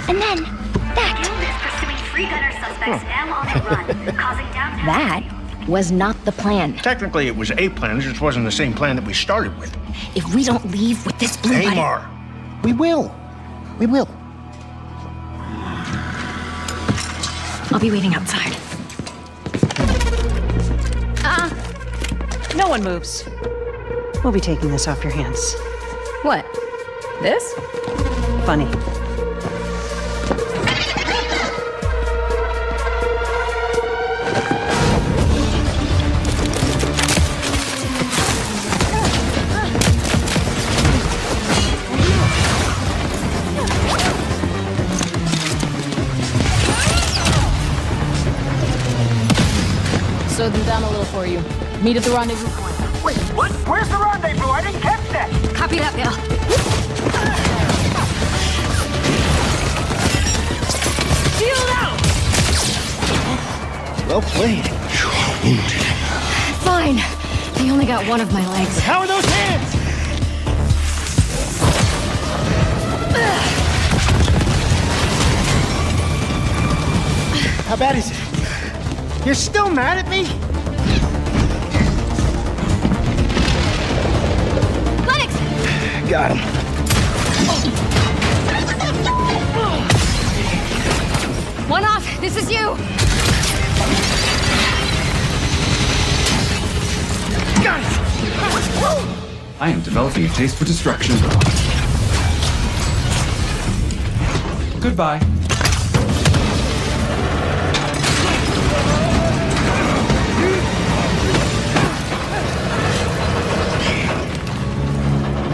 And then, that. Guild is pursuing free gunner suspects now on the run, causing downtown... That was not the plan. Technically, it was a plan. It just wasn't the same plan that we started with. If we don't leave with this blue button... Amar, we will. We will. I'll be waiting outside. No one moves. We'll be taking this off your hands. What? This? Funny. Slow them down a little for you. Meet at the rendezvous point. Wait, what? Where's the rendezvous? I didn't catch that! Copy that, Bill. Shield out! Well played. You are wounded. Fine. They only got one of my legs. How are those hands? How bad is it? You're still mad at me? Lennox! Got him. One off. This is you. Got it! I am developing a taste for destruction. Goodbye.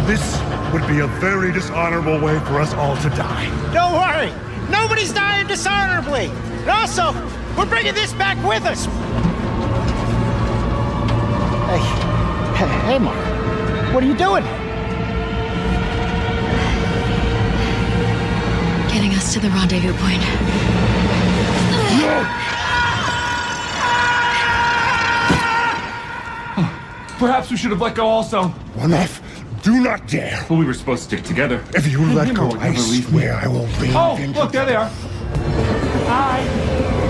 This would be a very dishonorable way for us all to die. Don't worry. Nobody's dying dishonorably. And also, we're bringing this back with us. Hey, Mark. What are you doing? Getting us to the rendezvous point. Perhaps we should have let go also. One off. Do not dare. But we were supposed to stick together. If you let go, would I never leave me. swear I will bring Oh, vengeance. look, there they are.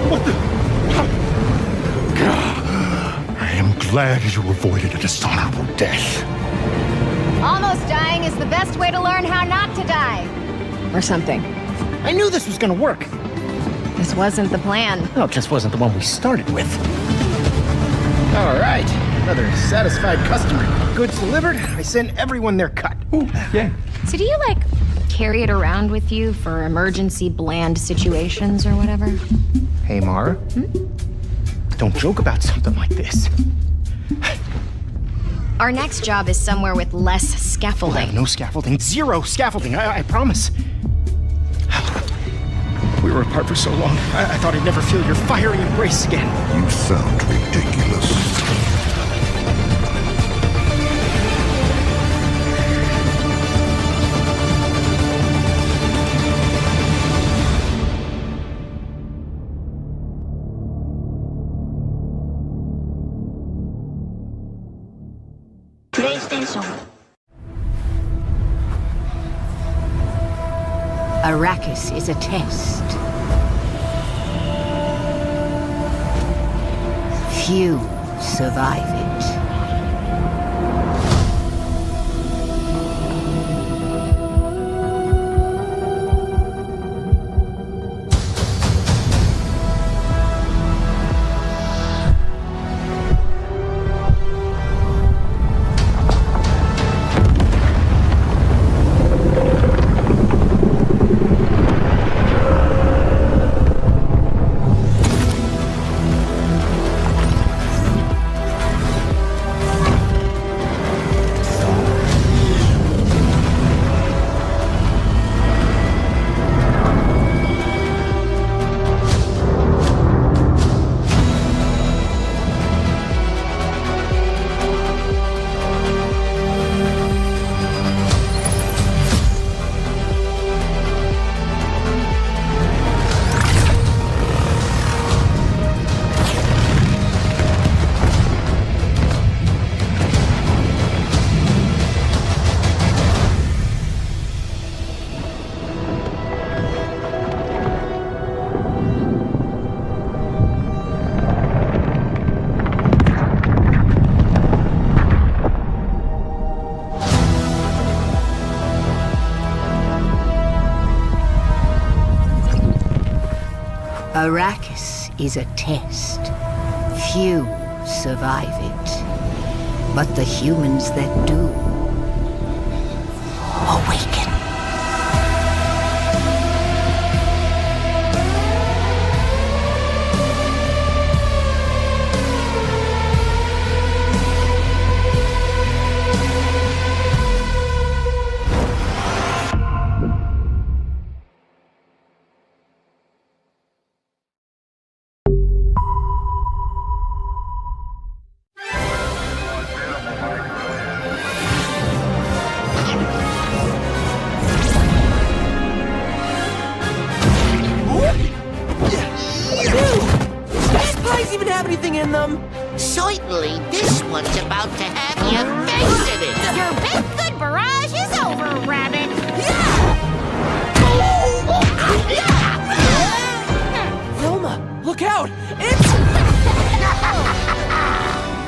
What the? I am glad you avoided a dishonorable death. Almost dying is the best way to learn how not to die. Or something. I knew this was gonna work. This wasn't the plan. Well, it just wasn't the one we started with. All right. Another satisfied customer. Goods delivered. I sent everyone their cut. Ooh, yeah. So do you, like, carry it around with you for emergency bland situations or whatever? Hey, Mara. Don't joke about something like this. Our next job is somewhere with less I scaffolding. have no scaffolding. Zero scaffolding. I promise. We were apart for so long. I thought I'd never feel your fiery embrace again. You sound ridiculous. Arrakis is a test. Few survive it. Arrakis is a test. Few survive it. But the humans that do awaken. Certainly, this one's about to have you facing it. Your big good barrage is over, Rabbit. Velma, look out! It's...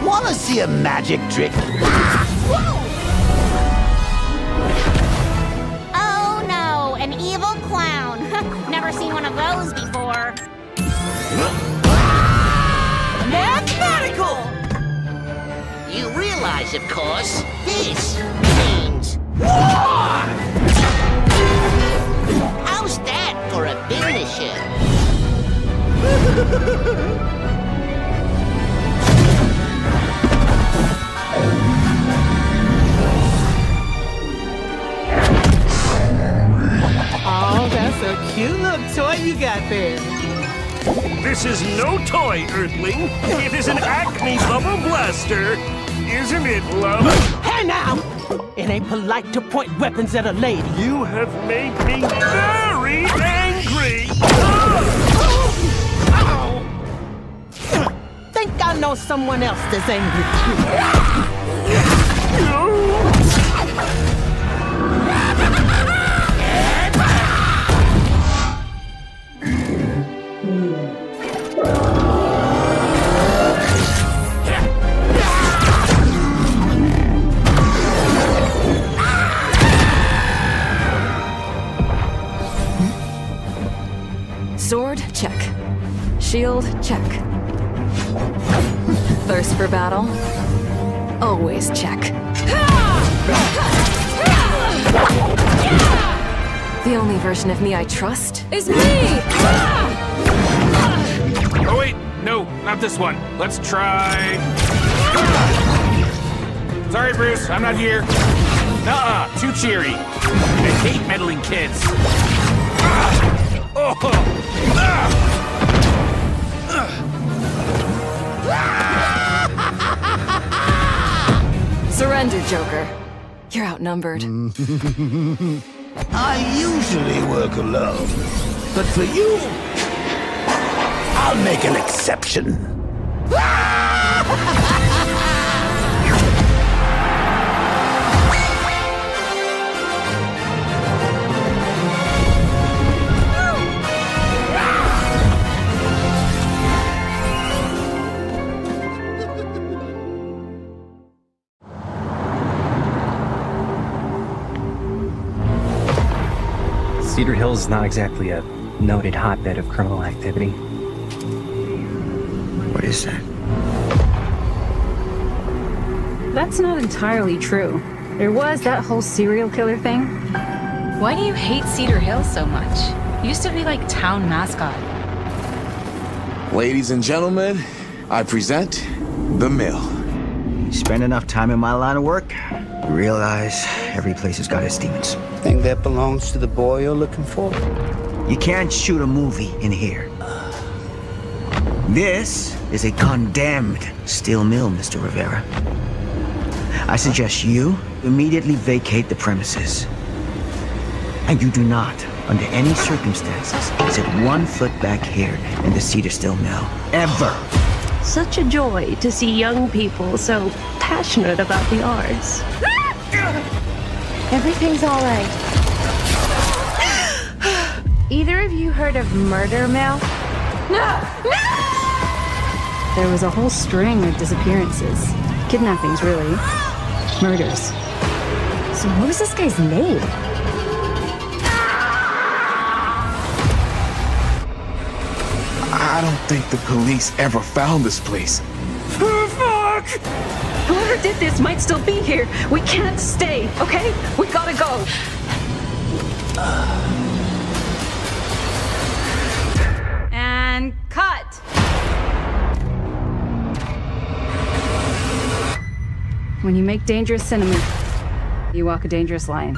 Wanna see a magic trick? Oh no, an evil clown. Never seen one of those before. mathematical! You realize, of course, this means war! How's that for a finisher? Oh, that's a cute little toy you got there. This is no toy, Earthling. It is an Acme Bubble Blaster. Isn't it, love? Hey now! It ain't polite to point weapons at a lady. You have made me very angry. Think I know someone else that's angry Sword, check. Shield, check. Thirst for battle? Always check. The only version of me I trust is me! Oh wait, no, not this one. Let's try... Sorry, Bruce, I'm not here. Nuh-uh, too cheery. I hate meddling kids. Surrender, Joker. You're outnumbered. I usually work alone, but for you, I'll make an exception. Cedar Hills is not exactly a noted hotbed of criminal activity. What is that? That's not entirely true. There was that whole serial killer thing. Why do you hate Cedar Hills so much? You used to be like town mascot. Ladies and gentlemen, I present The Mill. You spend enough time in my line of work, you realize every place has got its demons. Thing that belongs to the boy you're looking for? You can't shoot a movie in here. This is a condemned steel mill, Mr. Rivera. I suggest you immediately vacate the premises. And you do not, under any circumstances, set 1 foot back here in the Cedar Steel Mill. Ever. Such a joy to see young people so passionate about the arts. Everything's all right. Either of you heard of Murder Mill? No! There was a whole string of disappearances. Kidnappings, really. Murders. So what was this guy's name? I don't think the police ever found this place. Fuck! Whoever did this might still be here. We can't stay, okay? We gotta go. And cut. When you make dangerous cinnamon, you walk a dangerous line.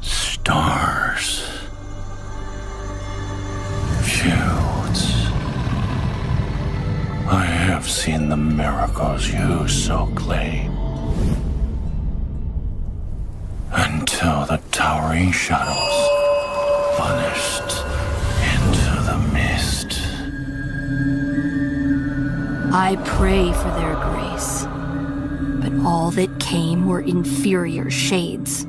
Stars. Feuds. I have seen the miracles you so claim. Until the towering shadows vanished into the mist. I pray for their grace, but all that came were inferior shades.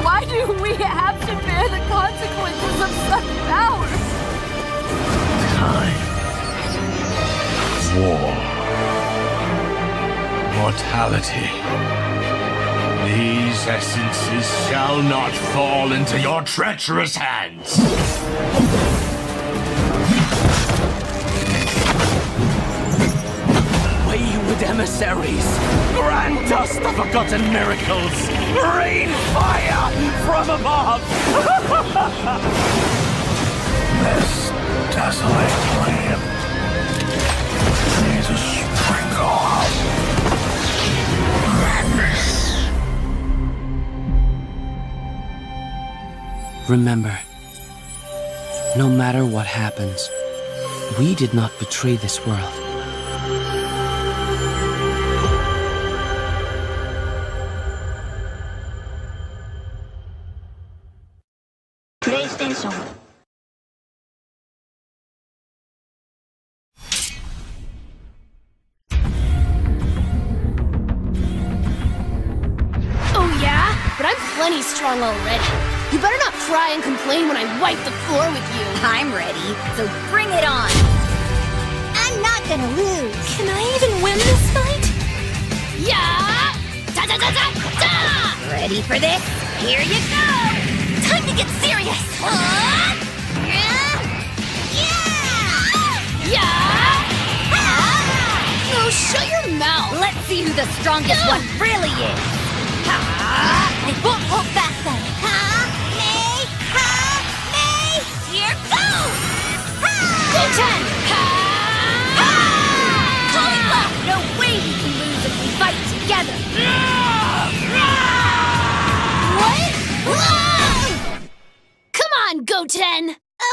Why do we have to bear the consequences of such power? Time. War. Mortality. These essences shall not fall into your treacherous hands. Wayward emissaries, grant us the forgotten miracles. Rain fire from above. This desolate land needs a sprinkle of remember, no matter what happens, we did not betray this world. PlayStation. Oh yeah? But I'm plenty strong already. You better not cry and complain when I wipe the floor with you. I'm ready, so bring it on. I'm not gonna lose. Can I even win this fight? Yeah! Da da da da da! Ready for this? Here you go. Time to get serious. Yeah! Oh, shut your mouth. Let's see who the strongest one really is. I won't hold back then. Here goes! Go-Ten! No way we can lose if we fight together. What? Come on, Go-Ten!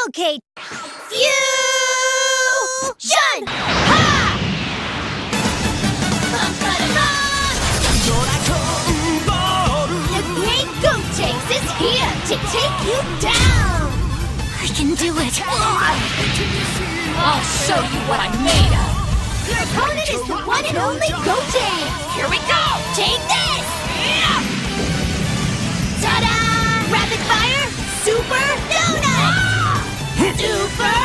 Okay. Fusion! The Great Go-Tanks is here to take you down! I can do it! I'll show you what I'm made of! Your opponent is the one and only Go-Tank! Here we go! Take this! Ta-da! Rapid fire! Super donut! Super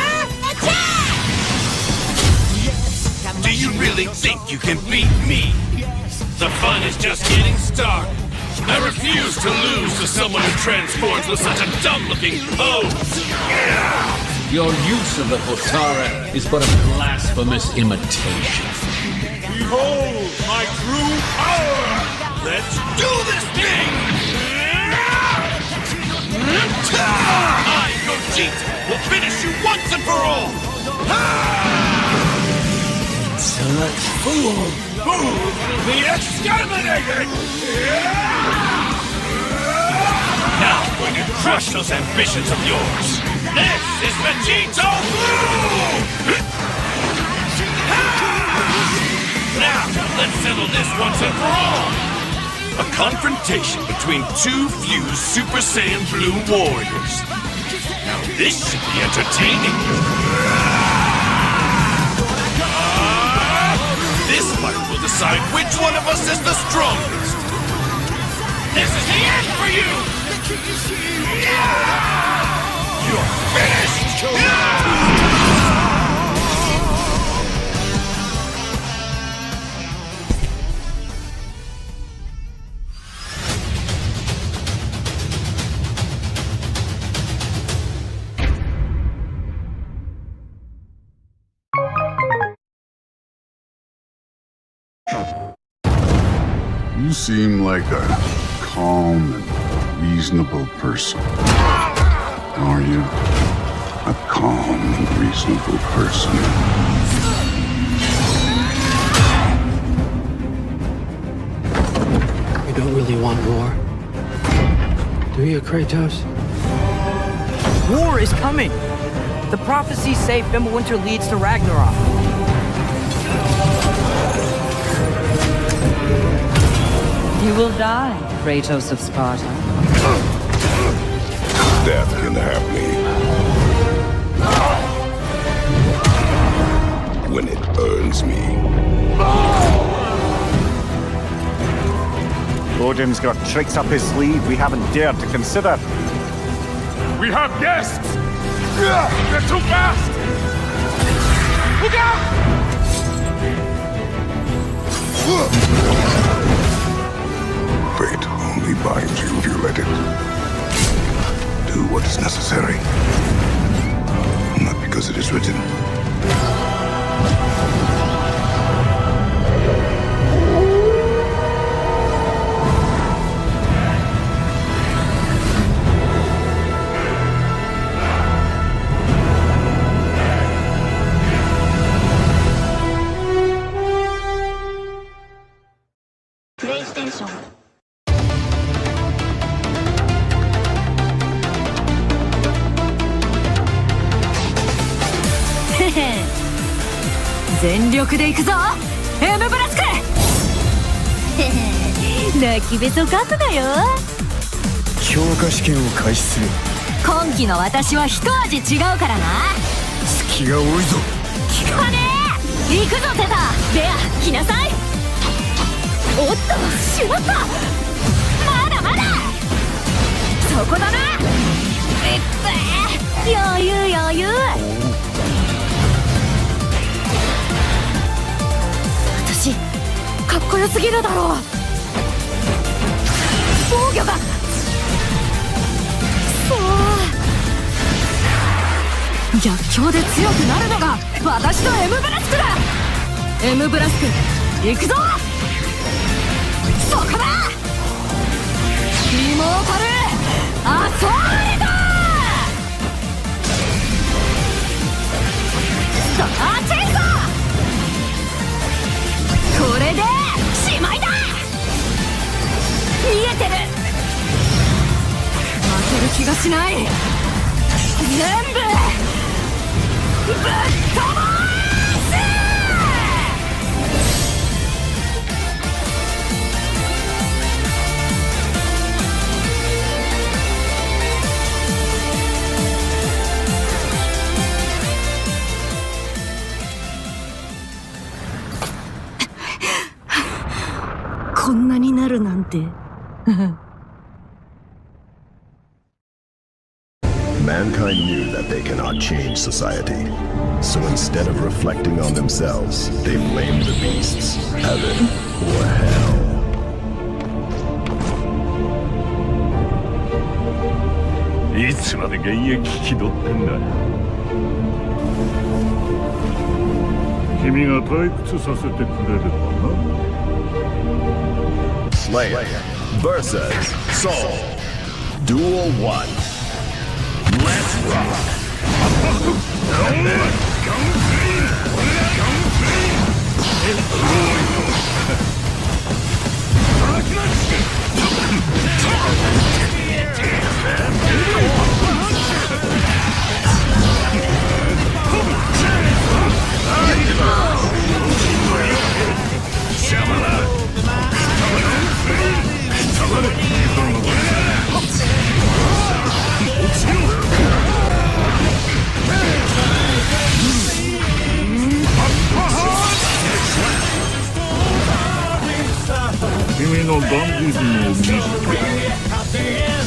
attack! Do you really think you can beat me? The fun is just getting started. I refuse to lose to someone who transforms with such a dumb-looking pose. Your use of the Potara is but a blasphemous imitation. Behold my true power! Let's do this thing! I, Gogeta, will finish you once and for all! So much food! The exterminator! Now I'm going to crush those ambitions of yours! This is Vegito Blue! Now, let's settle this once and for all! A confrontation between two fused Super Saiyan Blue warriors. Now this should be entertaining! This fight will decide which one of us is the strongest! This is the end for you! You're finished! You seem like a calm and reasonable person. Are you? A calm and reasonable person. You don't really want war, do you, Kratos? War is coming! The prophecies say Fimbulwinter leads to Ragnarok. You will die, Kratos of Sparta. Death can have me. When it earns me. Odin's got tricks up his sleeve we haven't dared to consider. We have guests! They're too fast! Look out! Fate only binds you if you let it. Do what is necessary. Not because it is written. PlayStation. 全力で行くぞ M ブラスク泣きべそかすなよ。強化試験を開始する。今期の私は一味違うからな。隙が多いぞ。はねえ行くぞテタ。レア来なさい。おっとしまった。まだまだそこだな。余裕余裕。私かっこよすぎるだろう。防御がそう逆境で強くなるのが私の M ブラスクだ。 M ブラスク行くぞ。そこだイモータルアソールドスターチェイサー。これでしまいだ。見えてる。負ける気がしない。全部ぶっ飛ばす。こんなになるなんて。Mankind knew that they cannot change society. So instead of reflecting on themselves, they blamed the beasts, heaven or hell. いつまで現役気取ってんだ。君が退屈させてくれればな。Slayer versus Soul. Duel 1. Let's rock!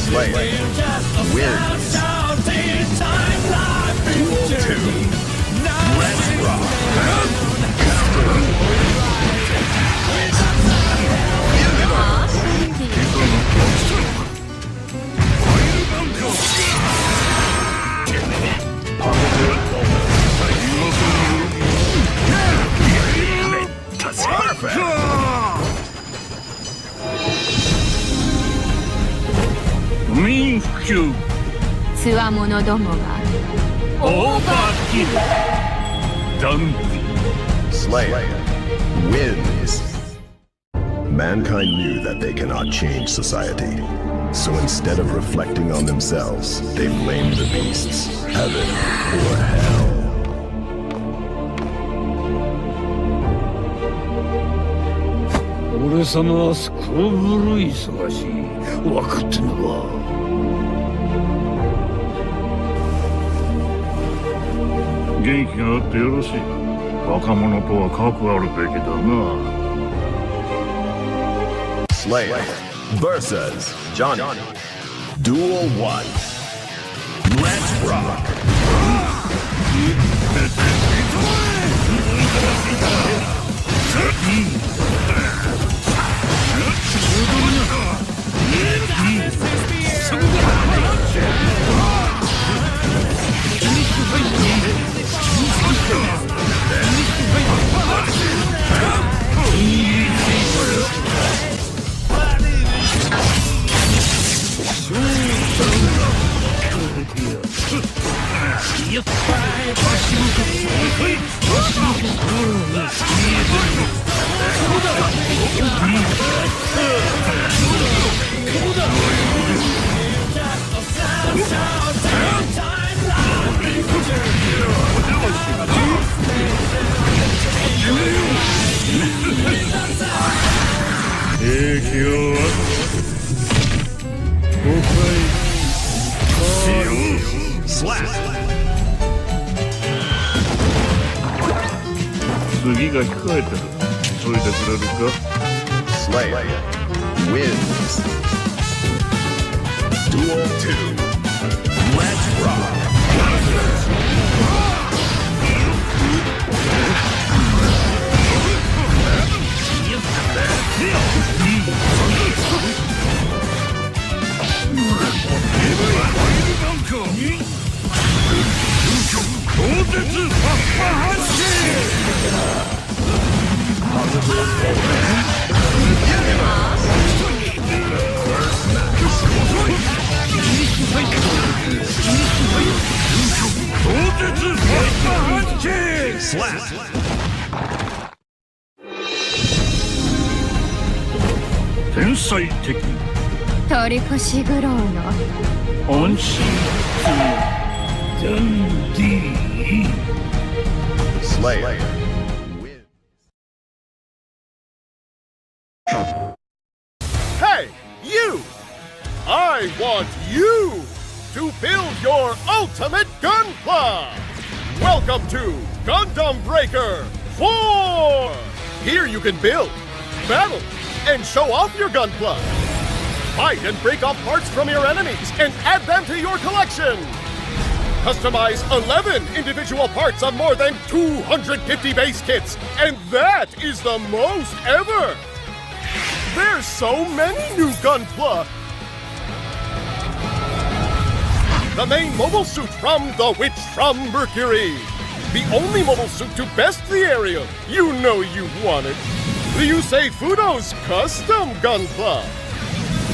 Slayer wins. Duel 2. Let's rock. Perfect. 民不及つわものどもがオーバーキル。ダンディ Slayer wins. Mankind knew that they cannot change society. So instead of reflecting on themselves, they blamed the beasts, heaven or hell. 俺様はすこぶる忙しい。分かってんのか。元気があってよろしい。若者とは格あるべきだな。Slayer versus Johnny. Duel 1. Let's rock. 兵器を次が控えてる。急いでくれるか？ Slayer wins. Duel 2. Let's rock. Slap. 天才的取り越し苦労の安心ダンディー Slayer. Hey, you! I want you to build your ultimate Gunpla! Welcome to Gundam Breaker 4! Here you can build, battle, and show off your Gunpla. Fight and break off parts from your enemies and add them to your collection. Customize 11 individual parts on more than 250 base kits, and that is the most ever! There's so many new Gunpla! The main mobile suit from The Witch from Mercury! The only mobile suit to best the area! You know you want it! The Yusei Fudo's custom Gunpla!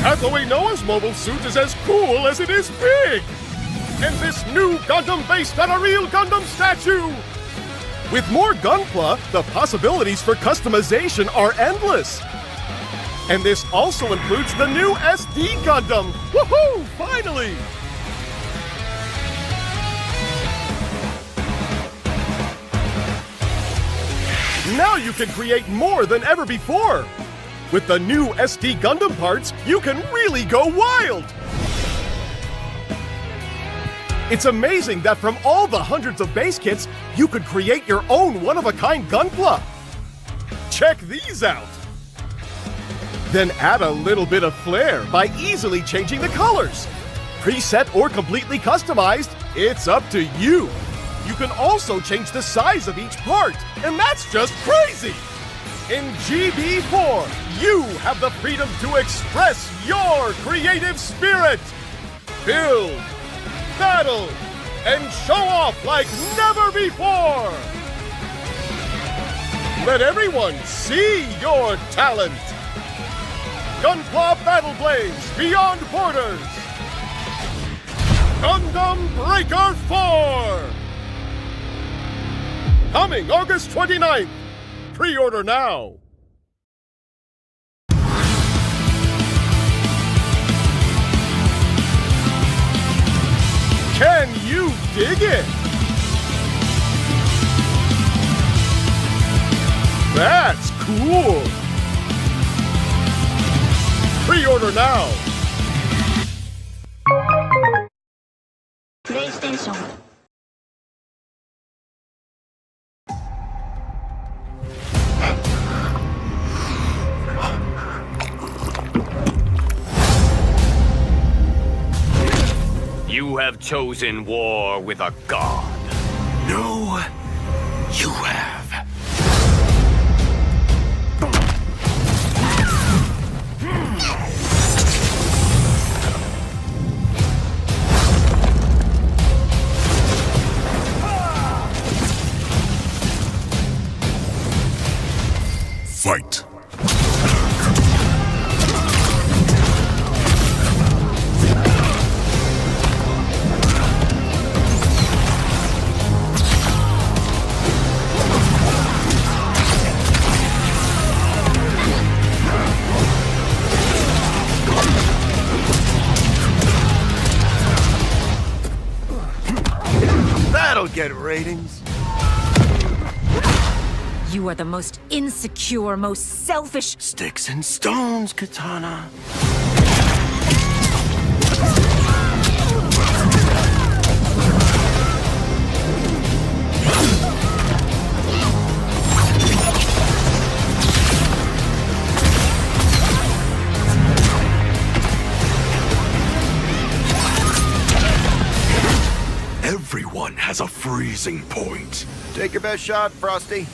Hathaway Noah's mobile suit is as cool as it is big! And this new Gundam based on a real Gundam statue! With more Gunpla, the possibilities for customization are endless! And this also includes the new SD Gundam! Woohoo! Finally! Now you can create more than ever before! With the new SD Gundam parts, you can really go wild! It's amazing that from all the hundreds of base kits, you could create your own one-of-a-kind Gunpla! Check these out! Then add a little bit of flair by easily changing the colors! Preset or completely customized, it's up to you! You can also change the size of each part, and that's just crazy! In GB4, you have the freedom to express your creative spirit! Build, battle, and show off like never before! Let everyone see your talent! Gunpla Battle Blaze Beyond Borders! Gundam Breaker 4! Coming August 29th! Pre-order now! Can you dig it? That's cool! Pre-order now! PlayStation. You have chosen war with a god. No, you have. Fight. That'll get ratings. You You are the most insecure, most selfish... Sticks and stones, Katana. Everyone has a freezing point. Take your best shot, Frosty.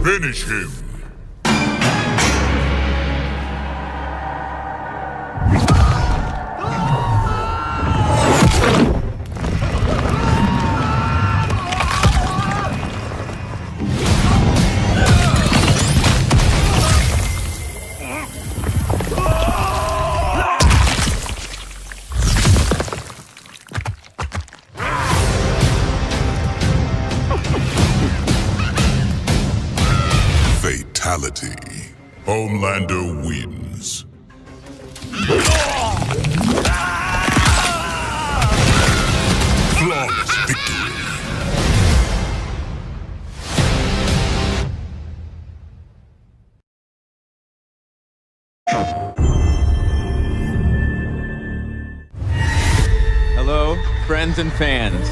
Finish him. Fatality. Homelander wins. Flawless victory. Hello, friends and fans.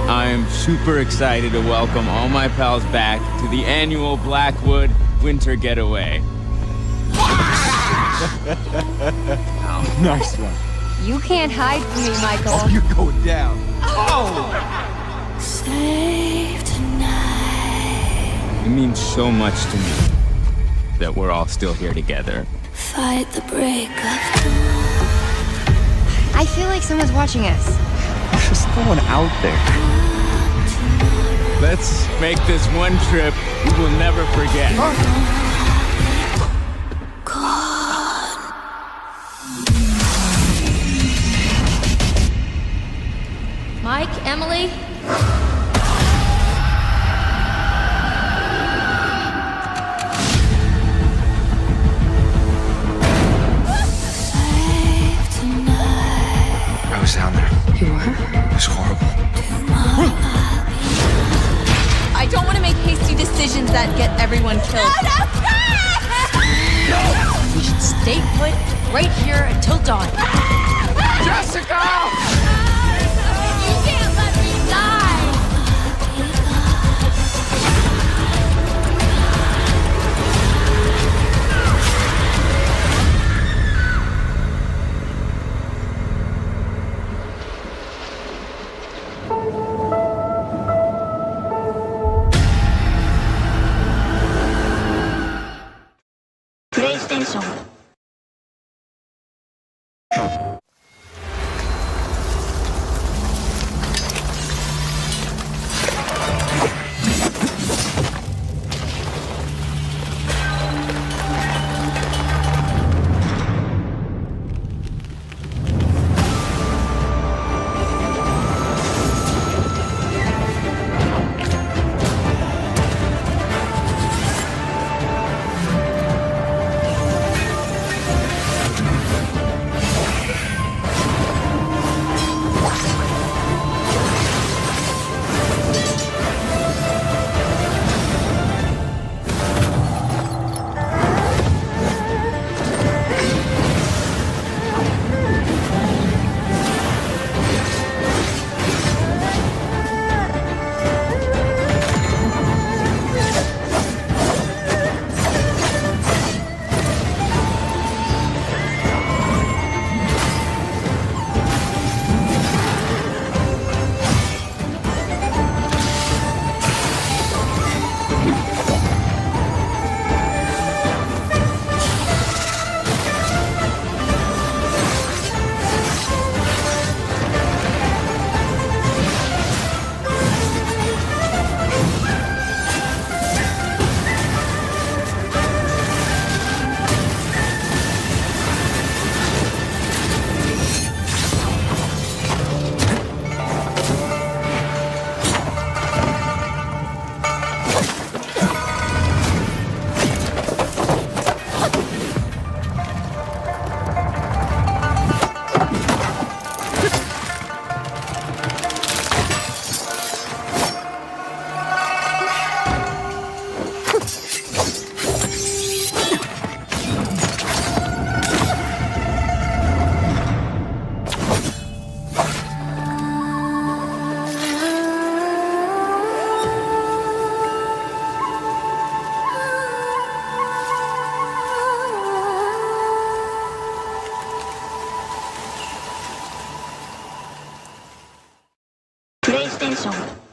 I'm super excited to welcome all my pals back to the annual Blackwood Winter Getaway. Oh, nice one. You can't hide from me, Michael. Oh, you're going down. Oh! Save tonight. It means so much to me that we're all still here together. Fight the break of dawn. I feel like someone's watching us. There's just no one out there. Let's make this one trip we will never forget. Mike, Emily? I was down there. You were? It was horrible. I don't want to make hasty decisions that get everyone killed. We should stay put right here until dawn. Jessica! You can't let me die! テーション。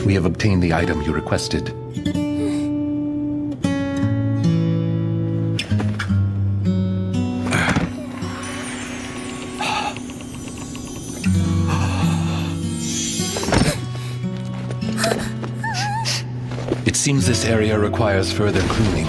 We have obtained the item you requested. It seems this area requires further cleaning.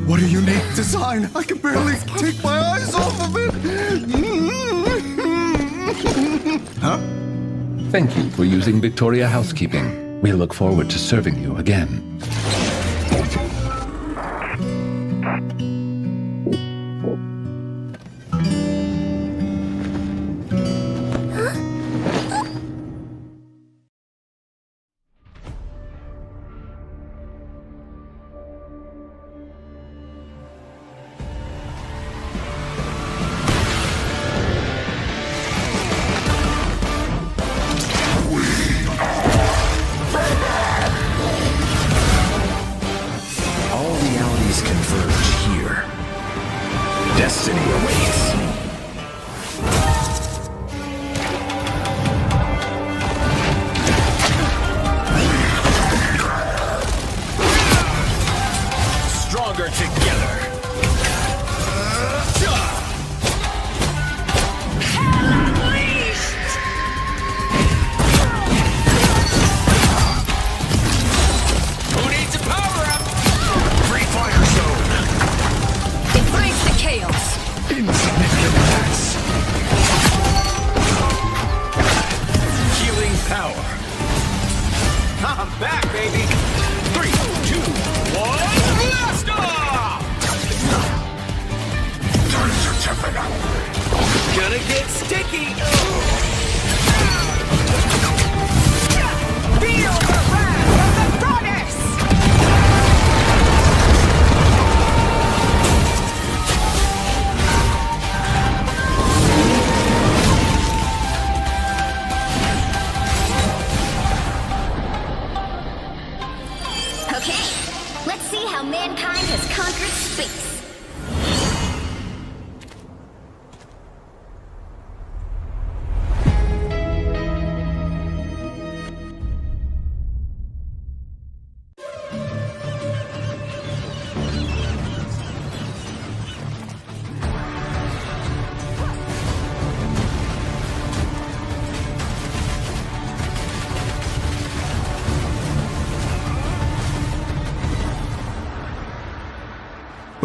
What a unique design! I can barely take my eyes off of it! Huh? Thank you for using Victoria Housekeeping. We look forward to serving you again.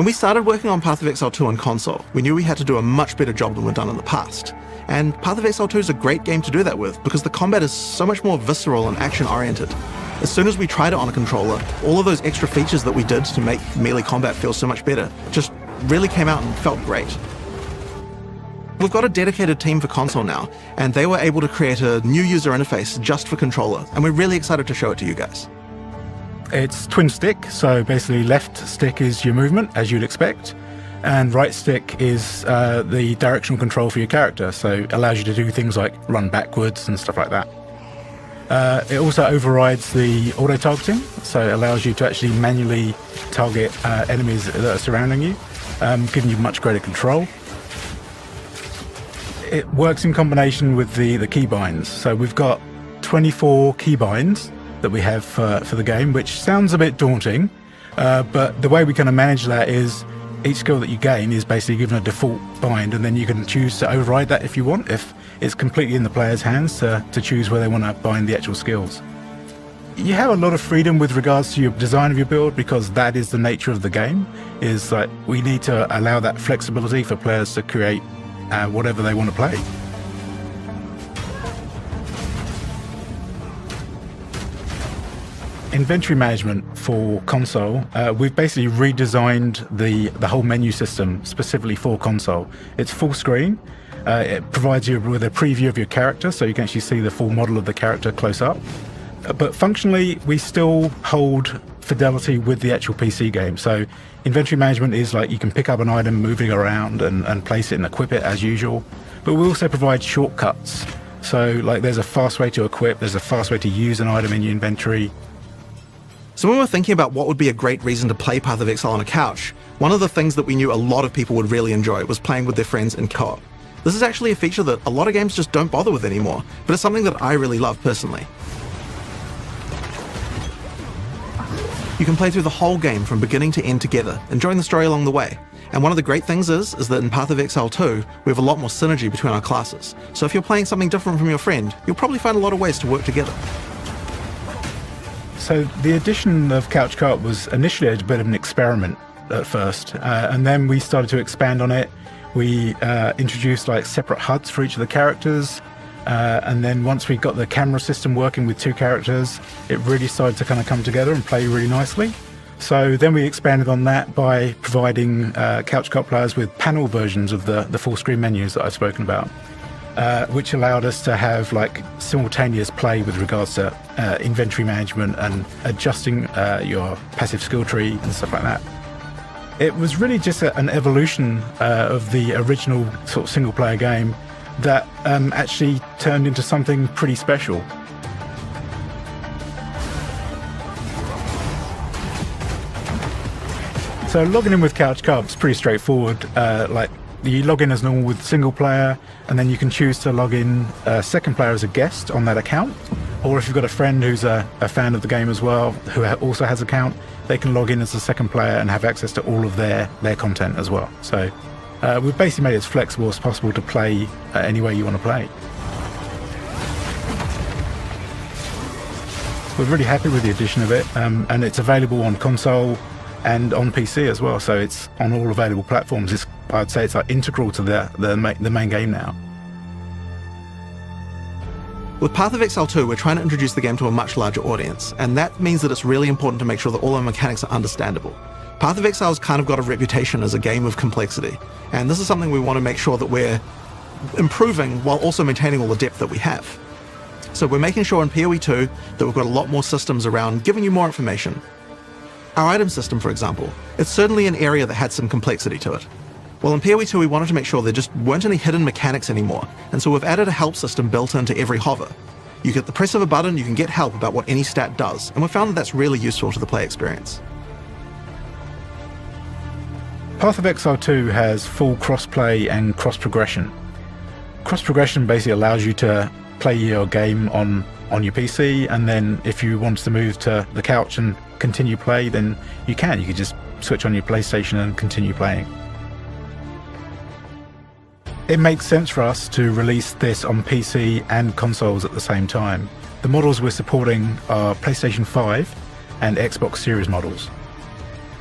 When we started working on Path of Exile 2 on console, we knew we had to do a much better job than we'd done in the past. And Path of Exile 2 is a great game to do that with, because the combat is so much more visceral and action-oriented. As soon as we tried it on a controller, all of those extra features that we did to make melee combat feel so much better just really came out and felt great. We've got a dedicated team for console now, and they were able to create a new user interface just for controller, and we're really excited to show it to you guys. It's twin stick, so basically left stick is your movement, as you'd expect, and right stick is the directional control for your character, so it allows you to do things like run backwards and stuff like that. It also overrides the auto-targeting, so it allows you to actually manually target enemies that are surrounding you, giving you much greater control. It works in combination with the keybinds, so we've got 24 keybinds that we have for the game, which sounds a bit daunting, but the way we kind of manage that is each skill that you gain is basically given a default bind, and then you can choose to override that if you want, if it's completely in the player's hands to choose where they want to bind the actual skills. You have a lot of freedom with regards to your design of your build, because that is the nature of the game, is like we need to allow that flexibility for players to create whatever they want to play. Inventory management for console, we've basically redesigned the whole menu system specifically for console. It's full screen. It provides you with a preview of your character, so you can actually see the full model of the character close up. But functionally, we still hold fidelity with the actual PC game. So inventory management is like you can pick up an item, move it around and place it and equip it as usual. But we also provide shortcuts. So like there's a fast way to equip, there's a fast way to use an item in your inventory. So when we're thinking about what would be a great reason to play Path of Exile on a couch, one of the things that we knew a lot of people would really enjoy was playing with their friends in co-op. This is actually a feature that a lot of games just don't bother with anymore, but it's something that I really love personally. You can play through the whole game from beginning to end together, enjoying the story along the way. And one of the great things is that in Path of Exile 2, we have a lot more synergy between our classes. So if you're playing something different from your friend, you'll probably find a lot of ways to work together. So the addition of Couch Co-op was initially a bit of an experiment at first, and then we started to expand on it. We introduced like separate HUDs for each of the characters, and then once we got the camera system working with two characters, it really started to kind of come together and play really nicely. So then we expanded on that by providing Couch Co-op players with panel versions of the full screen menus that I've spoken about. Which allowed us to have like simultaneous play with regards to inventory management and adjusting your passive skill tree and stuff like that. It was really just an evolution of the original sort of single player game that actually turned into something pretty special. So logging in with Couch Co-op is pretty straightforward. Like you log in as normal with single player, and then you can choose to log in second player as a guest on that account. Or if you've got a friend who's a fan of the game as well, who also has an account, they can log in as a second player and have access to all of their content as well. So we've basically made it as flexible as possible to play any way you want to play. We're really happy with the addition of it, and it's available on console and on PC as well, so it's on all available platforms. I'd say it's like integral to the main game now. With Path of Exile 2, we're trying to introduce the game to a much larger audience, and that means that it's really important to make sure that all our mechanics are understandable. Path of Exile's kind of got a reputation as a game of complexity, and this is something we want to make sure that we're improving while also maintaining all the depth that we have. So we're making sure in PoE 2 that we've got a lot more systems around giving you more information. Our item system, for example, it's certainly an area that had some complexity to it. Well, in PoE 2 we wanted to make sure there just weren't any hidden mechanics anymore, and so we've added a help system built into every hover. You get the press of a button, you can get help about what any stat does, and we found that that's really useful to the play experience. Path of Exile 2 has full cross-play and cross-progression. Cross-progression basically allows you to play your game on your PC, and then if you want to move to the couch and continue play, then you can. You can just switch on your PlayStation and continue playing. It makes sense for us to release this on PC and consoles at the same time. The models we're supporting are PlayStation 5 and Xbox Series models.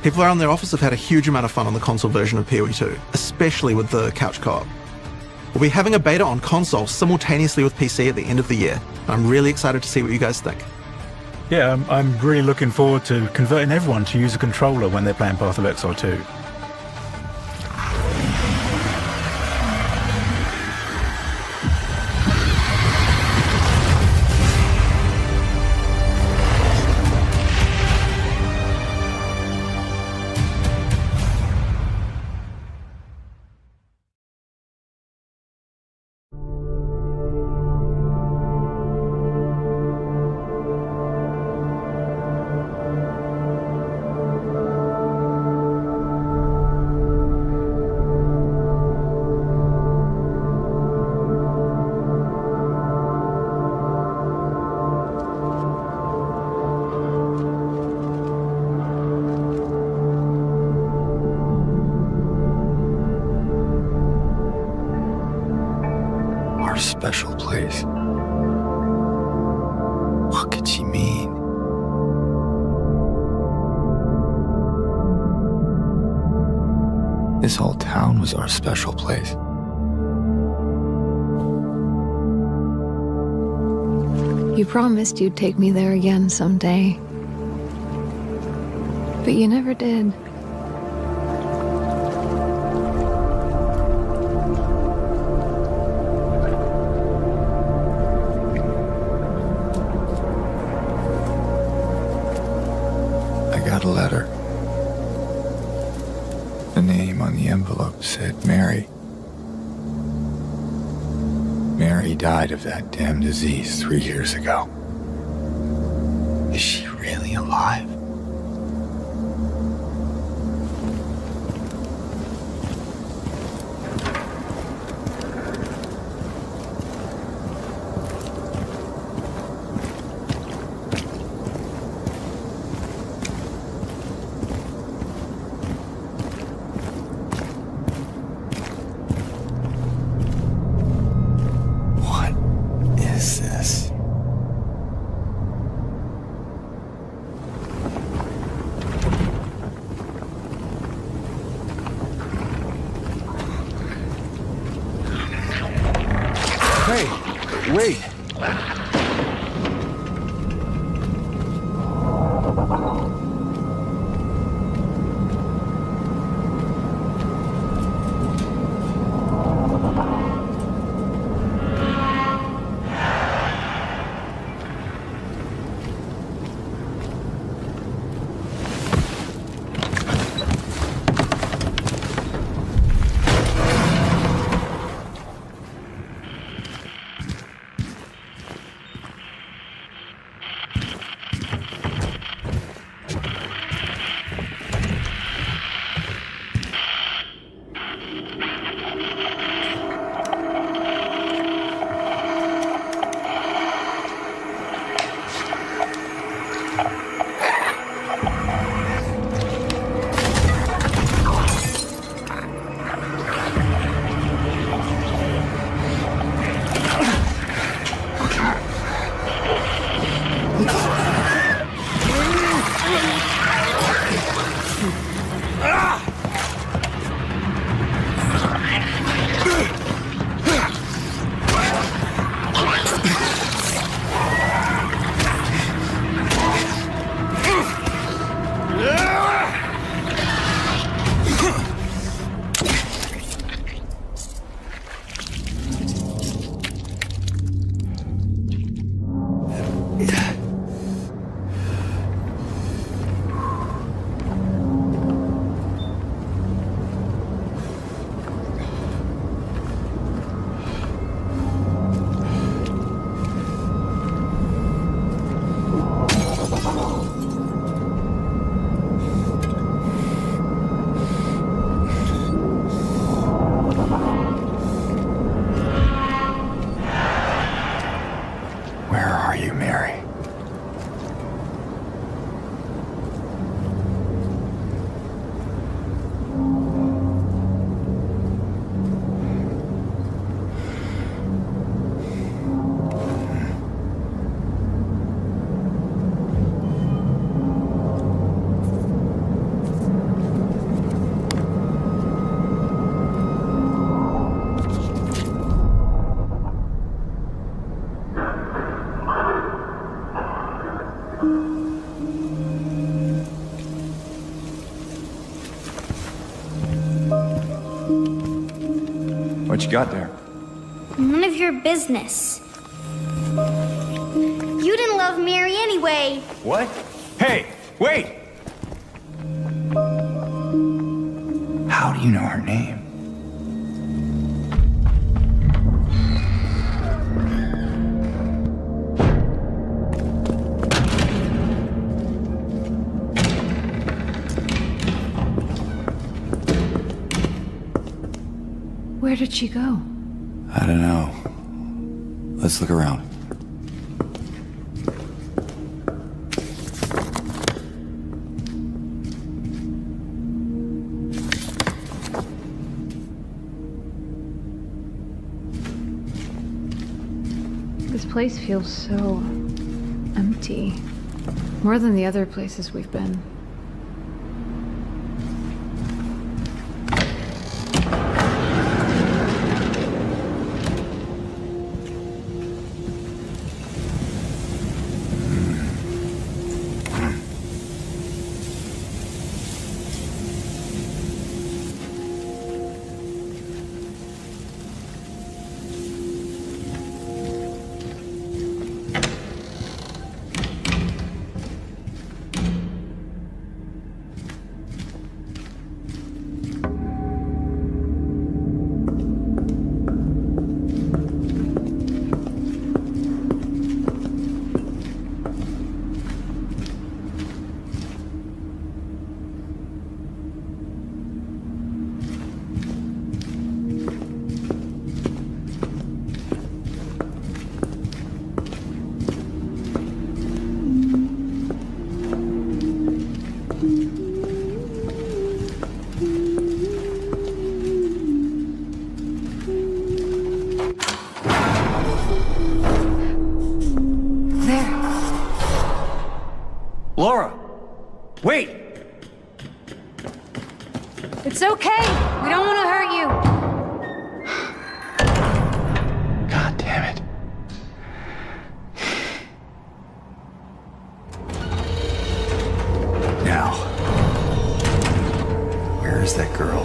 People around their office have had a huge amount of fun on the console version of PoE 2, especially with the couch co-op. We'll be having a beta on console simultaneously with PC at the end of the year. I'm really excited to see what you guys think. Yeah, I'm really looking forward to converting everyone to use a controller when they're playing Path of Exile 2. Our special place. What could she mean? This whole town was our special place. You promised you'd take me there again someday. But you never did. A letter. The name on the envelope said Mary. Mary died of that damn disease 3 years ago. Is she really alive? Wait. you got there? None of your business. You didn't love Mary anyway. What? Hey, wait! How do you know her name? Where did she go? I don't know. Let's look around. This place feels so empty. More than the other places we've been. Laura! Wait! It's okay. We don't want to hurt you. God damn it. Now, where is that girl?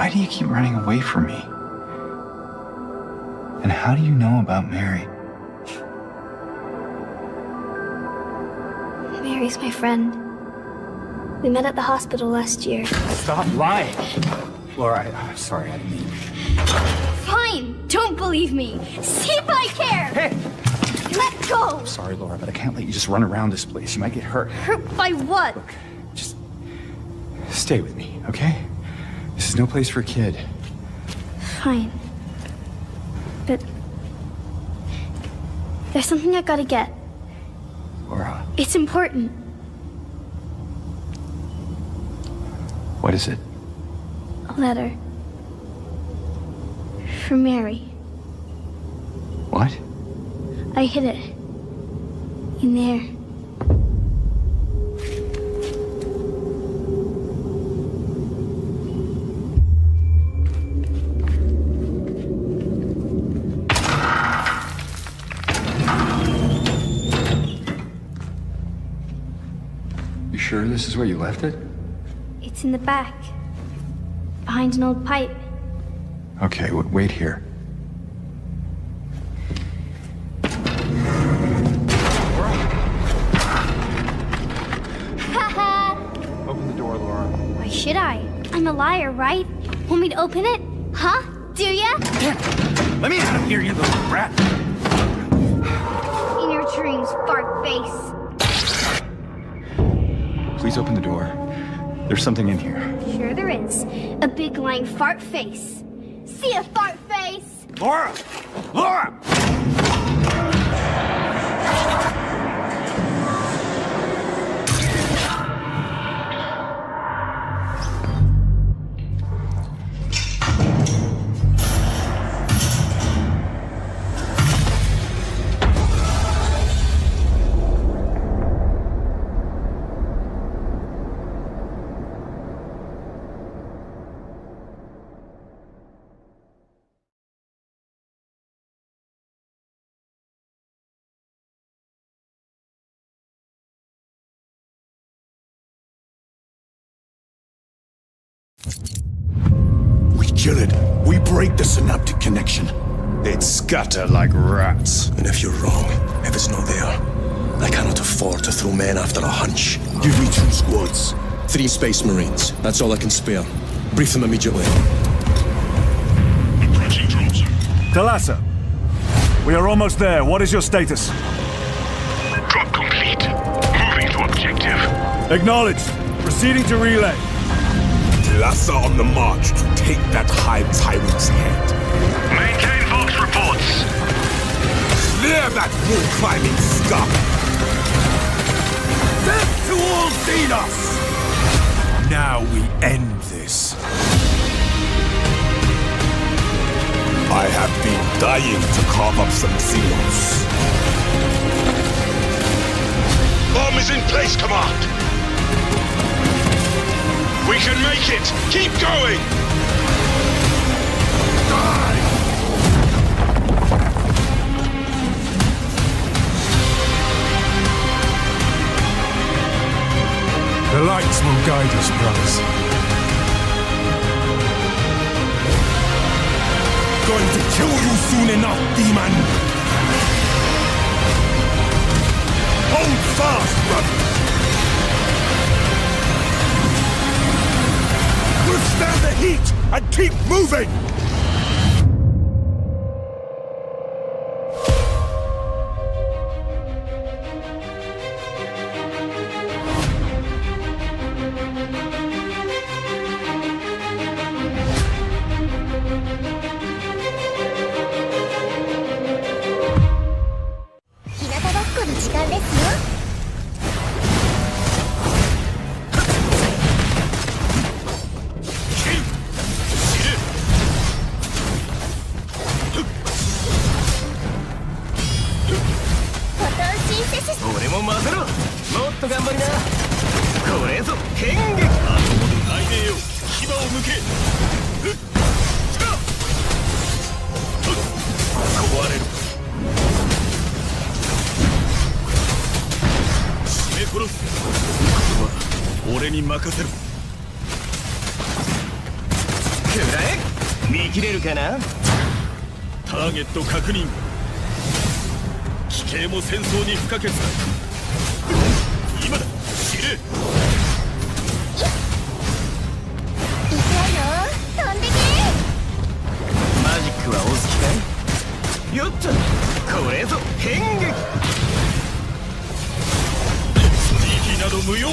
Why do you keep running away from me? And how do you know about Mary? Mary's my friend. We met at the hospital last year. Stop lying. Laura, I'm sorry, I didn't mean. Fine! Don't believe me! See if I care! Hey! Let go! I'm sorry, Laura, but I can't let you just run around this place. You might get hurt. Hurt by what? Look, just stay with me, okay? This is no place for a kid. Fine. But there's something I gotta get. Laura. It's important. What is it? A letter. From Mary. What? I hid it. In there. You sure this is where you left it? It's in the back. Behind an old pipe. Okay, wait here. Open the door, Laura. Why should I? I'm a liar, right? Want me to open it? Huh? Do ya? Let me out of here, you little brat. In your dreams, fart face. Please open the door. There's something in here. Sure there is. A big lying fart face. See ya, fart face! Laura! Laura! We kill it. We break the synaptic connection. They'd scatter like rats. And if you're wrong, if it's not there, I cannot afford to throw men after a hunch. Give me 2 squads. 3 Space Marines. That's all I can spare. Brief them immediately. Approaching drone zone. Thalassa, we are almost there. What is your status? Drop complete. Moving to objective. Acknowledged. Proceeding to relay. Thalassa on the march to take that high tyrant's head. Maintain Vox reports. Clear that wall-climbing scum! Death to all Xenos! Now we end this. I have been dying to carve up some Xenos. Bomb is in place, Command! We can make it! Keep going! The lights will guide us, brothers. Going to kill you soon enough, demon! Hold fast, brother! Withstand the heat and keep moving! 見切れるかな。ターゲット確認。奇形も戦争に不可欠だ。今だ、知れ。痛いよ、飛んでけ。マジックはお好きかい。よっと、これぞ変撃。時期など無用。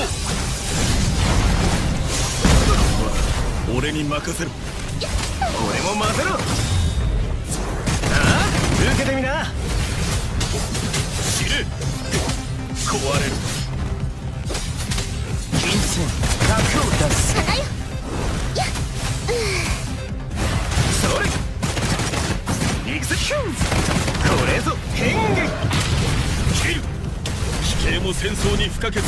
俺に任せろ。俺も混ぜろ。ああ、受けてみな。知れ。壊れる。金銭核を出す。それ。行くぜ。これぞ変撃。切る。奇形も戦争に不可欠だ。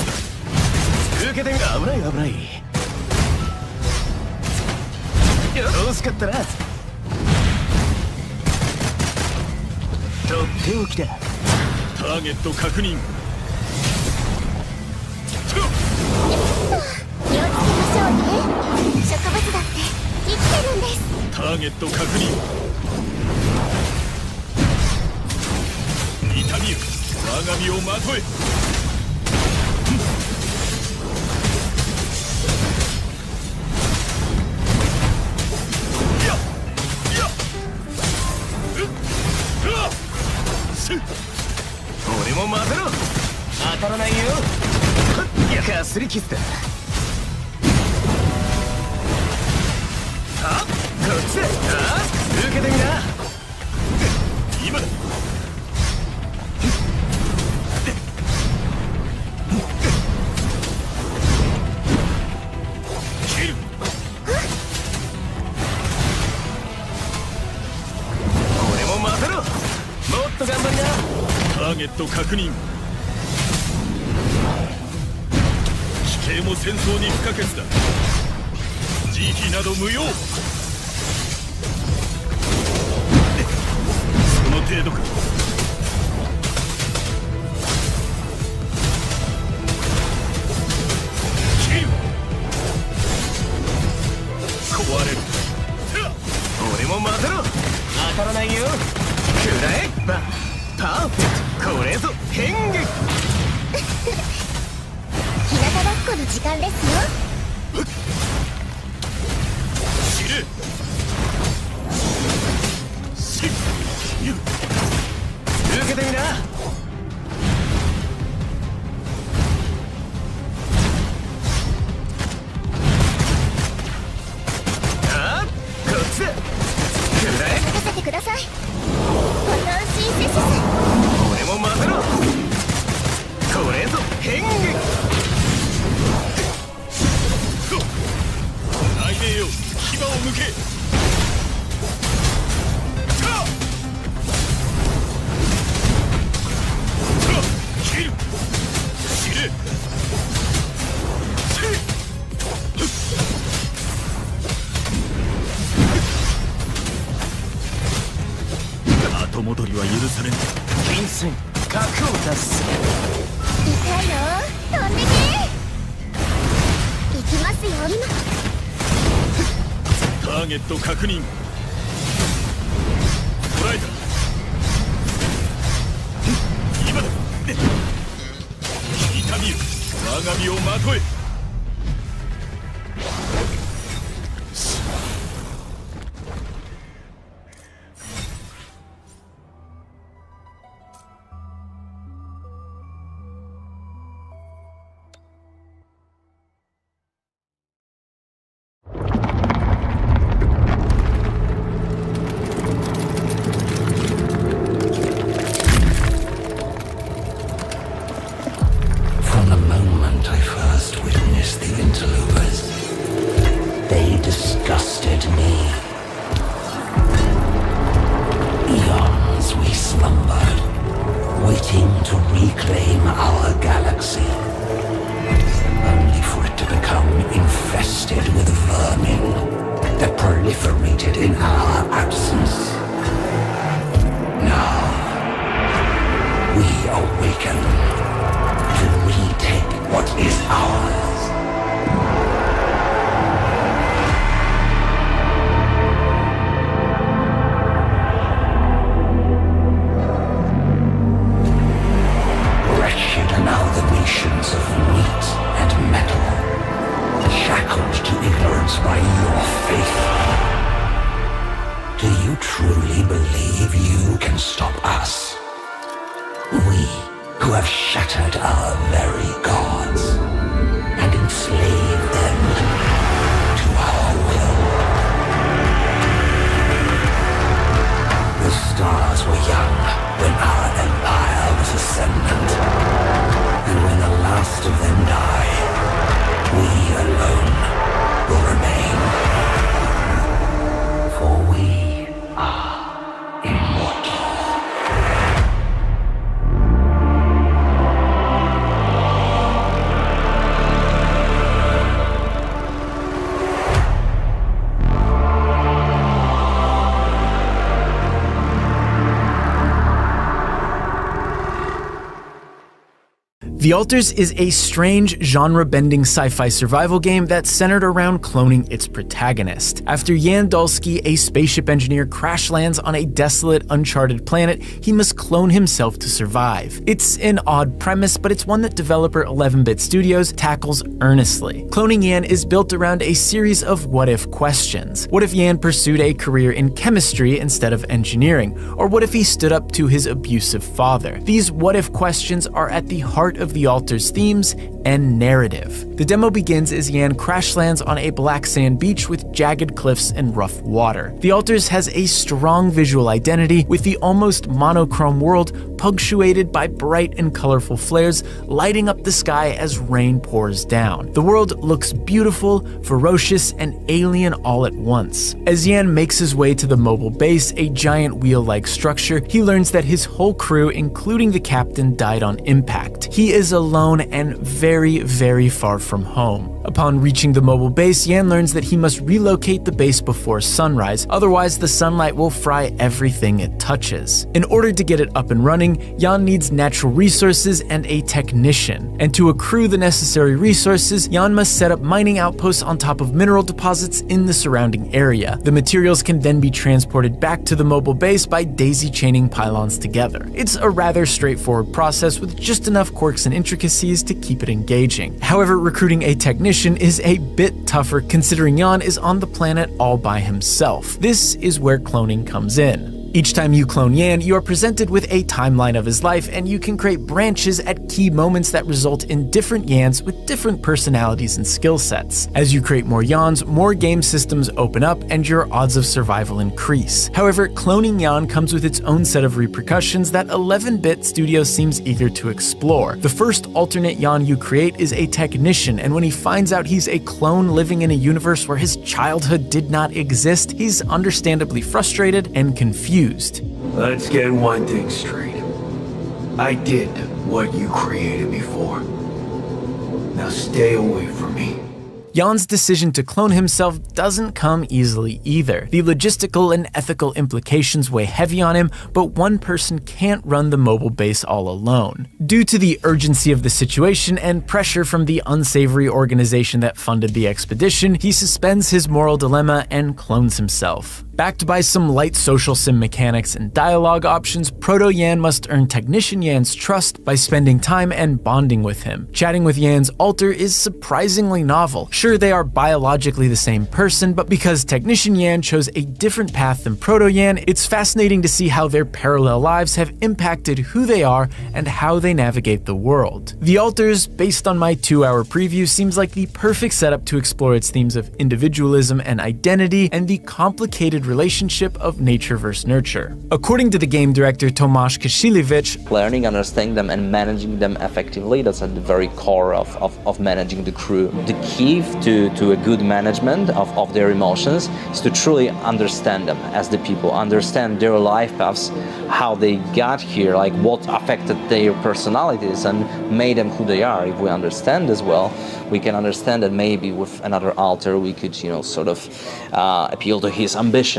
受けてみな。危ない危ない。惜しかったな。とっておきだ。ターゲット確認。気をつけましょうね。植物だって生きてるんです。ターゲット確認。痛みよ、我が身をまとえ。俺も混ぜろ。当たらないよ。かすり傷だ。あ、こっちだ。あ、受けてみな。今だ。切る。俺も混ぜろ。もっと頑張りな。ターゲット確認。奇形も戦争に不可欠だ。慈悲など無用。その程度か。切る。壊れる。俺も混ぜろ。当たらないよ。くらえ。パーフェクト。これぞ変撃。日向ぼっこの時間ですよ。知れ。受けてみな。ああ、こっちだ。くらえ。任せてください。ボタンシンセシス。俺も混ぜろ。これぞ変撃。雷鳴よ、牙を向け。切る。知れ。後戻りは許されん。金銭核を出す。痛いよ、飛んでけ。行きますよ。ターゲット確認。捕らえた。今だ。痛みよ、我が身をまとえ。From the moment I first witnessed can stop us. We who have shattered our very gods and enslaved them to our will. The stars were young when our empire was ascendant, and when the last of them die, we alone will remain. For we are immortal. The Alters is a strange, genre-bending sci-fi survival game that's centered around cloning its protagonist. After Jan Dolsky, a spaceship engineer, crash lands on a desolate, uncharted planet, he must clone himself to survive. It's an odd premise, but it's one that developer 11-Bit Studios tackles earnestly. Cloning Jan is built around a series of what-if questions. What if Jan pursued a career in chemistry instead of engineering? Or what if he stood up to his abusive father? These what-if questions are at the heart of the Alters' themes and narrative. The demo begins as Jan crash lands on a black sand beach with jagged cliffs and rough water. The Alters has a strong visual identity, with the almost monochrome world punctuated by bright and colorful flares lighting up the sky as rain pours down. The world looks beautiful, ferocious, and alien all at once. As Jan makes his way to the mobile base, a giant wheel-like structure, he learns that his whole crew, including the captain, died on impact. He is alone and very, very far from home. Upon reaching the mobile base, Jan learns that he must relocate the base before sunrise, otherwise the sunlight will fry everything it touches. In order to get it up and running, Jan needs natural resources and a technician. And to accrue the necessary resources, Jan must set up mining outposts on top of mineral deposits in the surrounding area. The materials can then be transported back to the mobile base by daisy-chaining pylons together. It's a rather straightforward process with just enough quirks and intricacies to keep it engaging. However, recruiting a technician is a bit tougher considering Jan is on the planet all by himself. This is where cloning comes in. Each time you clone Jan, you are presented with a timeline of his life, and you can create branches at key moments that result in different Jans with different personalities and skill sets. As you create more Jans, more game systems open up and your odds of survival increase. However, cloning Jan comes with its own set of repercussions that 11-Bit Studios seems eager to explore. The first alternate Jan you create is a technician, and when he finds out he's a clone living in a universe where his childhood did not exist, he's understandably frustrated and confused. Let's get one thing straight. I did what you created me for. Now stay away from me. Jan's decision to clone himself doesn't come easily either. The logistical and ethical implications weigh heavy on him, but one person can't run the mobile base all alone. Due to the urgency of the situation and pressure from the unsavory organization that funded the expedition, he suspends his moral dilemma and clones himself. Backed by some light social sim mechanics and dialogue options, Proto Jan must earn Technician Jan's trust by spending time and bonding with him. Chatting with Jan's alter is surprisingly novel. Sure, they are biologically the same person, but because Technician Jan chose a different path than Proto Jan, it's fascinating to see how their parallel lives have impacted who they are and how they navigate the world. The Alters, based on my 2-hour preview, seems like the perfect setup to explore its themes of individualism and identity and the complicated relationship of nature versus nurture. According to the game director Tomasz Kasiewicz, learning, understanding them, and managing them effectively, that's at the very core of managing the crew. The key to a good management of their emotions is to truly understand them as the people, understand their life paths, how they got here, like what affected their personalities and made them who they are. If we understand as well, we can understand that maybe with another alter we could, sort of appeal to his ambition.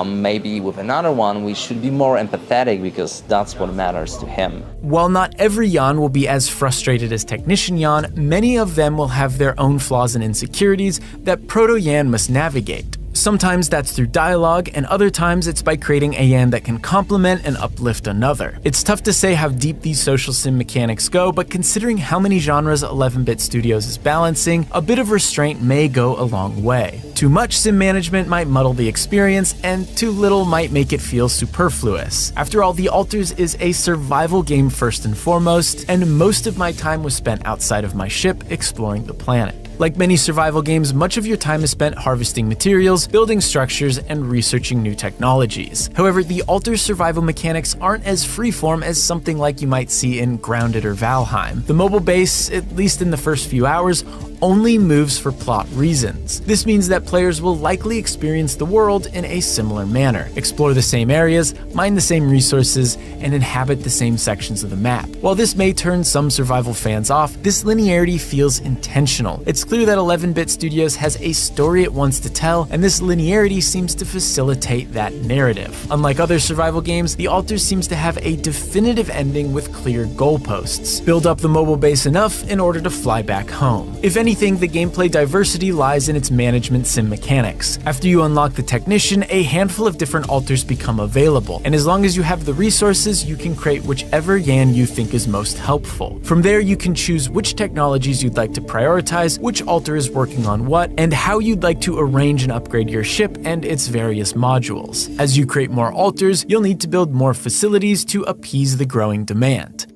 Maybe with another one we should be more empathetic because that's what matters to him. While not every Jan will be as frustrated as Technician Jan, many of them will have their own flaws and insecurities that Proto Jan must navigate. Sometimes that's through dialogue, and other times it's by creating a Yan that can complement and uplift another. It's tough to say how deep these social sim mechanics go, but considering how many genres 11-bit Studios is balancing, a bit of restraint may go a long way. Too much sim management might muddle the experience, and too little might make it feel superfluous. After all, The Alters is a survival game first and foremost, and most of my time was spent outside of my ship exploring the planet. Like many survival games, much of your time is spent harvesting materials, building structures, and researching new technologies. However, The Alters' survival mechanics aren't as freeform as something like you might see in Grounded or Valheim. The mobile base, at least in the first few hours, only moves for plot reasons. This means that players will likely experience the world in a similar manner, explore the same areas, mine the same resources, and inhabit the same sections of the map. While this may turn some survival fans off, this linearity feels intentional. It's clear that 11-bit Studios has a story it wants to tell, and this linearity seems to facilitate that narrative. Unlike other survival games, The Alters seems to have a definitive ending with clear goalposts. Build up the mobile base enough in order to fly back home. If anything, the gameplay diversity lies in its management sim mechanics. After you unlock the Technician, a handful of different alters become available, and as long as you have the resources, you can create whichever Yan you think is most helpful. From there, you can choose which technologies you'd like to prioritize, which alter is working on what, and how you'd like to arrange and upgrade your ship and its various modules. As you create more alters, you'll need to build more facilities to appease the growing demand.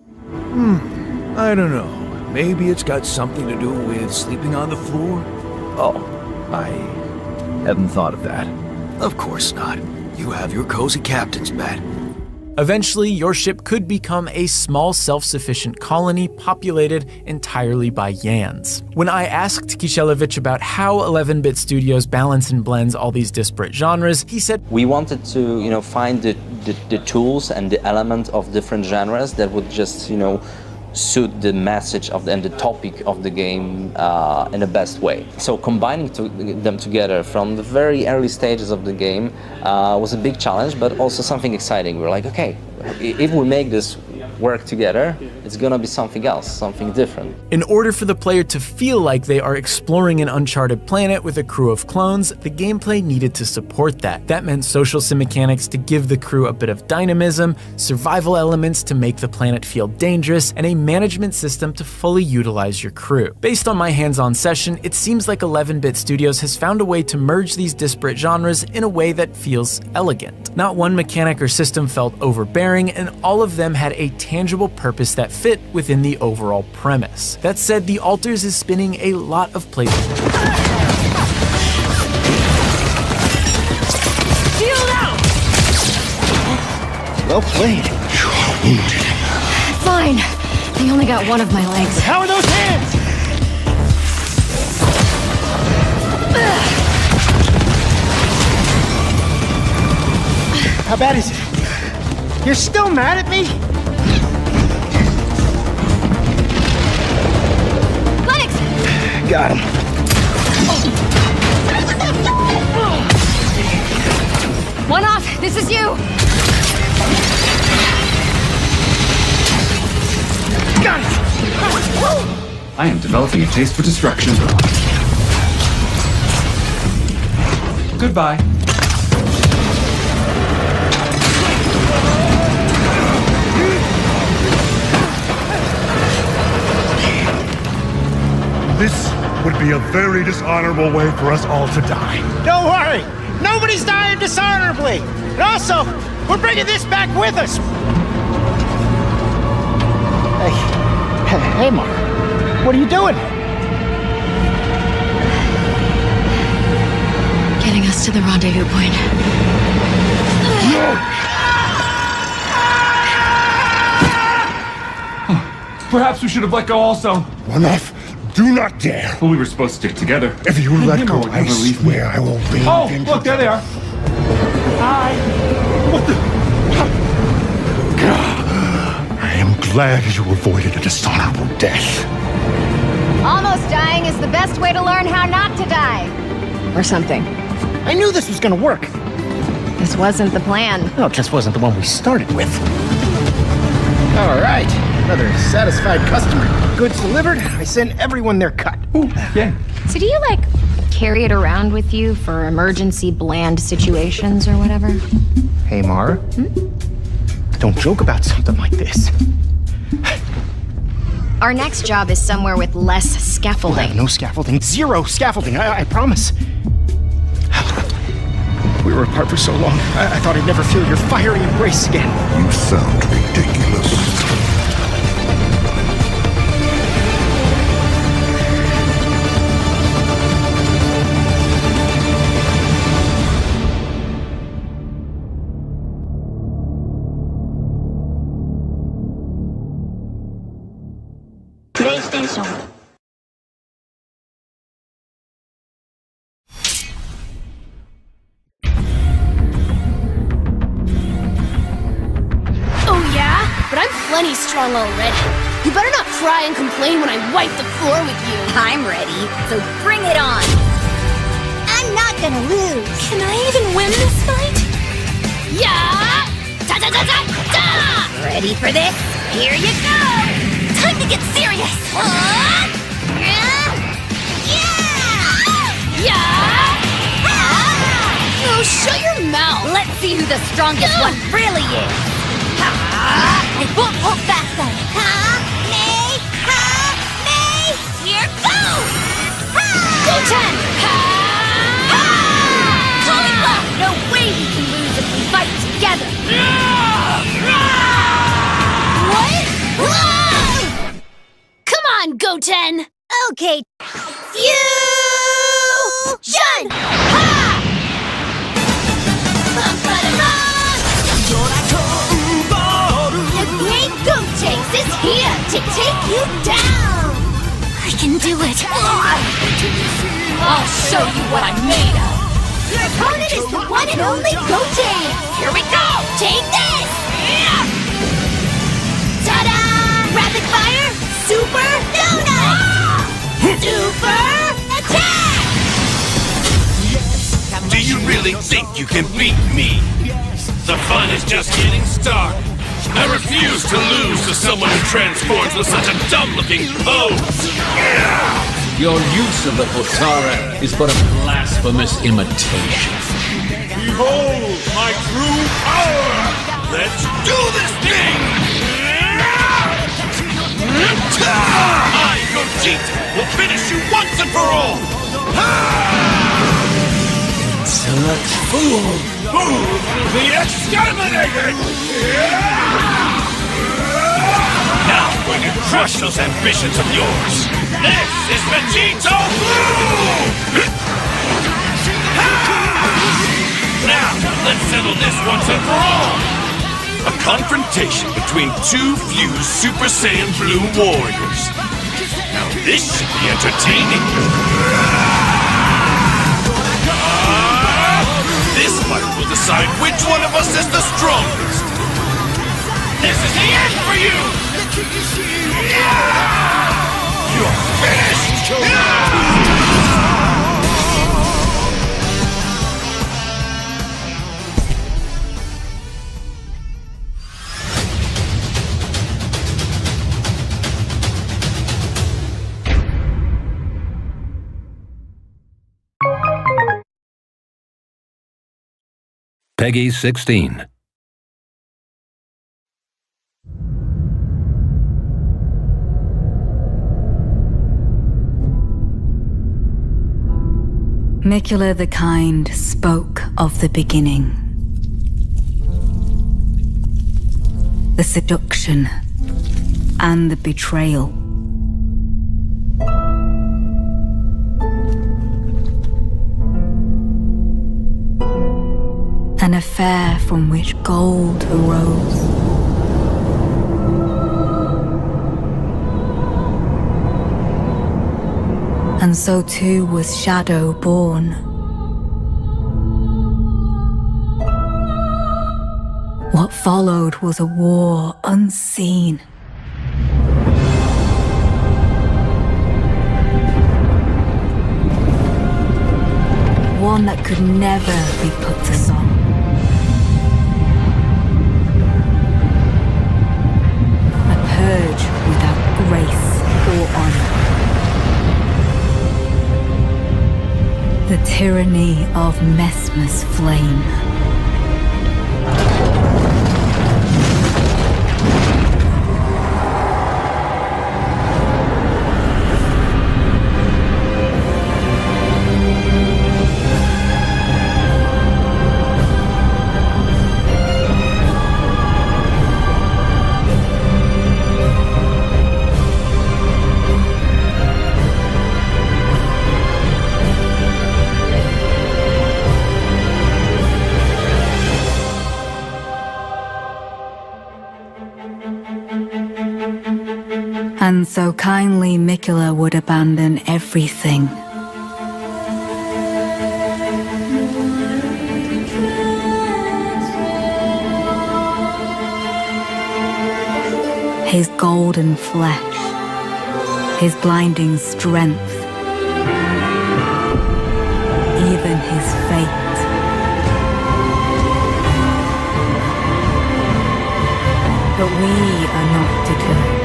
I don't know. Maybe it's got something to do with sleeping on the floor? Oh, I hadn't thought of that. Of course not. You have your cozy captain's bed. Eventually, your ship could become a small self-sufficient colony populated entirely by Yans. When I asked Kishelevich about how 11-bit Studios balance and blends all these disparate genres, he said, we wanted to, find the tools and the element of different genres that would just, suit the message and the topic of the game in the best way. So combining them together from the very early stages of the game was a big challenge, but also something exciting. We were like, okay, if we make this work together, it's gonna be something else, something different. In order for the player to feel like they are exploring an uncharted planet with a crew of clones, the gameplay needed to support that. That meant social sim mechanics to give the crew a bit of dynamism, survival elements to make the planet feel dangerous, and a management system to fully utilize your crew. Based on my hands-on session, it seems like 11-bit Studios has found a way to merge these disparate genres in a way that feels elegant. Not one mechanic or system felt overbearing, and all of them had a tangible purpose that fit within the overall premise. That said, The Alters is spinning a lot of places. Shield out! Well played. You are wounded. Fine. They only got one of my legs. But how are those hands? How bad is it? You're still mad at me? Got him. One off. This is you. Got it. I am developing a taste for destruction. Goodbye. This would be a very dishonorable way for us all to die. Don't worry. Nobody's dying dishonorably. And also, we're bringing this back with us. Hey, Mark. What are you doing? Getting us to the rendezvous point. Perhaps we should have let go also. One off. Do not dare. Well, we were supposed to stick together. If you let go, I swear I will be. Oh, look, there they are. Hi. What the? I am glad you avoided a dishonorable death. Almost dying is the best way to learn how not to die. Or something. I knew this was gonna work. This wasn't the plan. No, it just wasn't the one we started with. All right. Another satisfied customer. Goods delivered. I send everyone their cut. Ooh, yeah. So do you, carry it around with you for emergency bland situations or whatever? Hey, Mara. Don't joke about something like this. Our next job is somewhere with less scaffolding. No scaffolding. Zero scaffolding, I promise. We were apart for so long. I thought I'd never feel your fiery embrace again. You sound ridiculous. PlayStation. Oh yeah? But I'm plenty strong already. You better not cry and complain when I wipe the floor with you. I'm ready, so bring it on. I'm not gonna lose. Can I even win this fight? Yeah! Da-da-da-da-da! Ready for this? Here you go! Time to get serious! Oh, shut your mouth! Let's see who the strongest one really is. I won't hold back then. Me! Here goes! Go 10! Cauliflower! No way we can lose if we fight together. What? Come on, Go 10! Okay. Fusion! The great Goat Chase is here to take you down! I can do it! I'll show you what I'm made of! Your opponent is the one and only Goat Chase! Here we go! Take this! Ta-da! Rapid fire! Super Donut! Super attack! Do you really think you can beat me? The fun is just getting started. I refuse to lose to someone who transforms with such a dumb-looking pose! Your use of the Potara is but a blasphemous imitation. Behold my true power! Let's do this thing! I, Gogeta, will finish you once and for all! Intellect fool! The exterminated! Now I'm going to crush those ambitions of yours! This is Vegito Blue! Now, let's settle this once and for all! A confrontation between two fused Super Saiyan Blue warriors. Now this should be entertaining! This fight will decide which one of us is the strongest! This is the end for you! You're finished! Peggy 16. Mikula the Kind spoke of the beginning. The seduction and the betrayal. An affair from which gold arose. And so too was Shadow born. What followed was a war unseen. One that could never be put to song. A purge without grace or honor. The tyranny of Mesmer's flame. And so kindly Mikula would abandon everything. His golden flesh, his blinding strength, even his fate. But we are not deterred.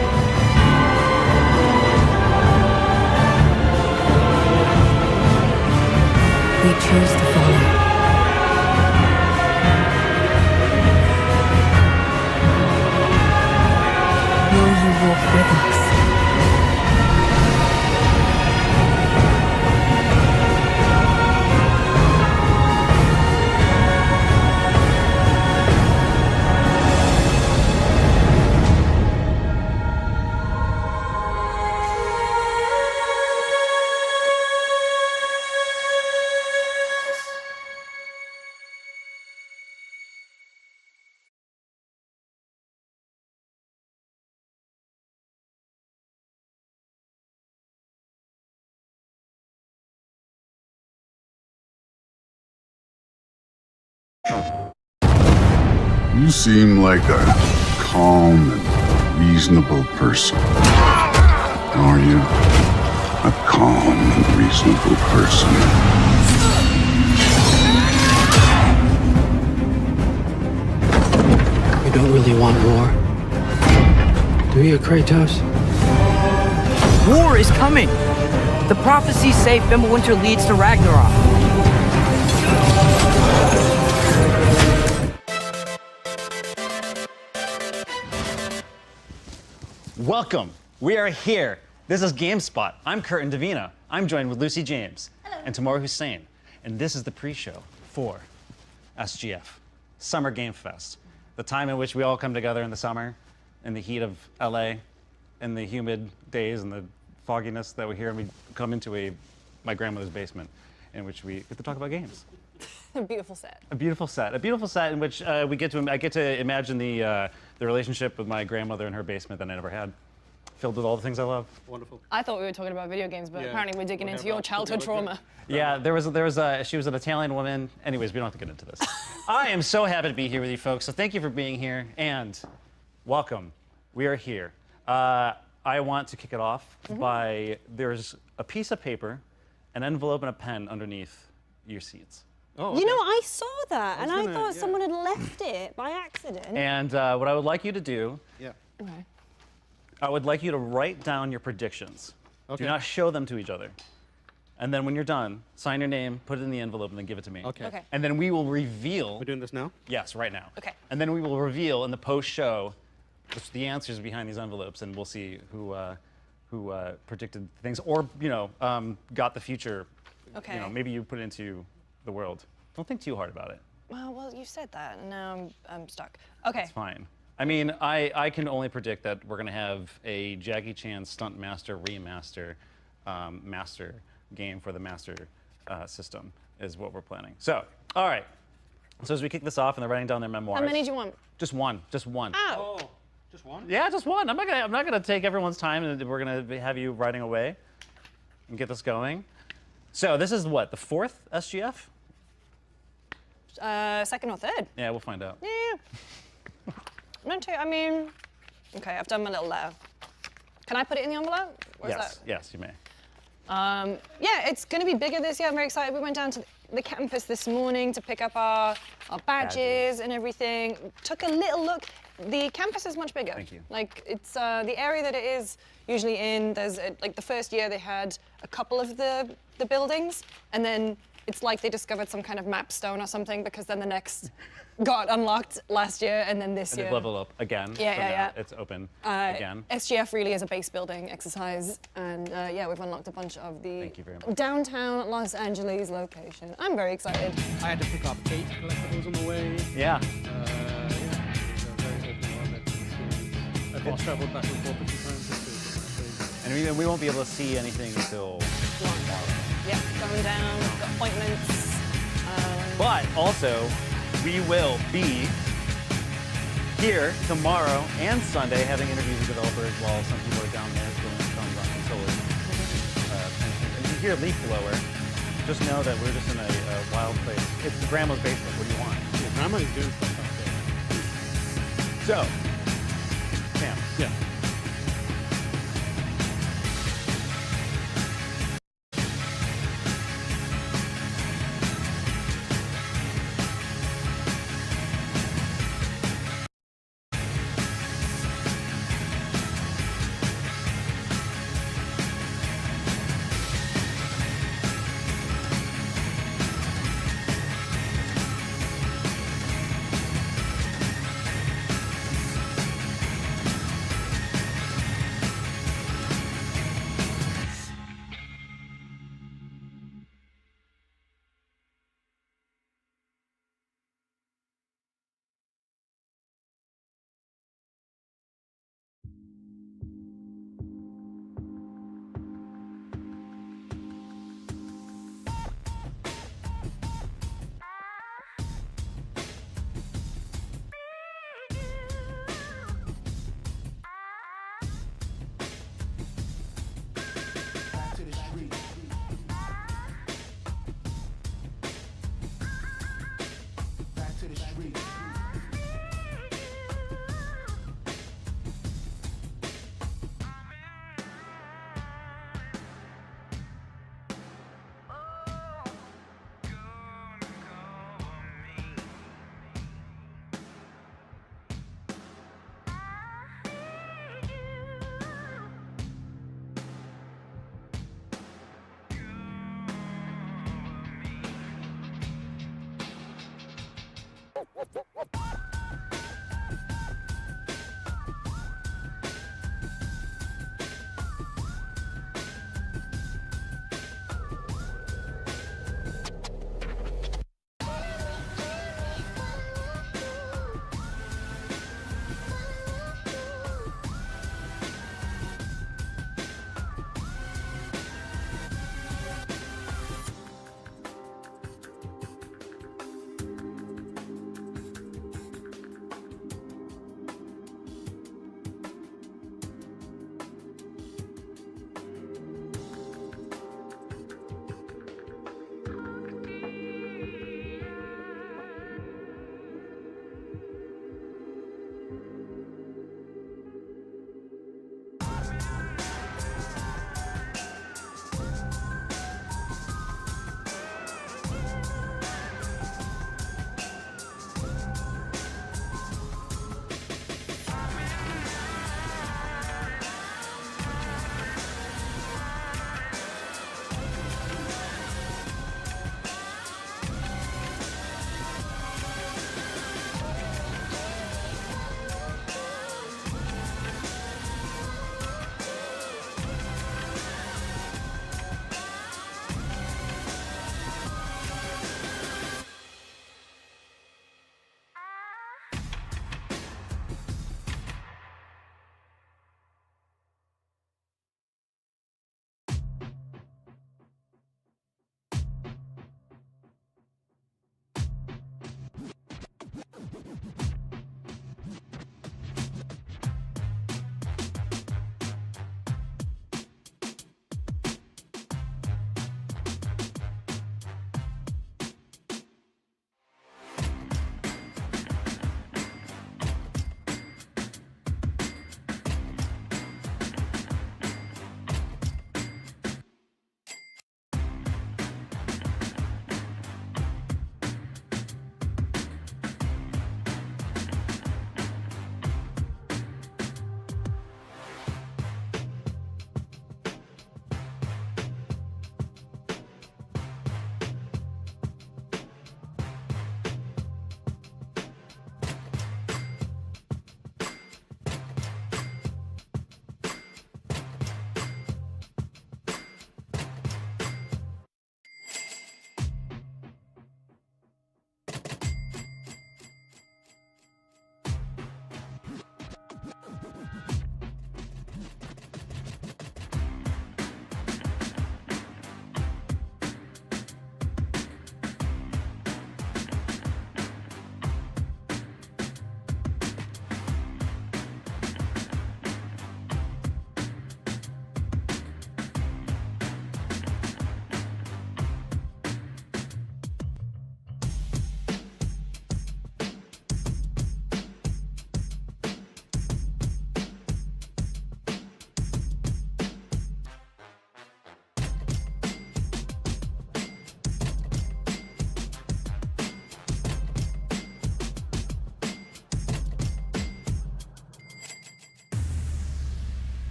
We choose to follow. Will you walk with us? You seem like a calm and reasonable person. Are you? A calm and reasonable person. You don't really want war, do you, Kratos? War is coming! The prophecies say Fimbulwinter leads to Ragnarok. Welcome. We are here. This is GameSpot. I'm Curtin Davina. I'm joined with Lucy James and Tamora Hussein. And this is the pre-show for SGF, Summer Game Fest, the time in which we all come together in the summer, in the heat of LA, in the humid days and the fogginess that we hear, and we come into my grandmother's basement in which we get to talk about games. A beautiful set. A beautiful set. A beautiful set in which I get to imagine the relationship with my grandmother in her basement that I never had, filled with all the things I love. Wonderful. I thought we were talking about video games, but apparently we're digging into your childhood trauma. Yeah, she was an Italian woman. Anyways, we don't have to get into this. I am so happy to be here with you folks. So thank you for being here and welcome. We are here. I want to kick it off by there's a piece of paper, an envelope, and a pen underneath your seats. Oh, okay. You know, I saw that, and I thought someone had left it by accident. And what I would like you to do, Okay. I would like you to write down your predictions. Okay. Do not show them to each other. And then when you're done, sign your name, put it in the envelope, and then give it to me. Okay. And then we will reveal. We're doing this now? Yes, right now. Okay. And then we will reveal in the post-show the answers behind these envelopes, and we'll see who predicted things, or got the future. Okay. Maybe you put it into the world. Don't think too hard about it. Well, you said that, and now I'm stuck. Okay. It's fine. I mean, I can only predict that we're gonna have a Jackie Chan Stunt Master Remaster master game for the Master system is what we're planning. So, all right. So as we kick this off and they're writing down their memoirs. How many do you want? Just one. Just one. Oh. Just one? Yeah, just one. I'm not gonna take everyone's time, and we're gonna have you writing away and get this going. So this is what, the 4th SGF? Second or third? Yeah, we'll find out. Yeah. Okay, I've done my little letter. Can I put it in the envelope? Or is that... Yes, you may. Yeah, it's going to be bigger this year. I'm very excited. We went down to the campus this morning to pick up our badges and everything. Took a little look. The campus is much bigger. Thank you. Like, it's the area that it is usually in. There's like the first year they had a couple of the buildings, and then it's like they discovered some kind of map stone or something, because then the next got unlocked last year, and then this year. And they level up again. Yeah, so yeah, now yeah. It's open again. SGF really is a base building exercise, and yeah, we've unlocked a bunch of the Thank you very much. downtown Los Angeles location. I'm very excited. I had to pick up 8 collectibles on the way. Yeah. Yeah, it's a very open-world experience. I've fast traveled back and forth a few times this week. And we won't be able to see anything until tomorrow. Yeah, going down, got appointments. But also, we will be here tomorrow and Sunday having interviews with developers while some people are down there doing thumbs on consoles. And if you hear a leaf blower, just know that we're just in a wild place. It's the grandma's basement. What do you want? Yeah, grandma is doing stuff out there. So, Cam. Yeah.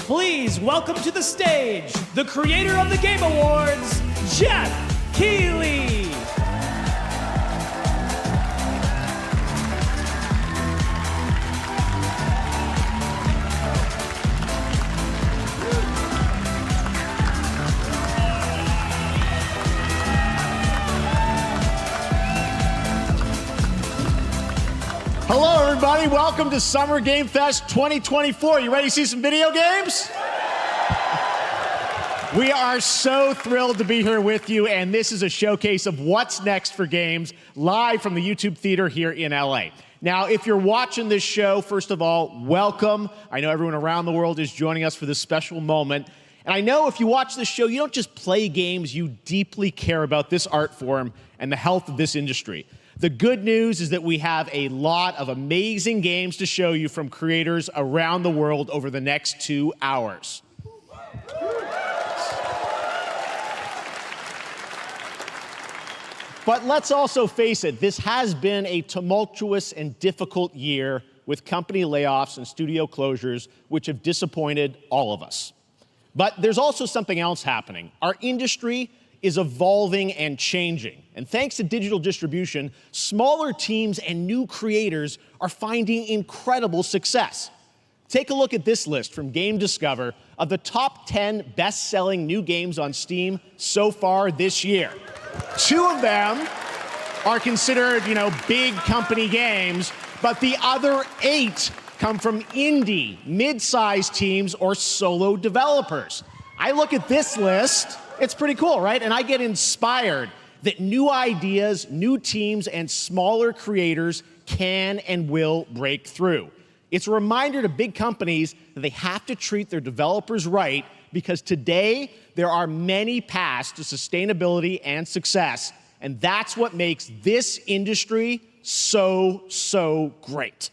Please welcome to the stage the creator of the Game Awards, Jeff Keighley. Hello, everybody. Welcome to Summer Game Fest 2024. You ready to see some video games? We are so thrilled to be here with you, and this is a showcase of what's next for games live from the YouTube Theater here in LA. Now, if you're watching this show, first of all, welcome. I know everyone around the world is joining us for this special moment. And I know if you watch this show, you don't just play games, you deeply care about this art form and the health of this industry. The good news is that we have a lot of amazing games to show you from creators around the world over the next 2 hours. But let's also face it, this has been a tumultuous and difficult year with company layoffs and studio closures, which have disappointed all of us. But there's also something else happening. Our industry is evolving and changing. And thanks to digital distribution, smaller teams and new creators are finding incredible success. Take a look at this list from Game Discover of the top 10 best-selling new games on Steam so far this year. 2 of them are considered, big company games, but the other 8 come from indie, mid-sized teams or solo developers. I look at this list, it's pretty cool, right? And I get inspired that new ideas, new teams, and smaller creators can and will break through. It's a reminder to big companies that they have to treat their developers right, because today there are many paths to sustainability and success, and that's what makes this industry so great.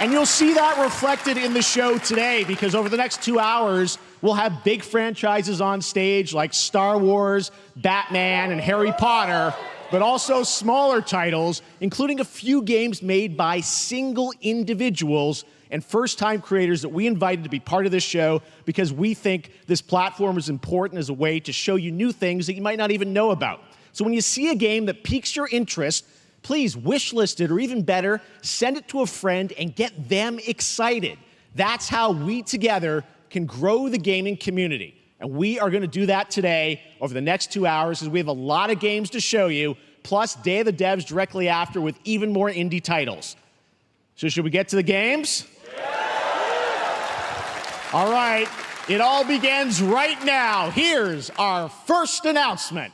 And you'll see that reflected in the show today, because over the next 2 hours, we'll have big franchises on stage like Star Wars, Batman, and Harry Potter, but also smaller titles, including a few games made by single individuals and first-time creators that we invited to be part of this show because we think this platform is important as a way to show you new things that you might not even know about. So when you see a game that piques your interest, please wishlist it, or even better, send it to a friend and get them excited. That's how we together can grow the gaming community. And we are going to do that today over the next 2 hours, as we have a lot of games to show you, plus Day of the Devs directly after with even more indie titles. So should we get to the games? All right, it all begins right now. Here's our first announcement.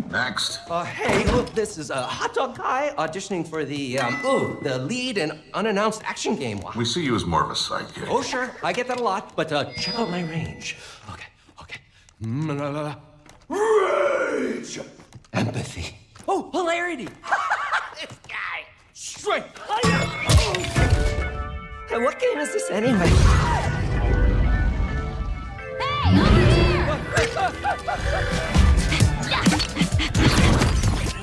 Next. Hey, look, this is a hot dog guy auditioning for the lead and unannounced action game. We see you as more of a sidekick. Oh, sure, I get that a lot, but check out my range. Okay. Rage! Empathy. Oh, hilarity! This guy! Straight! Hey, what game is this anyway? Hey, over here!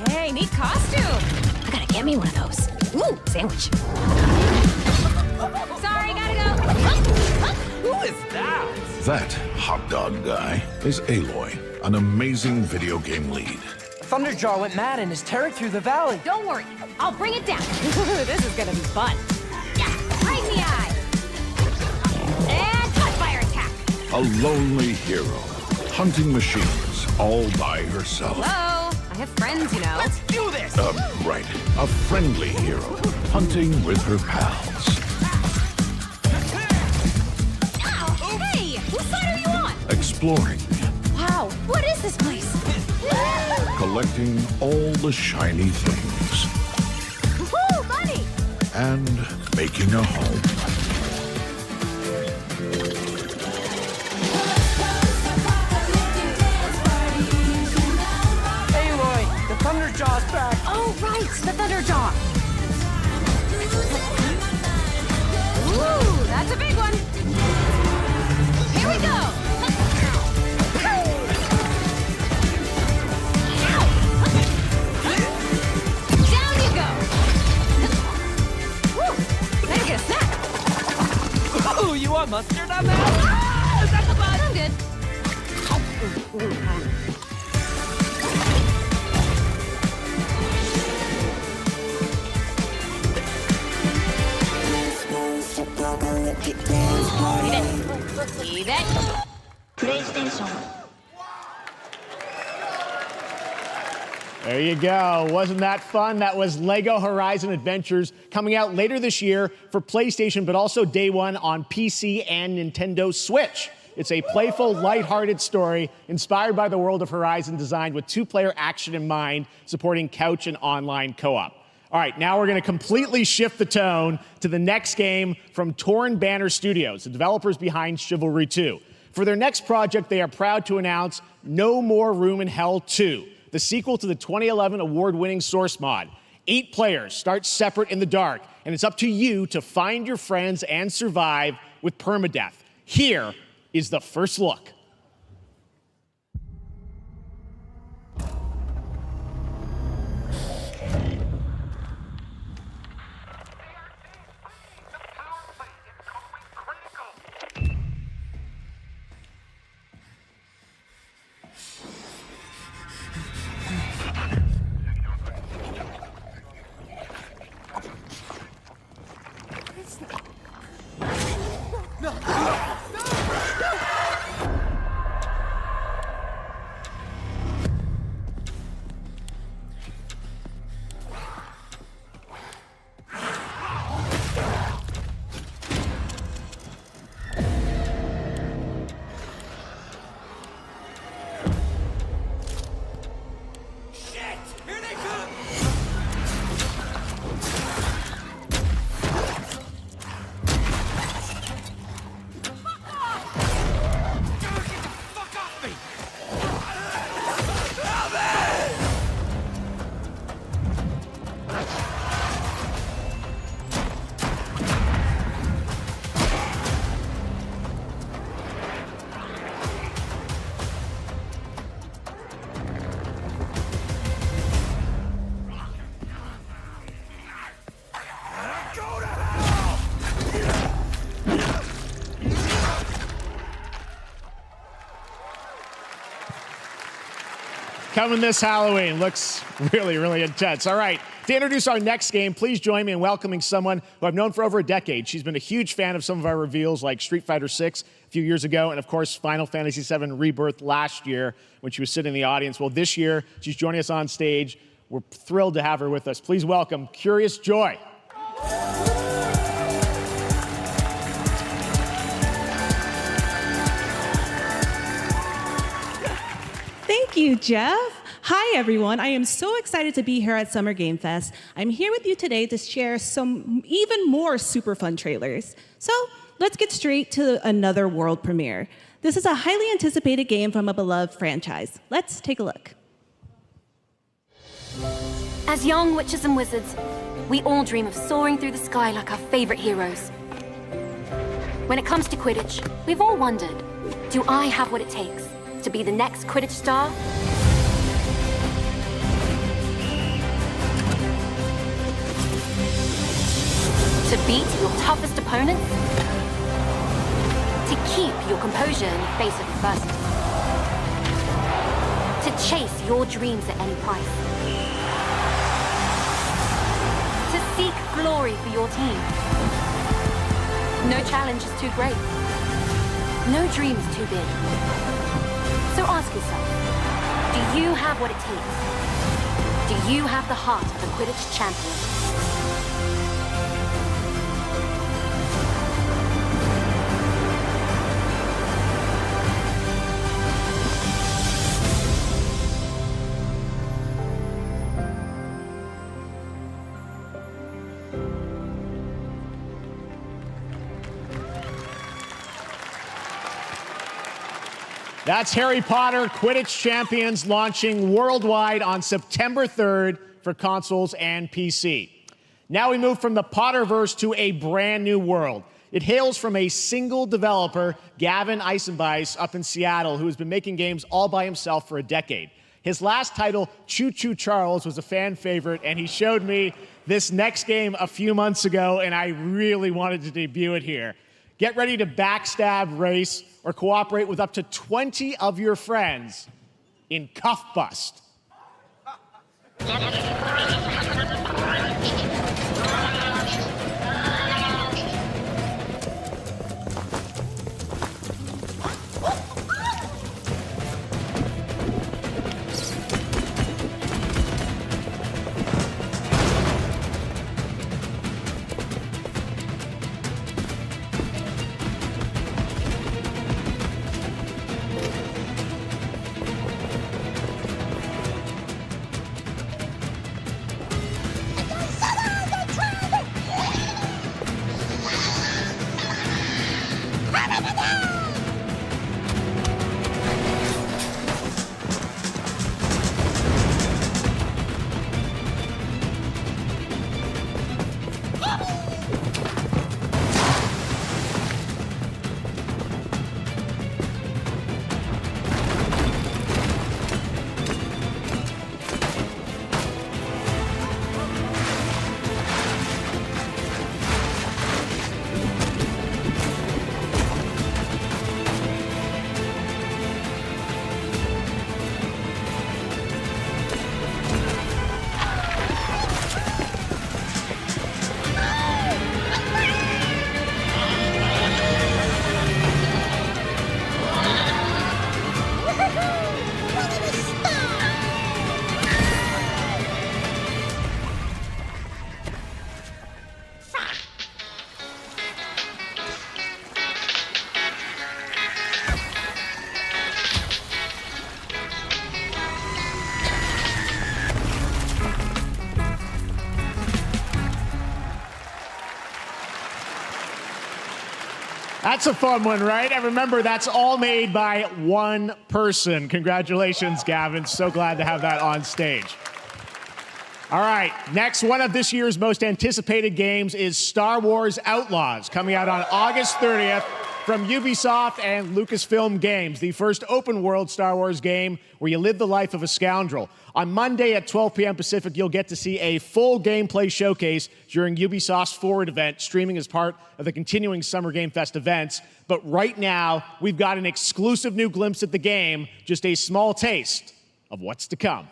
Hey, neat costume. I gotta get me one of those. Ooh, sandwich. Sorry, gotta go. Who is that? That hot dog guy is Aloy, an amazing video game lead. Thunderjaw went mad and is tearing through the valley. Don't worry, I'll bring it down. This is gonna be fun. Yeah, right in the eye. And cut fire attack. A lonely hero, hunting machines all by herself. Hello, I have friends, you know. Let's do this! Right. A friendly hero, hunting with her pals. Oh, hey, whose side are you on? Exploring, Wow, what is this place? collecting all the shiny things, Woo, money! and making a home. Aloy, the Thunderjaw's back. Oh, right, the Thunderjaw. Ooh, that's a big one. Here we go. Down you go. Woo, better get a snack. Oh, you want mustard on that? Ah, is that the bud? I'm good. Leave it. PlayStation. There you go. Wasn't that fun? That was LEGO Horizon Adventures, coming out later this year for PlayStation, but also day one on PC and Nintendo Switch. It's a playful, lighthearted story inspired by the world of Horizon, designed with two-player action in mind, supporting couch and online co-op. All right, now we're going to completely shift the tone to the next game from Torn Banner Studios, the developers behind Chivalry 2. For their next project, they are proud to announce No More Room in Hell 2, the sequel to the 2011 award-winning Source mod. 8 players start separate in the dark, and it's up to you to find your friends and survive with permadeath. Here is the first look. coming this Halloween. Looks really, really intense. All right, to introduce our next game, please join me in welcoming someone who I've known for over a decade. She's been a huge fan of some of our reveals like Street Fighter VI a few years ago, and of course, Final Fantasy VII Rebirth last year when she was sitting in the audience. Well, this year, she's joining us on stage. We're thrilled to have her with us. Please welcome Curious Joy. Thank you, Jeff. Hi, everyone. I am so excited to be here at Summer Game Fest. I'm here with you today to share some even more super fun trailers. So let's get straight to another world premiere. This is a highly anticipated game from a beloved franchise. Let's take a look. As young witches and wizards, we all dream of soaring through the sky like our favorite heroes. When it comes to Quidditch, we've all wondered, do I have what it takes to be the next Quidditch star? To beat your toughest opponents? To keep your composure in the face of adversity? To chase your dreams at any price? To seek glory for your team? No challenge is too great. No dream is too big. So ask yourself, do you have what it takes? Do you have the heart of a Quidditch champion? That's Harry Potter Quidditch Champions launching worldwide on September 3rd for consoles and PC. Now we move from the Potterverse to a brand new world. It hails from a single developer, Gavin Eisenbeis, up in Seattle, who has been making games all by himself for a decade. His last title, Choo Choo Charles, was a fan favorite, and he showed me this next game a few months ago, and I really wanted to debut it here. Get ready to backstab, race, or cooperate with up to 20 of your friends in Cuff Bust. That's a fun one, right? And remember, that's all made by one person. Congratulations, Gavin. So glad to have that on stage. All right, next, one of this year's most anticipated games is Star Wars Outlaws, coming out on August 30th from Ubisoft and Lucasfilm Games, the first open-world Star Wars game where you live the life of a scoundrel. On Monday at 12 p.m. Pacific, you'll get to see a full gameplay showcase during Ubisoft's Forward event, streaming as part of the continuing Summer Game Fest events. But right now, we've got an exclusive new glimpse at the game, just a small taste of what's to come.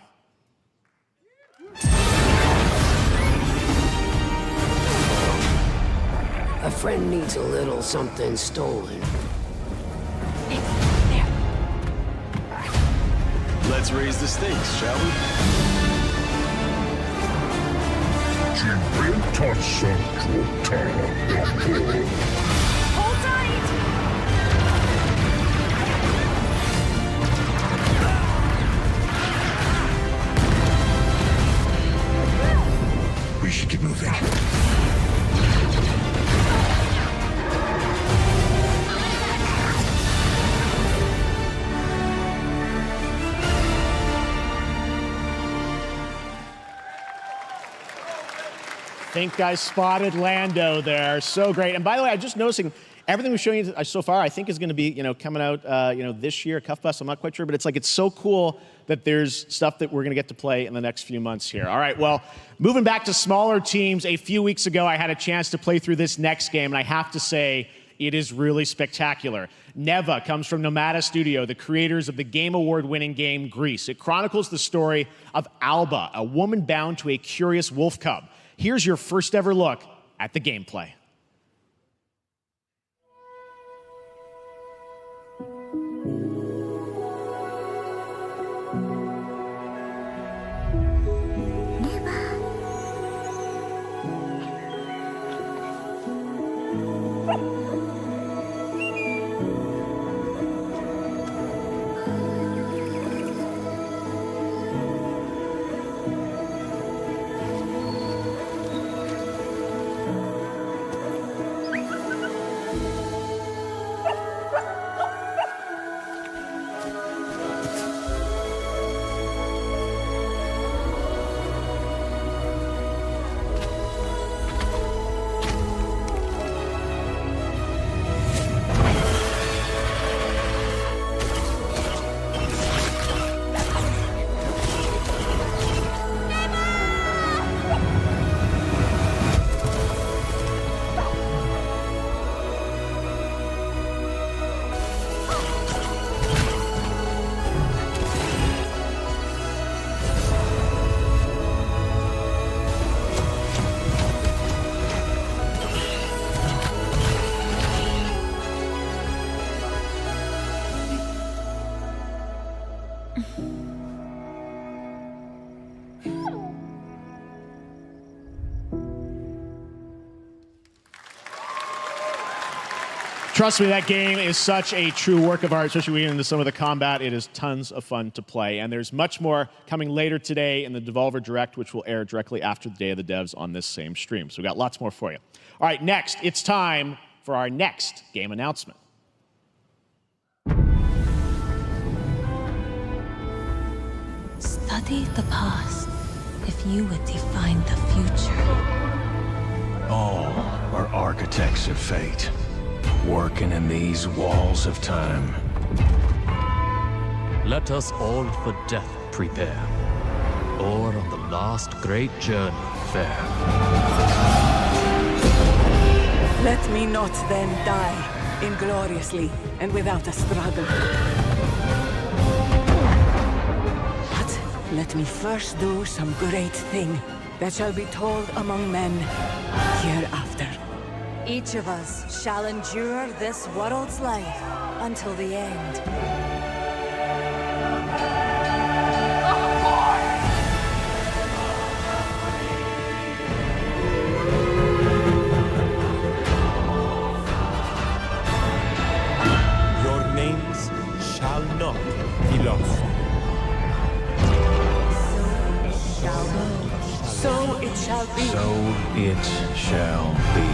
A friend needs a little something stolen. Let's raise the stakes, shall we? Hold tight! We should get moving. I think I spotted Lando there. So great. And by the way, I'm just noticing everything we've shown you so far, I think is going to be, coming out, this year, Cuff Bus. I'm not quite sure, but it's so cool that there's stuff that we're going to get to play in the next few months here. All right, well, moving back to smaller teams, a few weeks ago, I had a chance to play through this next game, and I have to say, it is really spectacular. Neva comes from Nomada Studio, the creators of the Game Award-winning game Grease. It chronicles the story of Alba, a woman bound to a curious wolf cub. Here's your first ever look at the gameplay. Trust me, that game is such a true work of art, especially when we get into some of the combat. It is tons of fun to play. And there's much more coming later today in the Devolver Direct, which will air directly after the Day of the Devs on this same stream. So we've got lots more for you. All right, next, it's time for our next game announcement. Study the past if you would define the future. All are architects of fate, working in these walls of time. Let us all for death prepare, or on the last great journey fare. Let me not then die ingloriously and without a struggle. But let me first do some great thing that shall be told among men hereafter. Each of us shall endure this world's life until the end. Your names shall not be lost. So it shall be. So it shall be.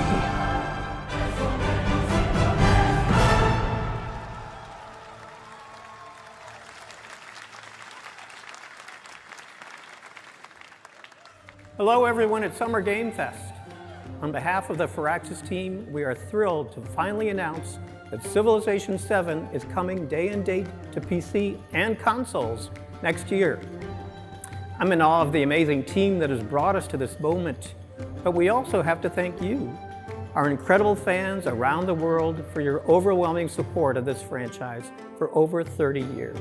Hello everyone at Summer Game Fest. On behalf of the Firaxis team, we are thrilled to finally announce that Civilization 7 is coming day and date to PC and consoles next year. I'm in awe of the amazing team that has brought us to this moment, but we also have to thank you, our incredible fans around the world, for your overwhelming support of this franchise for over 30 years.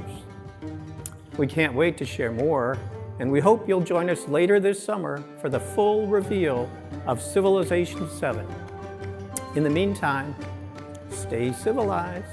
We can't wait to share more, and we hope you'll join us later this summer for the full reveal of Civilization 7. In the meantime, stay civilized.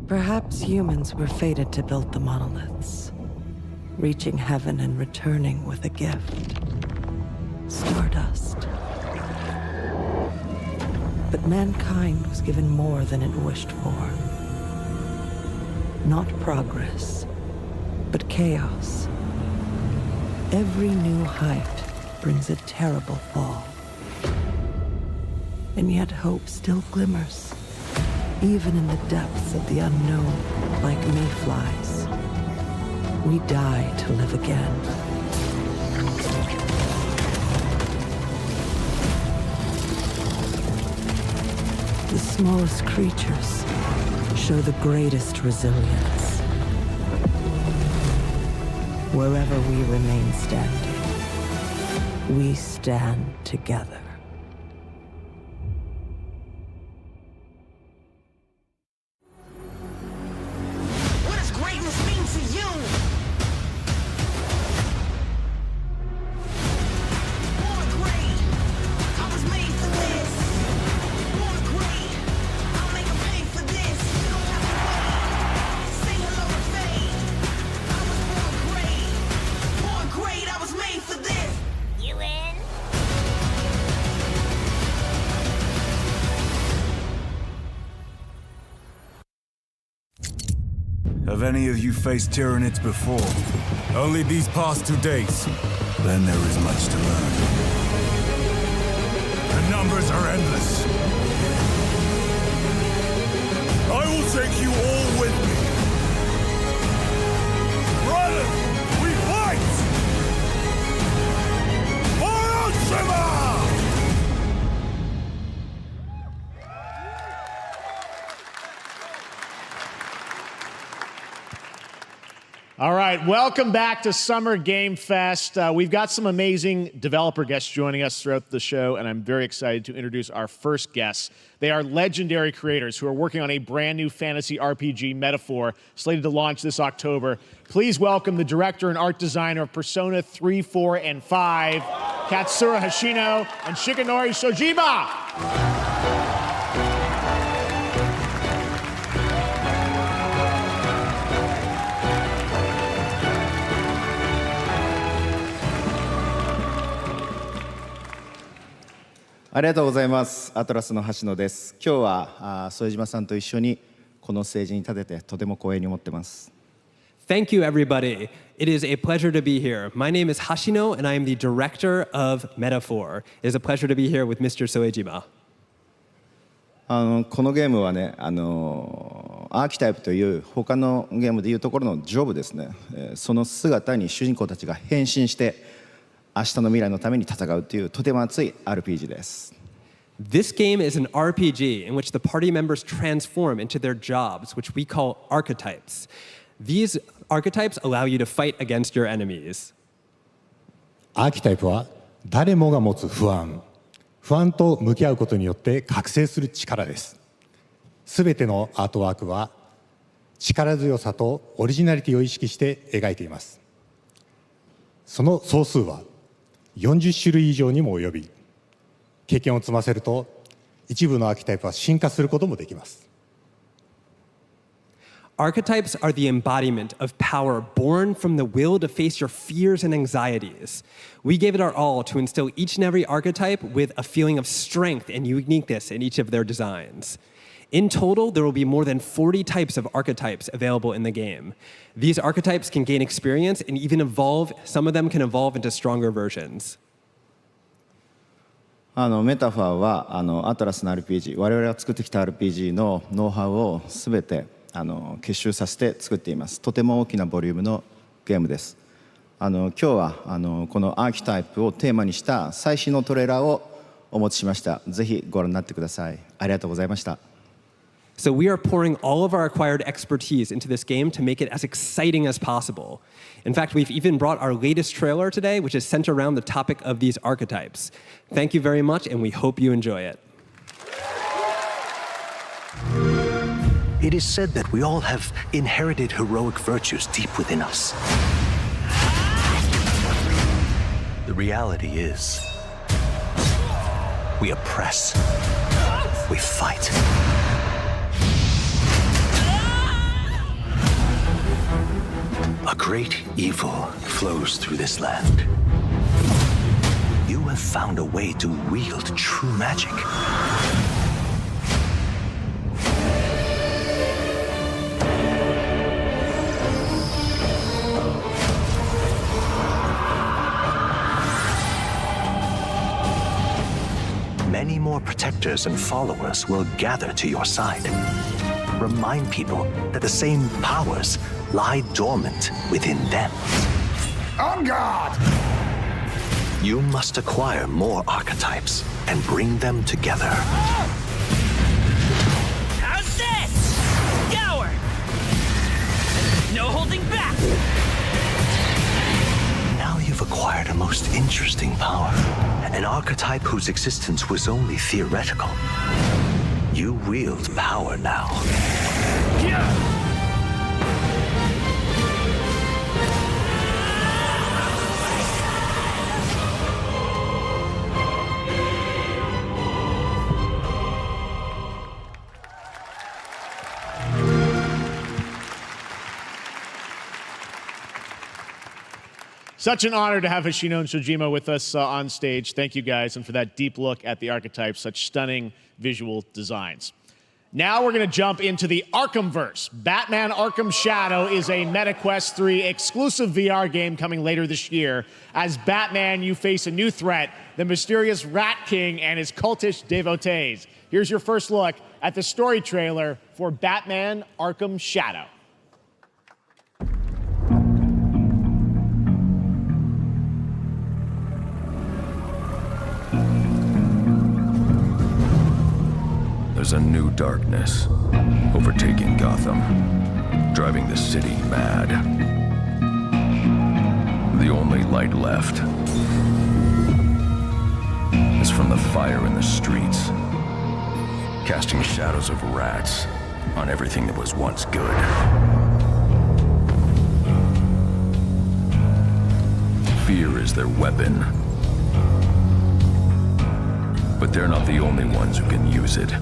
Perhaps humans were fated to build the monoliths, reaching heaven and returning with a gift. Stardust. But mankind was given more than it wished for. Not progress, but chaos. Every new height brings a terrible fall. And yet hope still glimmers. Even in the depths of the unknown, like mayflies, we die to live again. The smallest creatures show the greatest resilience. Wherever we remain standing, we stand together. Have any of you faced Tyranids before? Only these past 2 days. Then there is much to learn. The numbers are endless. I will take you all with me. Brothers, we fight! For Ultima! All right, welcome back to Summer Game Fest. We've got some amazing developer guests joining us throughout the show, and I'm very excited to introduce our first guests. They are legendary creators who are working on a brand new fantasy RPG Metaphor slated to launch this October. Please welcome the director and art designer of Persona 3, 4, and 5, Katsura Hashino and Shigenori Shojiba. ありがとうございます。アトラスの橋野です。今日は副島さんと一緒にこのステージに立ててとても光栄に思ってます。Thank you, everybody. It is a pleasure to be here. My name is Hashino, and I am the director of Metaphor. It is a pleasure to be here with Mr. Soejima. このゲームはね、アーキタイプという他のゲームでいうところのジョブですね。その姿に主人公たちが変身して明日の未来のために戦うというとても熱い RPG です。This game is an RPG in which the party members transform into their jobs, which we call archetypes. These archetypes allow you to fight against your enemies. アーキタイプは誰もが持つ不安と向き合うことによって覚醒する力です。すべてのアートワークは力強さとオリジナリティを意識して描いています。その総数は40種類以上にも及び、経験を積ませると一部のアーキタイプは進化することもできます。Archetypes are the embodiment of power born from the will to face your fears and anxieties. We gave it our all to instill each and every archetype with a feeling of strength and uniqueness in each of their designs. In total, there will be more than 40 types of archetypes available in the game. These archetypes can gain experience and even evolve. Some of them can evolve into stronger versions. メタファーはアトラスの RPG、我々が作ってきた RPG のノウハウをすべて結集させて作っています。とても大きなボリュームのゲームです。今日はこのアーキタイプをテーマにした最新のトレーラーをお持ちしました。ぜひご覧になってください。ありがとうございました。So we are pouring all of our acquired expertise into this game to make it as exciting as possible. In fact, we've even brought our latest trailer today, which is centered around the topic of these archetypes. Thank you very much, and we hope you enjoy it. It is said that we all have inherited heroic virtues deep within us. The reality is, we oppress, we fight. A great evil flows through this land. You have found a way to wield true magic. Many more protectors and followers will gather to your side. Remind people that the same powers lie dormant within them. On guard! You must acquire more archetypes and bring them together. How's this? Scour! No holding back! Now you've acquired a most interesting power. An archetype whose existence was only theoretical. You wield power now. Such an honor to have Hoshino and Shojima with us on stage. Thank you guys, and for that deep look at the archetypes, such stunning visual designs. Now we're going to jump into the Arkhamverse. Batman Arkham Shadow is a MetaQuest 3 exclusive VR game coming later this year. As Batman, you face a new threat, the mysterious Rat King and his cultish devotees. Here's your first look at the story trailer for Batman Arkham Shadow. There's a new darkness overtaking Gotham, driving the city mad. The only light left is from the fire in the streets, casting shadows of rats on everything that was once good. Fear is their weapon. But they're not the only ones who can use it. The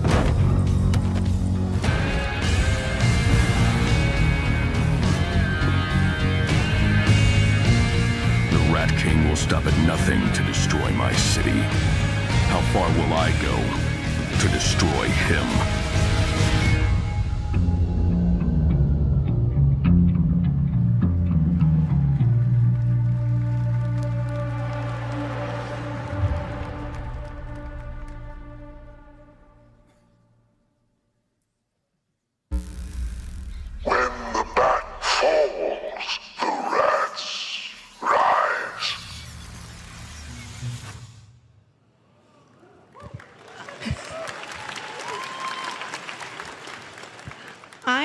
Rat King will stop at nothing to destroy my city. How far will I go to destroy him?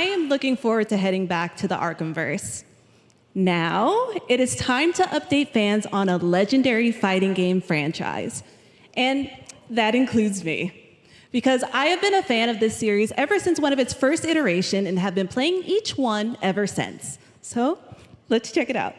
I am looking forward to heading back to the Arkhamverse. Now, it is time to update fans on a legendary fighting game franchise. And that includes me. Because I have been a fan of this series ever since one of its first iteration and have been playing each one ever since. So, let's check it out.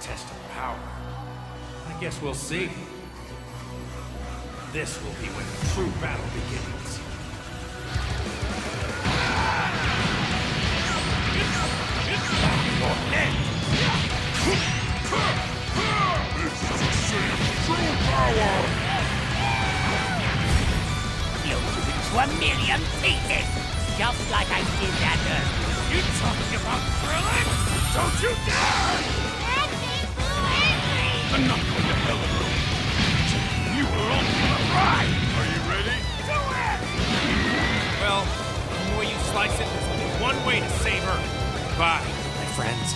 Test of power. I guess we'll see. This will be when the true battle begins. Your head! This is the same true power! Blows into a million pieces! Just like I did that earlier. You talking about thrilling? Don't you dare! I'm not going to hell alone. You were on for the ride! Are you ready? Do it! Well, the way you slice it, there's only one way to save her. Goodbye, my friends.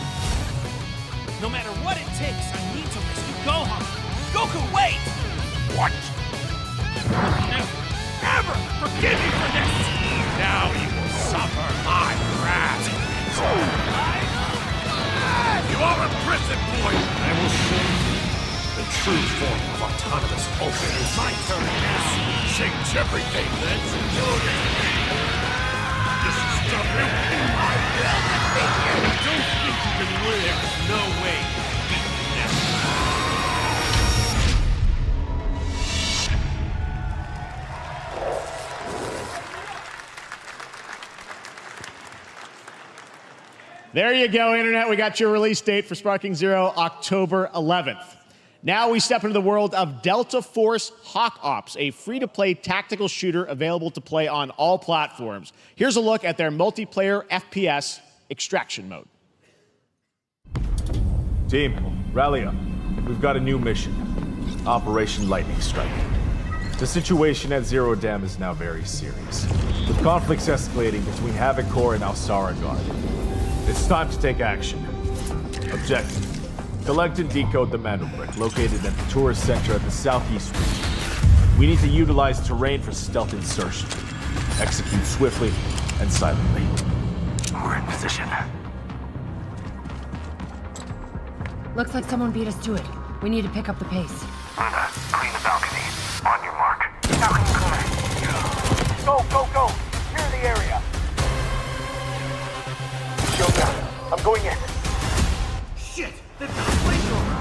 No matter what it takes, I need to rescue Gohan. Goku, wait! What? Never forgive you for this! Now you will suffer my wrath. You are a prison boy! I will show you the true form of autonomous ultimate. It's my turn now. Change everything, then. This is W. I will defeat you! I don't think you can win. There's no way to beat this. There you go, Internet. We got your release date for Sparking Zero, October 11th. Now we step into the world of Delta Force Hawk Ops, a free-to-play tactical shooter available to play on all platforms. Here's a look at their multiplayer FPS extraction mode. Team, rally up. We've got a new mission. Operation Lightning Strike. The situation at Zero Dam is now very serious, with conflicts escalating between Havoc Corps and Alsara Guard. It's time to take action. Objective: collect and decode the Mando Brick located at the tourist center at the southeast region. We need to utilize terrain for stealth insertion. Execute swiftly and silently. We're in position. Looks like someone beat us to it. We need to pick up the pace. Luna, clean the balcony. On your mark. Balcony clear. Go, go, go! Clear the area. Shield down. I'm going in. Shit! They've got a flamethrower!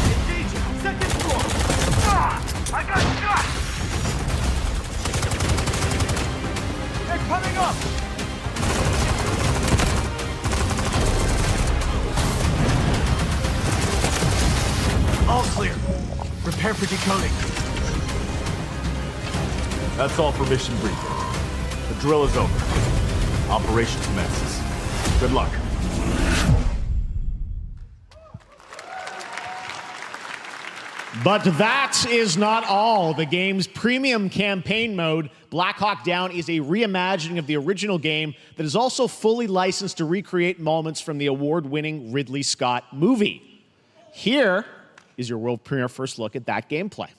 Engaging! Second floor! Ah! I got shot! They're coming up! All clear. Prepare for decoding. That's all for mission briefing. The drill is over. Operation commences. Good luck. But that is not all. The game's premium campaign mode, Black Hawk Down, is a reimagining of the original game that is also fully licensed to recreate moments from the award-winning Ridley Scott movie. Here is your world premiere first look at that gameplay.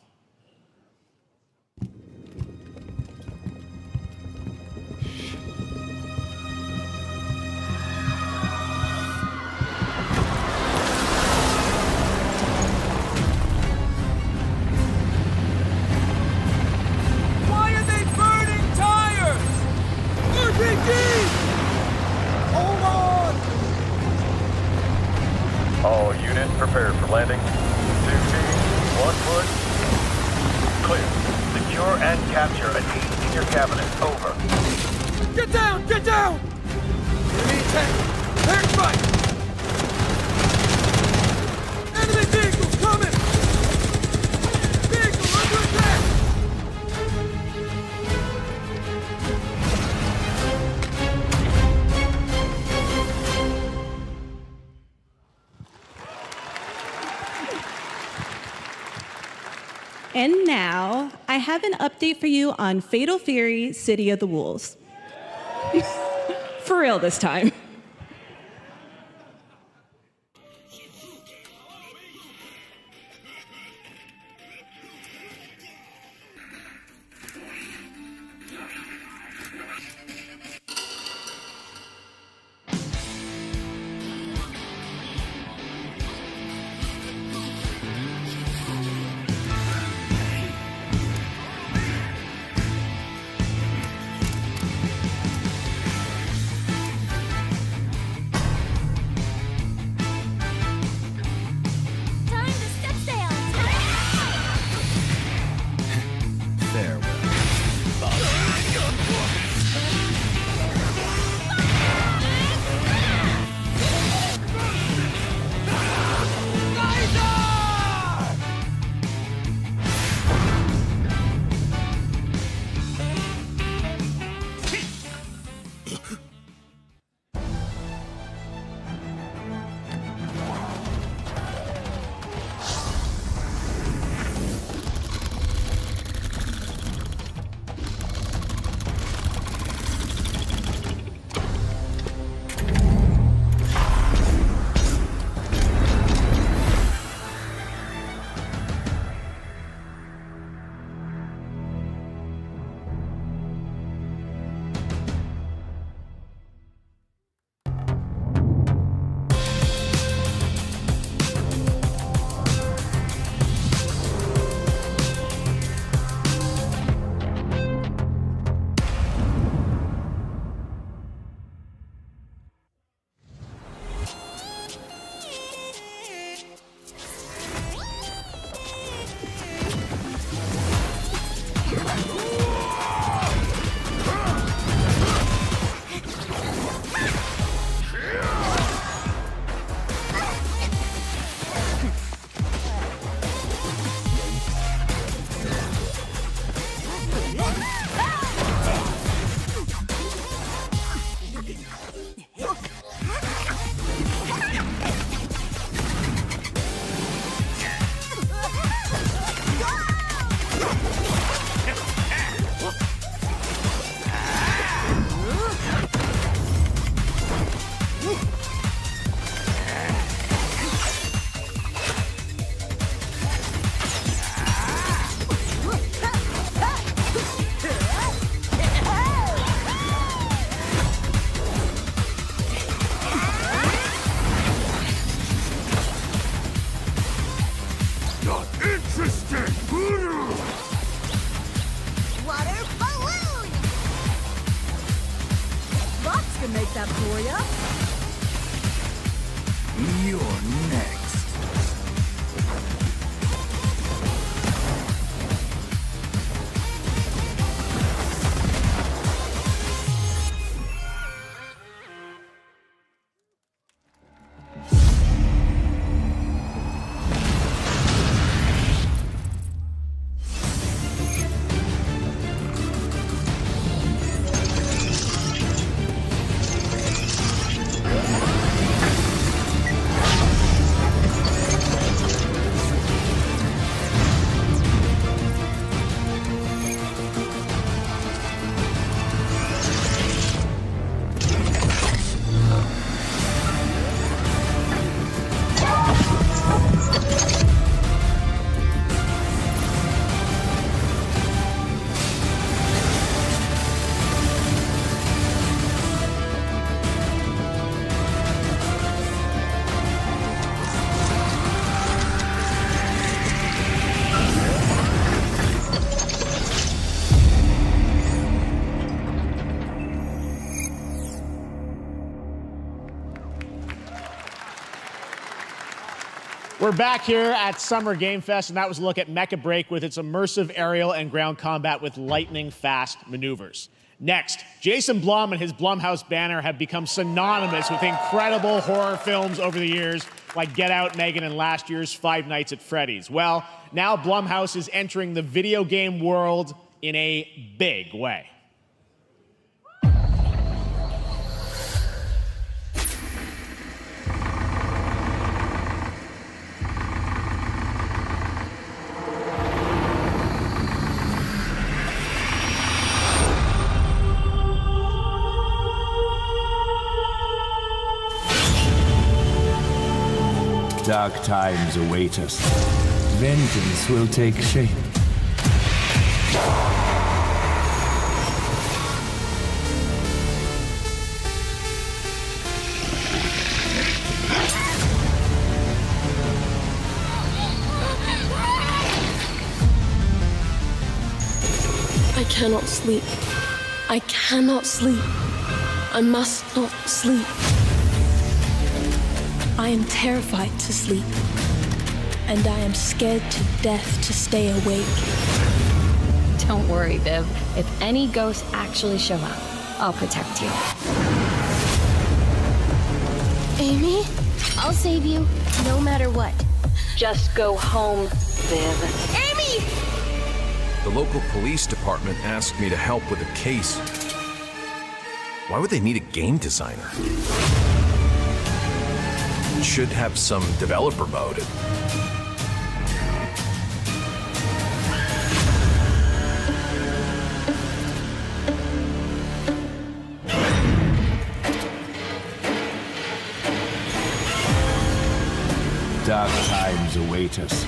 Why are they burning tires? RPG! Hold on! All units prepared for landing. 2 feet, 1 foot. Clear. Secure and capture a team in your cabinet. Over. Get down! Get down! Enemy attack! Air strike! Enemy vehicles coming! Vehicle under attack! And now, I have an update for you on Fatal Fury: City of the Wolves. For real this time. for ya. You're next. We're back here at Summer Game Fest, and that was a look at Mecha Break with its immersive aerial and ground combat with lightning-fast maneuvers. Next, Jason Blum and his Blumhouse banner have become synonymous with incredible horror films over the years, like Get Out, Megan, and last year's Five Nights at Freddy's. Well, now Blumhouse is entering the video game world in a big way. Dark times await us. Vengeance will take shape. I cannot sleep. I cannot sleep. I must not sleep. I am terrified to sleep, and I am scared to death to stay awake. Don't worry, Viv. If any ghosts actually show up, I'll protect you. Amy? I'll save you, no matter what. Just go home, Viv. Amy! The local police department asked me to help with a case. Why would they need a game designer? Should have some developer mode. Dark times await us.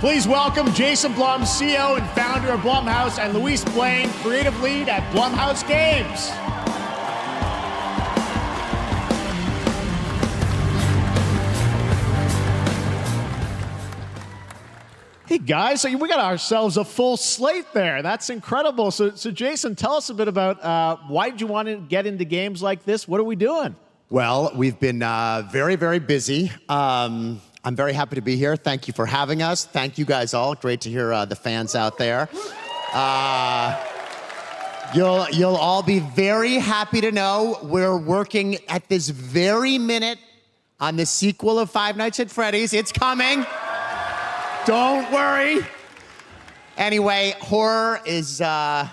Please welcome Jason Blum, CEO and founder of Blumhouse, and Luis Blaine, creative lead at Blumhouse Games. Hey guys, so we got ourselves a full slate there. That's incredible. So Jason, tell us a bit about why did you want to get into games like this? What are we doing? Well, we've been very, very busy. I'm very happy to be here. Thank you for having us. Thank you guys all. Great to hear the fans out there. You'll all be very happy to know we're working at this very minute on the sequel of Five Nights at Freddy's. It's coming. Don't worry. Anyway, horror is, to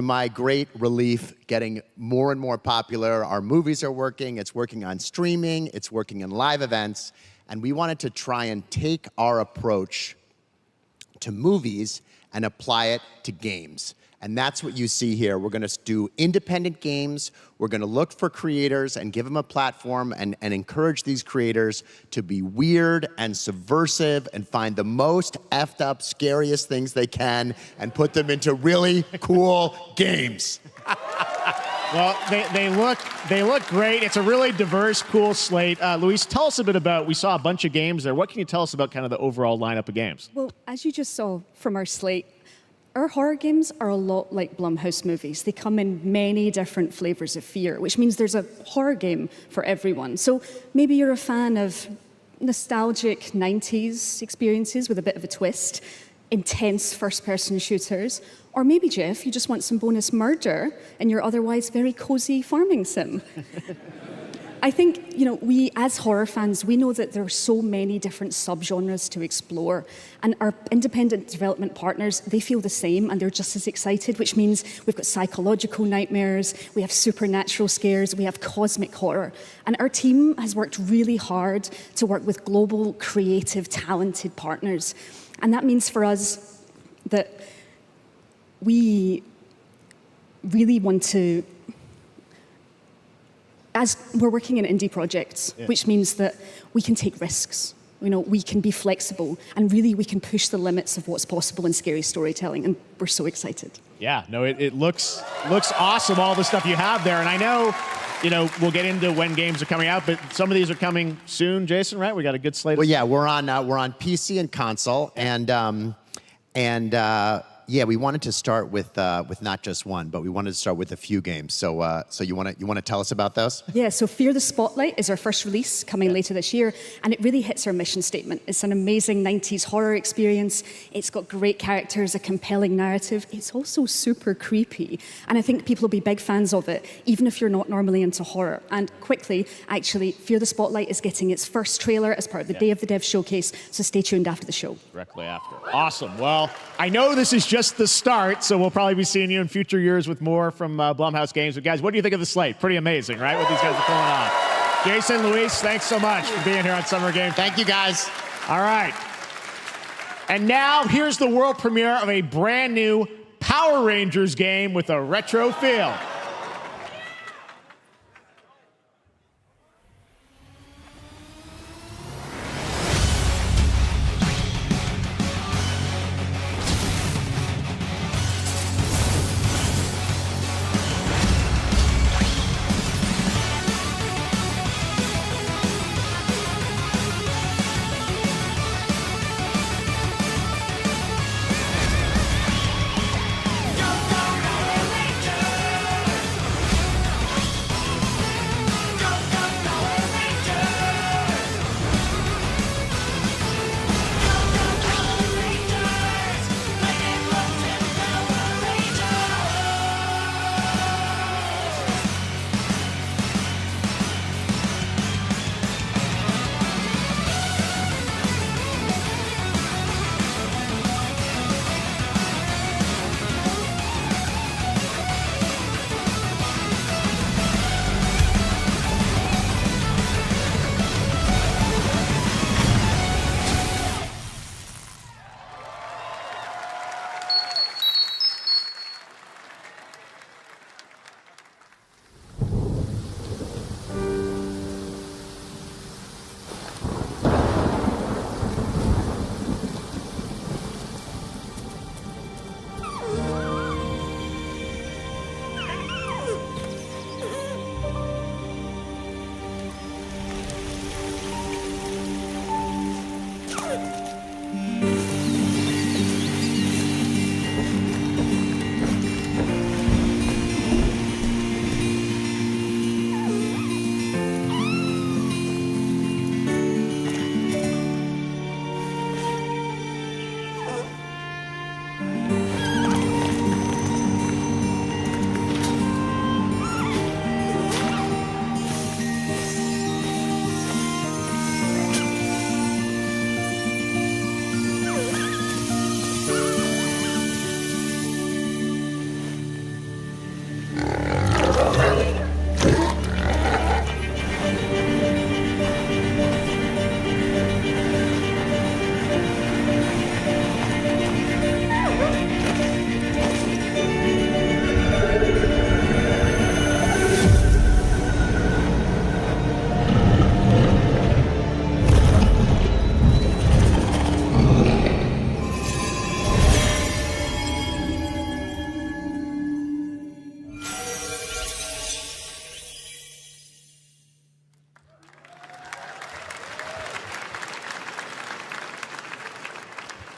my great relief, getting more and more popular. Our movies are working. It's working on streaming. It's working in live events. And we wanted to try and take our approach to movies and apply it to games. And that's what you see here. We're going to do independent games. We're going to look for creators and give them a platform and encourage these creators to be weird and subversive and find the most effed up, scariest things they can and put them into really cool games. Well, they look great. It's a really diverse, cool slate. Luis, tell us a bit about, we saw a bunch of games there. What can you tell us about kind of the overall lineup of games? Well, as you just saw from our slate, our horror games are a lot like Blumhouse movies. They come in many different flavors of fear, which means there's a horror game for everyone. So maybe you're a fan of nostalgic 90s experiences with a bit of a twist, intense first-person shooters, or maybe, Jeff, you just want some bonus murder in your otherwise very cozy farming sim. I think, we as horror fans, we know that there are so many different subgenres to explore, and our independent development partners, they feel the same, and they're just as excited, which means we've got psychological nightmares, we have supernatural scares, we have cosmic horror. And our team has worked really hard to work with global, creative, talented partners. And that means for us that we really want to, as we're working in indie projects, which means that we can take risks, we can be flexible, and really we can push the limits of what's possible in scary storytelling, and we're so excited. Yeah, no, it looks awesome, all the stuff you have there, and I know, we'll get into when games are coming out, but some of these are coming soon, Jason, right? We got a good slate. Well, yeah, we're on PC and console, and we wanted to start with not just one, but we wanted to start with a few games. So you want to tell us about those? Yeah. So Fear the Spotlight is our first release coming later this year, and it really hits our mission statement. It's an amazing 90s horror experience. It's got great characters, a compelling narrative. It's also super creepy, and I think people will be big fans of it, even if you're not normally into horror. And quickly, actually, Fear the Spotlight is getting its first trailer as part of the Day of the Dev showcase. So stay tuned after the show. Directly after. Awesome. Well, I know this is just the start, so we'll probably be seeing you in future years with more from Blumhouse Games. But guys, what do you think of the slate? Pretty amazing, right? What these guys are pulling on. Jason, Luis, thanks so much for being here on Summer Game. Thank you, guys. All right. And now here's the world premiere of a brand new Power Rangers game with a retro feel.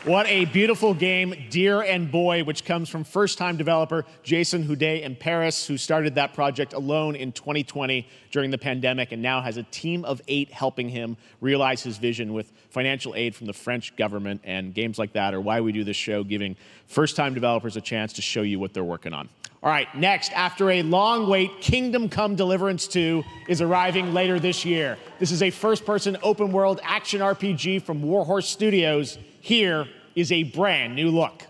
What a beautiful game, Dear and Boy, which comes from first-time developer Jason Houdet in Paris, who started that project alone in 2020 during the pandemic and now has a team of 8 helping him realize his vision with financial aid from the French government. And games like that are why we do this show, giving first-time developers a chance to show you what they're working on. All right, next, after a long wait, Kingdom Come Deliverance 2 is arriving later this year. This is a first-person open-world action RPG from Warhorse Studios. Here is a brand new look.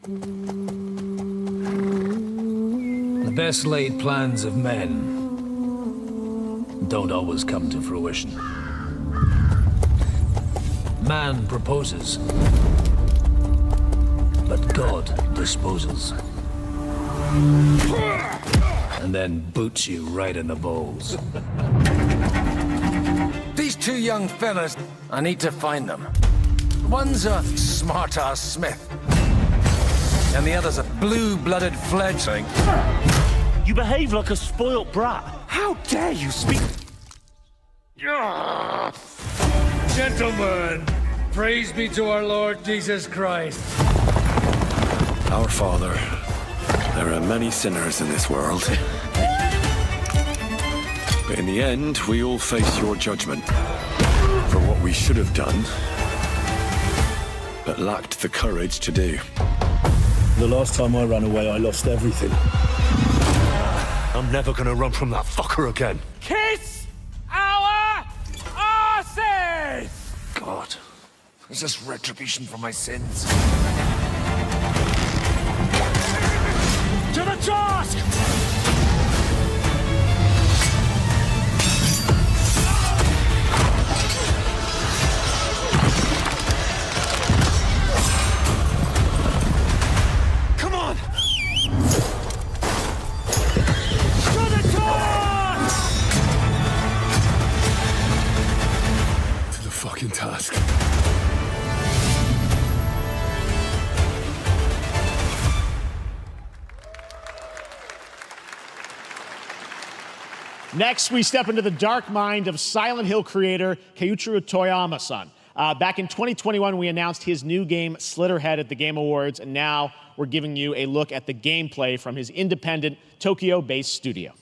The best laid plans of men don't always come to fruition. Man proposes, but God disposes. And then boots you right in the balls. These 2 young fellas, I need to find them. One's a smart-ass smith, and the other's a blue-blooded fledgling. You behave like a spoilt brat. How dare you speak? Gentlemen, praise be to our Lord Jesus Christ. Our Father, there are many sinners in this world. But in the end, we all face your judgment for what we should have done, but lacked the courage to do. The last time I ran away, I lost everything. I'm never gonna run from that fucker again. Kiss our asses! God, is this retribution for my sins? To the task! Come on! To the task! To the fucking task. Next, we step into the dark mind of Silent Hill creator Keiichiro Toyama-san. Back in 2021, we announced his new game, Slitterhead, at the Game Awards, and now we're giving you a look at the gameplay from his independent, Tokyo-based studio.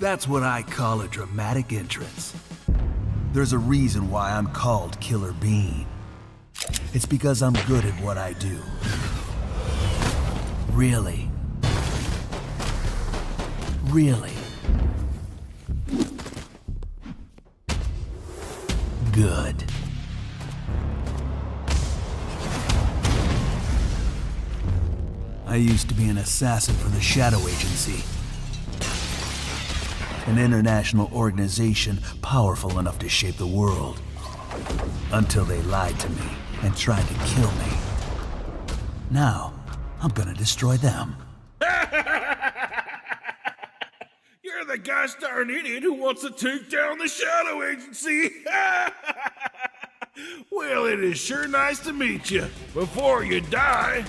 That's what I call a dramatic entrance. There's a reason why I'm called Killer Bean. It's because I'm good at what I do. Really. Really. Good. I used to be an assassin for the Shadow Agency. An international organization powerful enough to shape the world. Until they lied to me and tried to kill me. Now, I'm gonna destroy them. You're the gosh darn idiot who wants to take down the Shadow Agency! Well, it is sure nice to meet you. Before you die...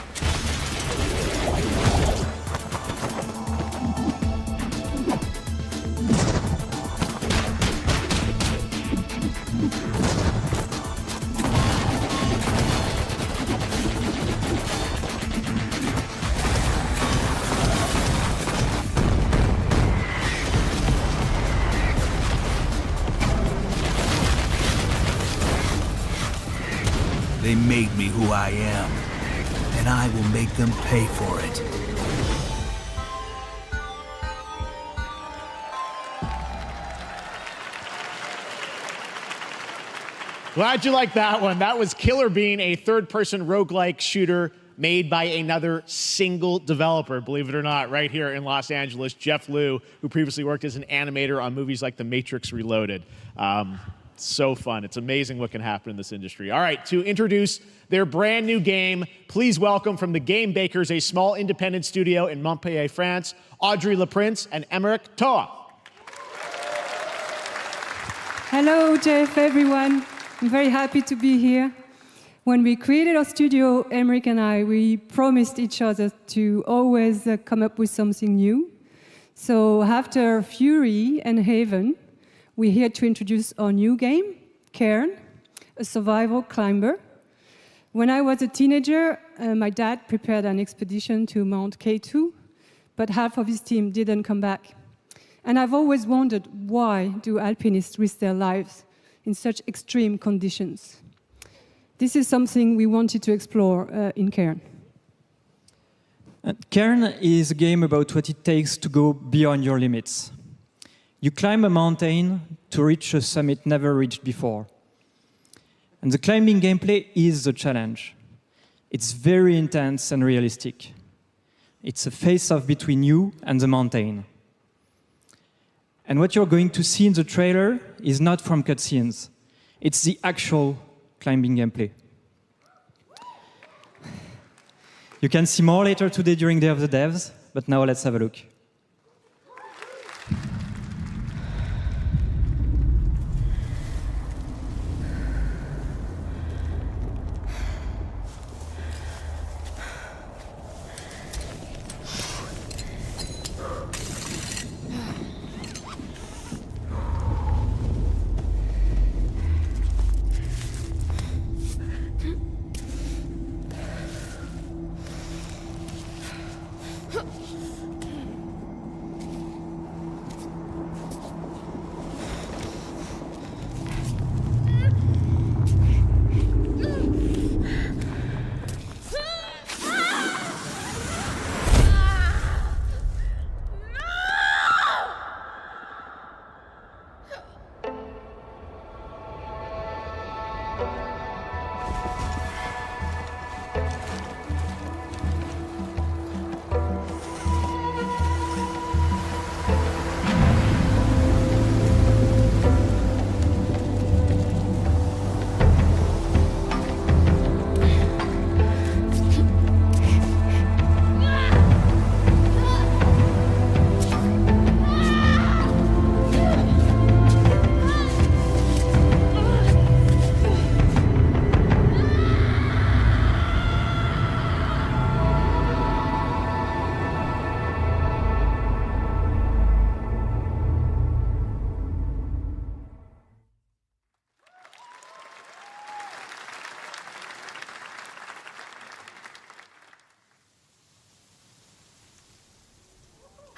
They made me who I am, and I will make them pay for it. Glad you liked that one. That was Killer Bean, a third-person roguelike shooter made by another single developer, believe it or not, right here in Los Angeles, Jeff Liu, who previously worked as an animator on movies like The Matrix Reloaded. So fun. It's amazing what can happen in this industry. All right, to introduce their brand new game, please welcome from the Game Bakers, a small independent studio in Montpellier, France, Audrey Laprince and Emmerich Toa. Hello, Jeff, everyone. I'm very happy to be here. When we created our studio, Emmerich and I, we promised each other to always come up with something new. So after Fury and Haven, we're here to introduce our new game, Cairn, a survival climber. When I was a teenager, my dad prepared an expedition to Mount K2, but half of his team didn't come back. And I've always wondered, why do alpinists risk their lives in such extreme conditions? This is something we wanted to explore in Cairn. Cairn is a game about what it takes to go beyond your limits. You climb a mountain to reach a summit never reached before. And the climbing gameplay is the challenge. It's very intense and realistic. It's a face-off between you and the mountain. And what you're going to see in the trailer is not from cutscenes. It's the actual climbing gameplay. You can see more later today during Day of the Devs, but now let's have a look.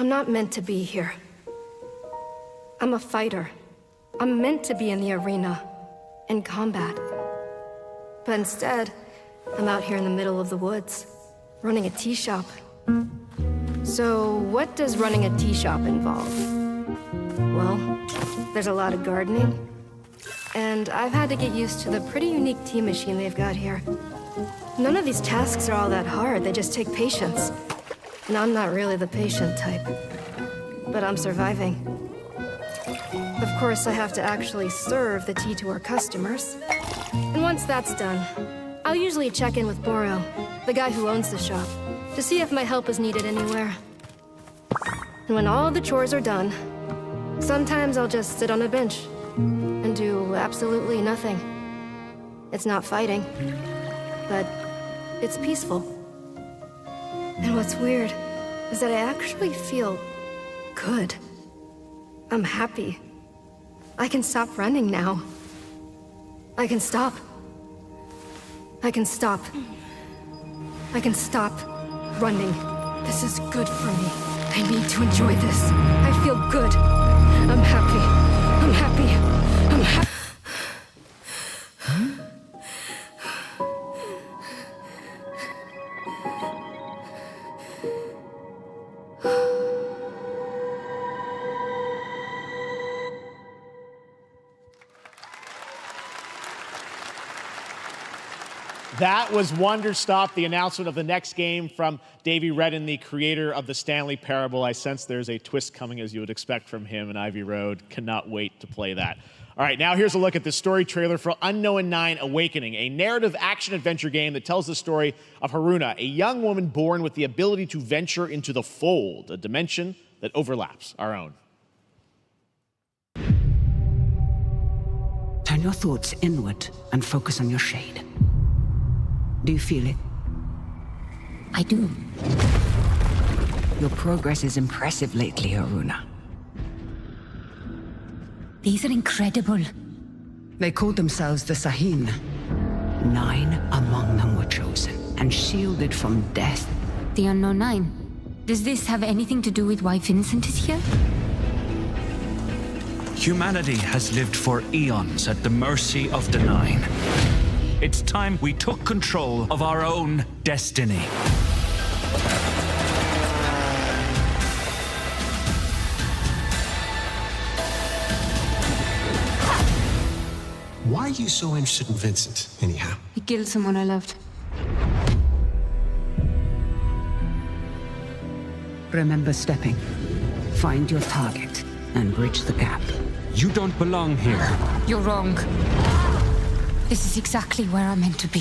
I'm not meant to be here. I'm a fighter. I'm meant to be in the arena, in combat. But instead, I'm out here in the middle of the woods, running a tea shop. So what does running a tea shop involve? Well, there's a lot of gardening, and I've had to get used to the pretty unique tea machine they've got here. None of these tasks are all that hard, they just take patience. And I'm not really the patient type, but I'm surviving. Of course, I have to actually serve the tea to our customers. And once that's done, I'll usually check in with Boro, the guy who owns the shop, to see if my help is needed anywhere. And when all the chores are done, sometimes I'll just sit on a bench and do absolutely nothing. It's not fighting, but it's peaceful. And what's weird is that I actually feel good. I'm happy. I can stop running now. I can stop. I can stop. I can stop running. This is good for me. I need to enjoy this. I feel good. I'm happy. I'm happy. I'm happy. That was Wonderstop, the announcement of the next game from Davey Redden, the creator of the Stanley Parable. I sense there's a twist coming, as you would expect from him in Ivy Road. Cannot wait to play that. All right, now here's a look at the story trailer for Unknown 9 Awakening, a narrative action-adventure game that tells the story of Haruna, a young woman born with the ability to venture into the fold, a dimension that overlaps our own. Turn your thoughts inward and focus on your shade. Do you feel it? I do. Your progress is impressive lately, Haruna. These are incredible. They called themselves the Sahin. 9 among them were chosen and shielded from death. The Unknown 9. Does this have anything to do with why Vincent is here? Humanity has lived for eons at the mercy of the 9. It's time we took control of our own destiny. Why are you so interested in Vincent, anyhow? He killed someone I loved. Remember stepping. Find your target and bridge the gap. You don't belong here. You're wrong. This is exactly where I'm meant to be.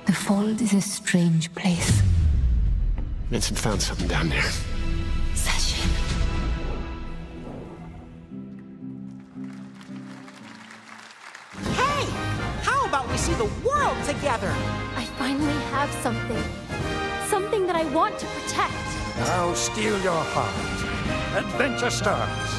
The Fold is a strange place. Vincent found something down there. Sachin. Hey! How about we see the world together? I finally have something. Something that I want to protect. Now steel your heart. Adventure starts.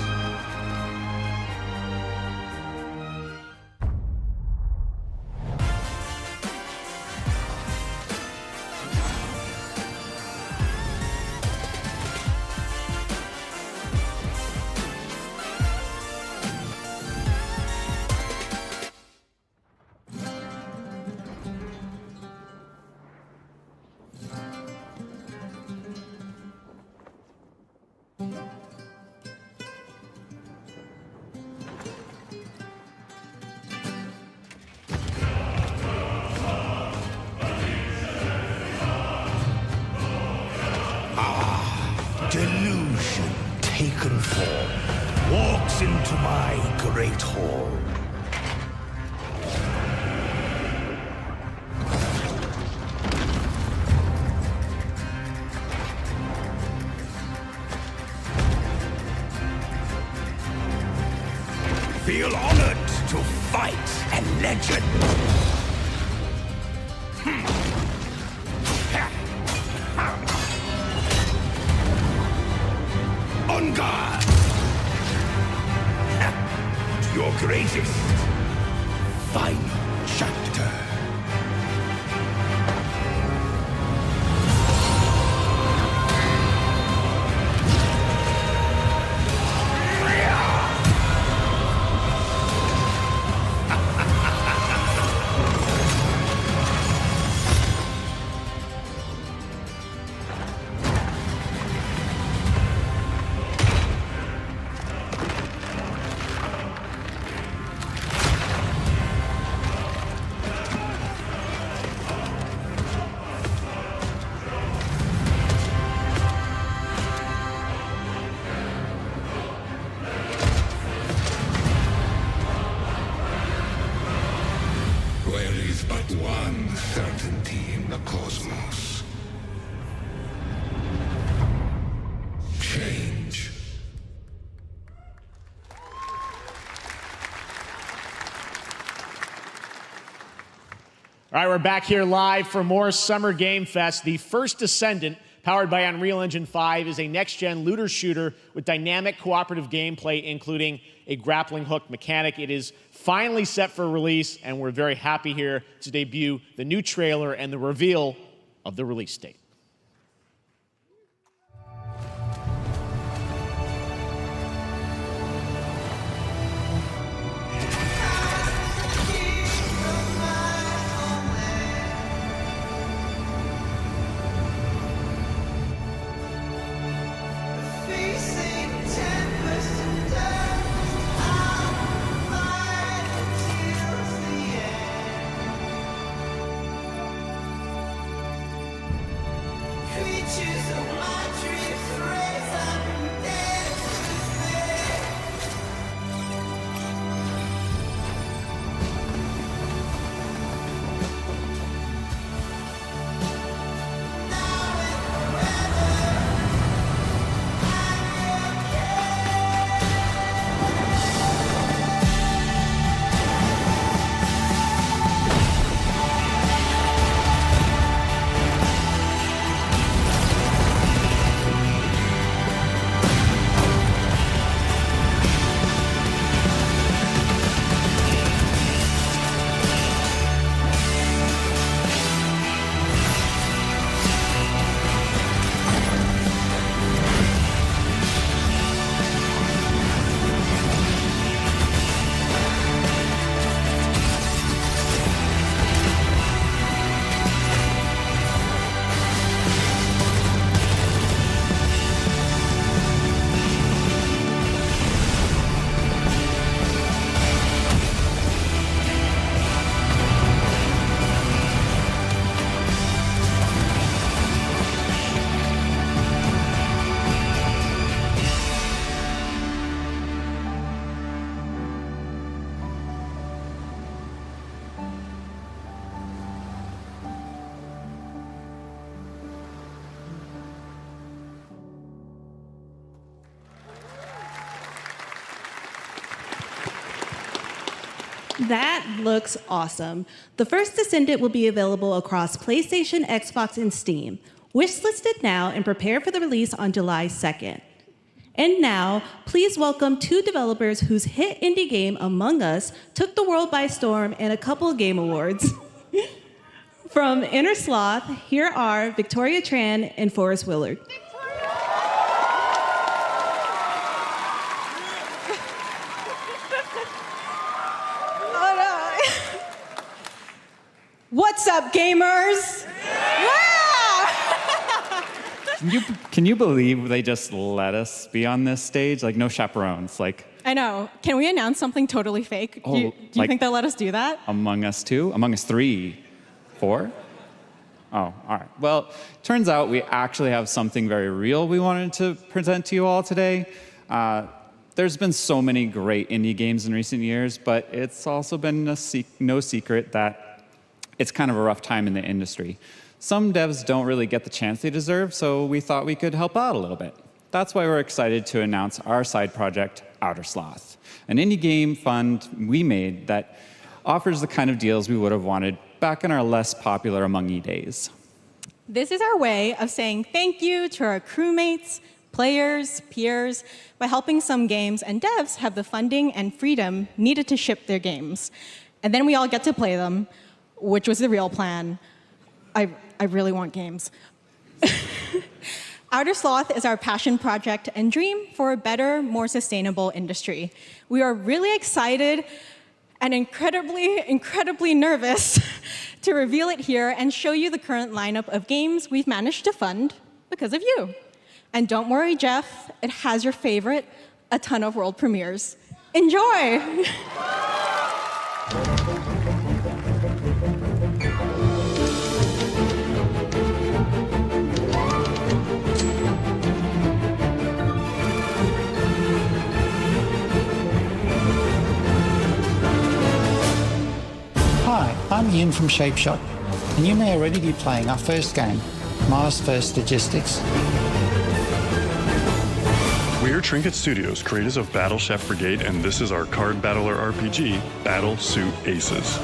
Delusion taken form walks into my great hall. Feel honored to fight a legend. On guard! your greatest Final chapter. One certainty in the cosmos. Change. All right, we're back here live for more Summer Game Fest. The first Descendant, powered by Unreal Engine 5, is a next-gen looter shooter with dynamic cooperative gameplay, including a grappling hook mechanic. It is finally set for release, and we're very happy here to debut the new trailer and the reveal of the release date. That looks awesome. The first Descendant will be available across PlayStation, Xbox, and Steam. Wishlisted now and prepare for the release on July 2nd. And now, please welcome two developers whose hit indie game, Among Us, took the world by storm and a couple of game awards. From Inner Sloth, here are Victoria Tran and Forrest Willard. What's up, gamers? Can you believe they just let us be on this stage? Like, no chaperones. Like, I know. Can we announce something totally fake? Do you think they'll let us do that? Among Us 2? Among Us 3? 4? Oh, all right. Well, turns out we actually have something very real we wanted to present to you all today. There's been so many great indie games in recent years, but it's also been no secret that it's kind of a rough time in the industry. Some devs don't really get the chance they deserve, so we thought we could help out a little bit. That's why we're excited to announce our side project, Outer Sloth, an indie game fund we made that offers the kind of deals we would have wanted back in our less popular Among E days. This is our way of saying thank you to our crewmates, players, peers, by helping some games and devs have the funding and freedom needed to ship their games. And then we all get to play them, which was the real plan. I really want games. Outer Sloth is our passion project and dream for a better, more sustainable industry. We are really excited and incredibly nervous to reveal it here and show you the current lineup of games we've managed to fund because of you. And don't worry, Jeff, it has your favorite, a ton of world premieres. Enjoy! Hi, I'm Ian from Shapeshot, and you may already be playing our first game, Mars First Logistics. We're Trinket Studios, creators of Battle Chef Brigade, and this is our card battler RPG, Battle Suit Aces.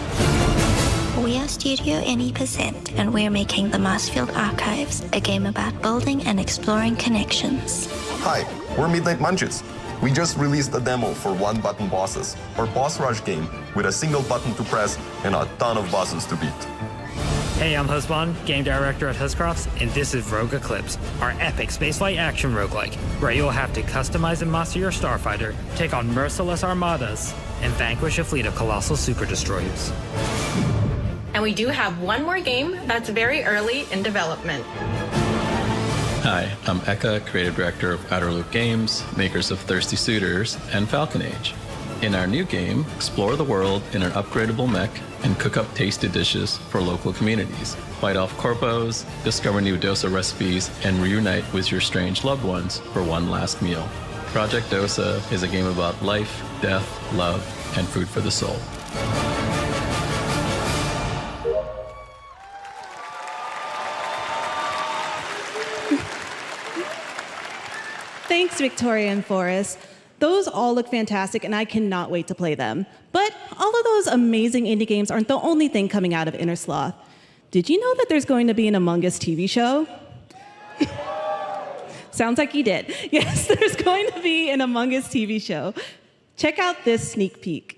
We are Studio Any%, and we're making the Marsfield Archives, a game about building and exploring connections. Hi, we're Midnight Munches. We just released a demo for one-button bosses, our boss rush game with a single button to press and a ton of bosses to beat. Hey, I'm Husband, game director at Huscrofts, and this is Rogue Eclipse, our epic spaceflight action roguelike, where you'll have to customize and master your starfighter, take on merciless armadas, and vanquish a fleet of colossal super destroyers. And we do have one more game that's very early in development. Hi, I'm Eka, creative director of Outer Loop Games, makers of Thirsty Suitors and Falcon Age. In our new game, explore the world in an upgradable mech and cook up tasty dishes for local communities. Fight off corpos, discover new dosa recipes, and reunite with your strange loved ones for one last meal. Project Dosa is a game about life, death, love, and food for the soul. Thanks, Victoria and Forrest. Those all look fantastic, and I cannot wait to play them. But all of those amazing indie games aren't the only thing coming out of Inner Sloth. Did you know that there's going to be an Among Us TV show? Sounds like you did. Yes, there's going to be an Among Us TV show. Check out this sneak peek.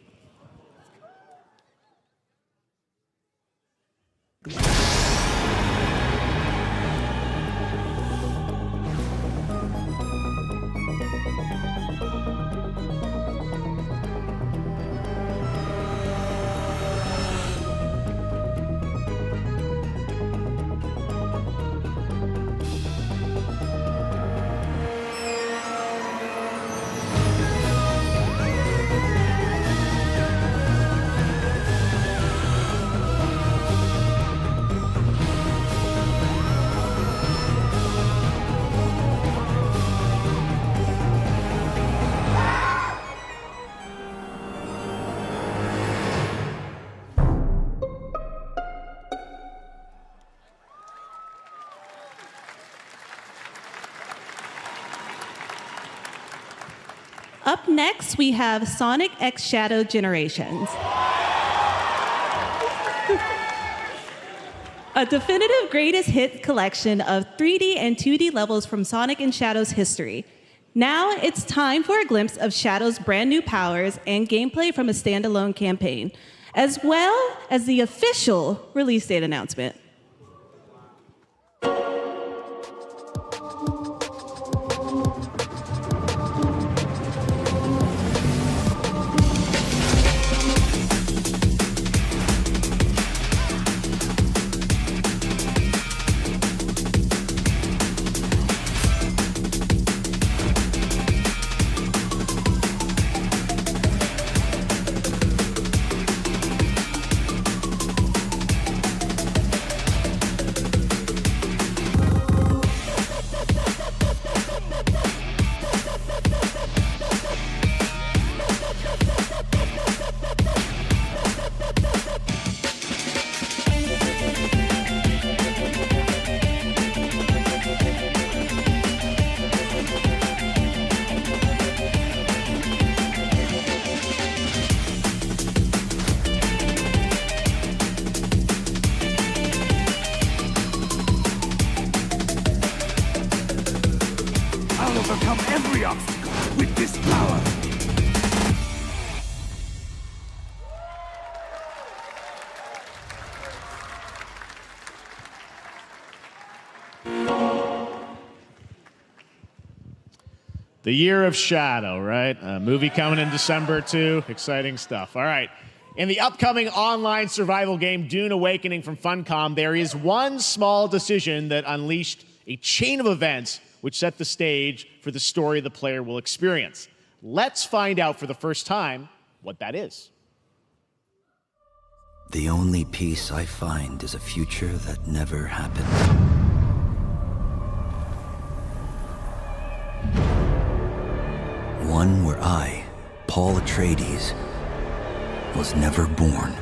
Up next, we have Sonic X Shadow Generations. A definitive greatest hit collection of 3D and 2D levels from Sonic and Shadow's history. Now it's time for a glimpse of Shadow's brand new powers and gameplay from a standalone campaign, as well as the official release date announcement. The Year of Shadow, right? A movie coming in December, too. Exciting stuff. All right. In the upcoming online survival game, Dune Awakening from Funcom, there is one small decision that unleashed a chain of events which set the stage for the story the player will experience. Let's find out for the first time what that is. The only peace I find is a future that never happened. One where I, Paul Atreides, was never born.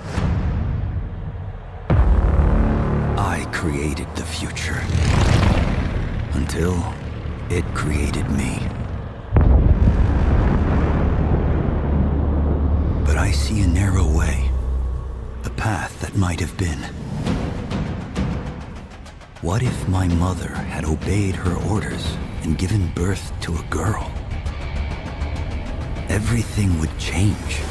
I created the future until it created me. But I see a narrow way, a path that might have been. What if my mother had obeyed her orders and given birth to a girl? Everything would change.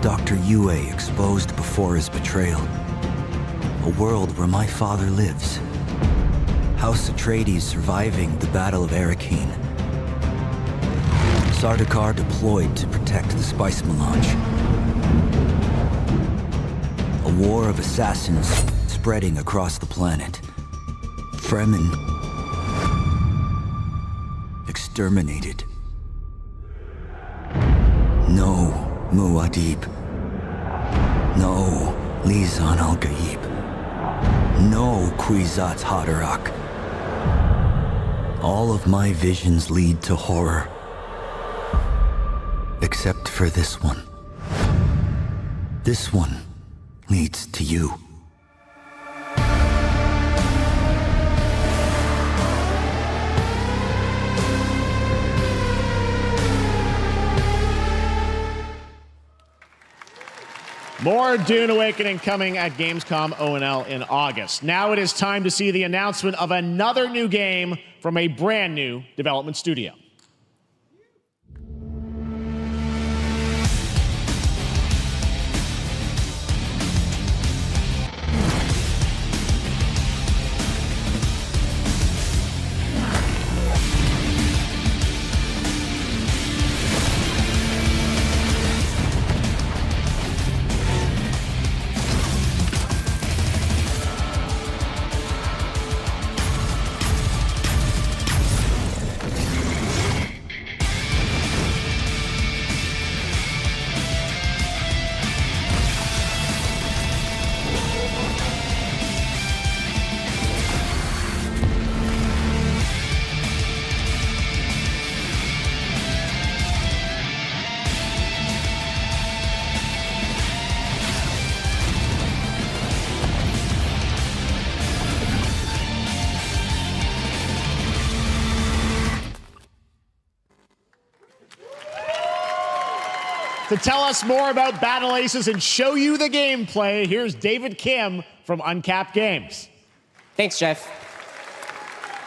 Dr. Yue exposed before his betrayal. A world where my father lives. House Atreides surviving the Battle of Arrakeen. Sardaukar deployed to protect the spice melange. A war of assassins spreading across the planet. Fremen exterminated. No Muad'Dib. No Lisan al-Gaib. No Kwisatz Haderach. All of my visions lead to horror. Except for this one. This one leads to you. More Dune Awakening coming at Gamescom O&L in August. Now it is time to see the announcement of another new game from a brand new development studio. To tell us more about Battle Aces and show you the gameplay, here's David Kim from Uncapped Games. Thanks, Jeff.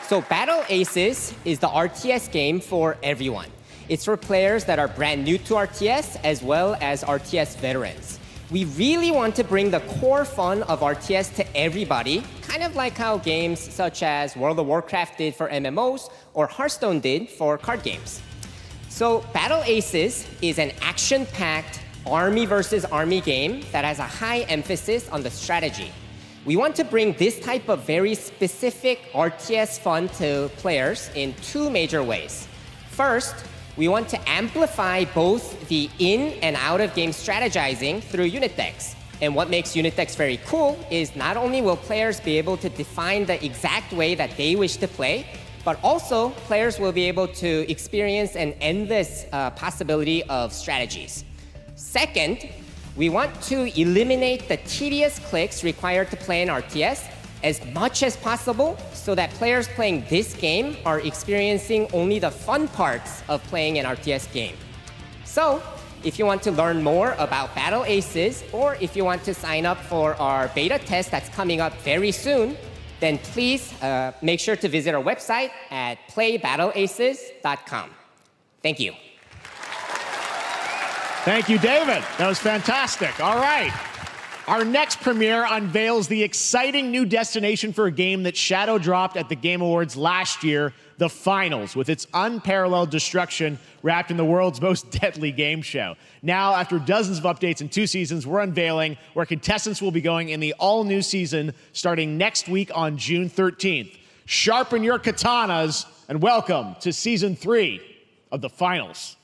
So Battle Aces is the RTS game for everyone. It's for players that are brand new to RTS as well as RTS veterans. We really want to bring the core fun of RTS to everybody, kind of like how games such as World of Warcraft did for MMOs or Hearthstone did for card games. So Battle Aces is an action-packed army versus army game that has a high emphasis on the strategy. We want to bring this type of very specific RTS fun to players in two major ways. First, we want to amplify both the in and out of game strategizing through unit decks. And what makes unit decks very cool is not only will players be able to define the exact way that they wish to play, but also players will be able to experience an endless possibility of strategies. Second, we want to eliminate the tedious clicks required to play an RTS as much as possible so that players playing this game are experiencing only the fun parts of playing an RTS game. So, if you want to learn more about Battle Aces, or if you want to sign up for our beta test that's coming up very soon, then please make sure to visit our website at playbattleaces.com. Thank you. Thank you, David. That was fantastic. All right. Our next premiere unveils the exciting new destination for a game that shadow dropped at the Game Awards last year, the finals, with its unparalleled destruction wrapped in the world's most deadly game show. Now, after dozens of updates in 2 seasons, we're unveiling where contestants will be going in the all-new season starting next week on June 13th. Sharpen your katanas and welcome to Season 3 of the finals.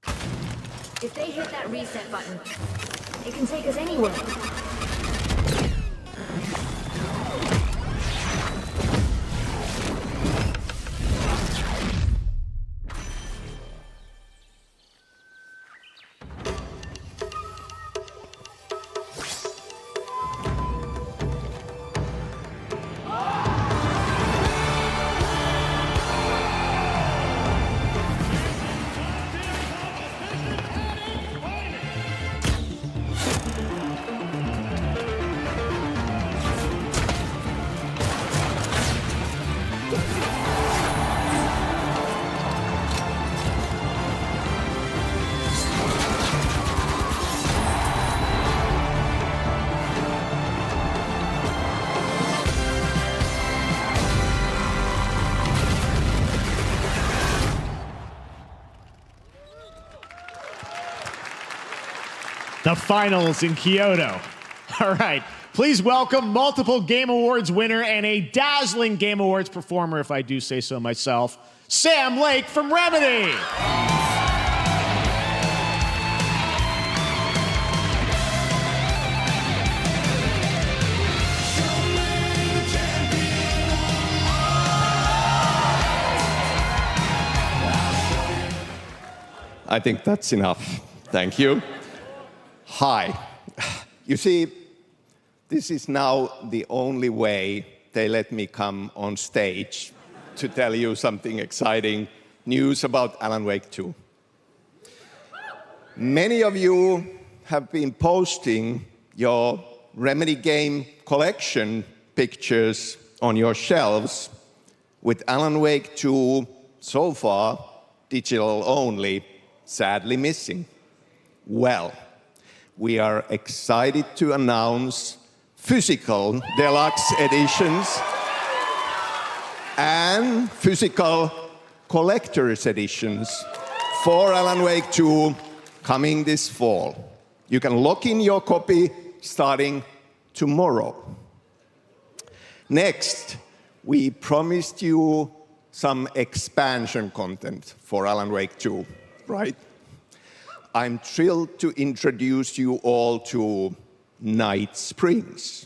If they hit that reset button, it can take us anywhere. The finals in Kyoto. All right, please welcome multiple Game Awards winner and a dazzling Game Awards performer, if I do say so myself, Sam Lake from Remedy. I think that's enough. Thank you. Hi. You see, this is now the only way they let me come on stage to tell you something exciting news about Alan Wake 2. Many of you have been posting your Remedy game collection pictures on your shelves with Alan Wake 2 so far digital only, sadly missing. Well, we are excited to announce physical deluxe editions and physical collector's editions for Alan Wake 2 coming this fall. You can lock in your copy starting tomorrow. Next, we promised you some expansion content for Alan Wake 2, right? I'm thrilled to introduce you all to Night Springs.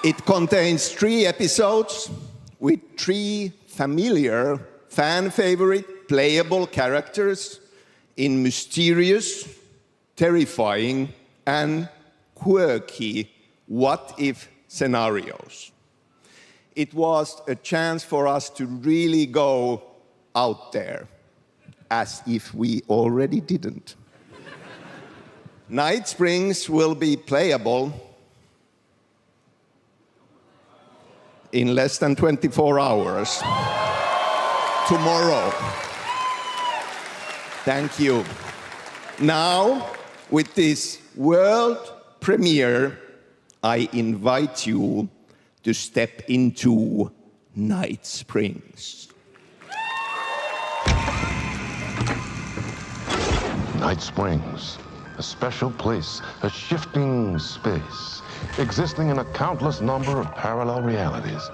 It contains 3 episodes with 3 familiar, fan-favorite, playable characters in mysterious, terrifying, and quirky what-if scenarios. It was a chance for us to really go out there, as if we already didn't. Night Springs will be playable in less than 24 hours. Tomorrow. Thank you. Now, with this world premiere, I invite you to step into Night Springs. Night Springs, a special place, a shifting space, existing in a countless number of parallel realities.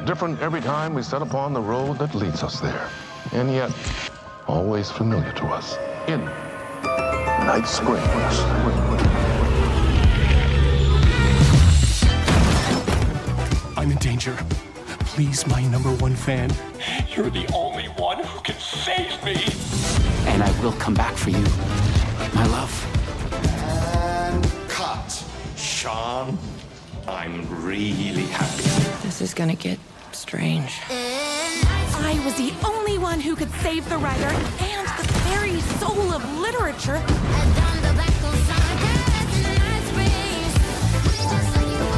Different every time we set upon the road that leads us there, and yet always familiar to us in Night Springs. I'm in danger. Please, my #1 fan. You're the only one who can save me. And I will come back for you, my love. And cut. Sean, I'm really happy. This is gonna get strange. I was the only one who could save the writer and the very soul of literature.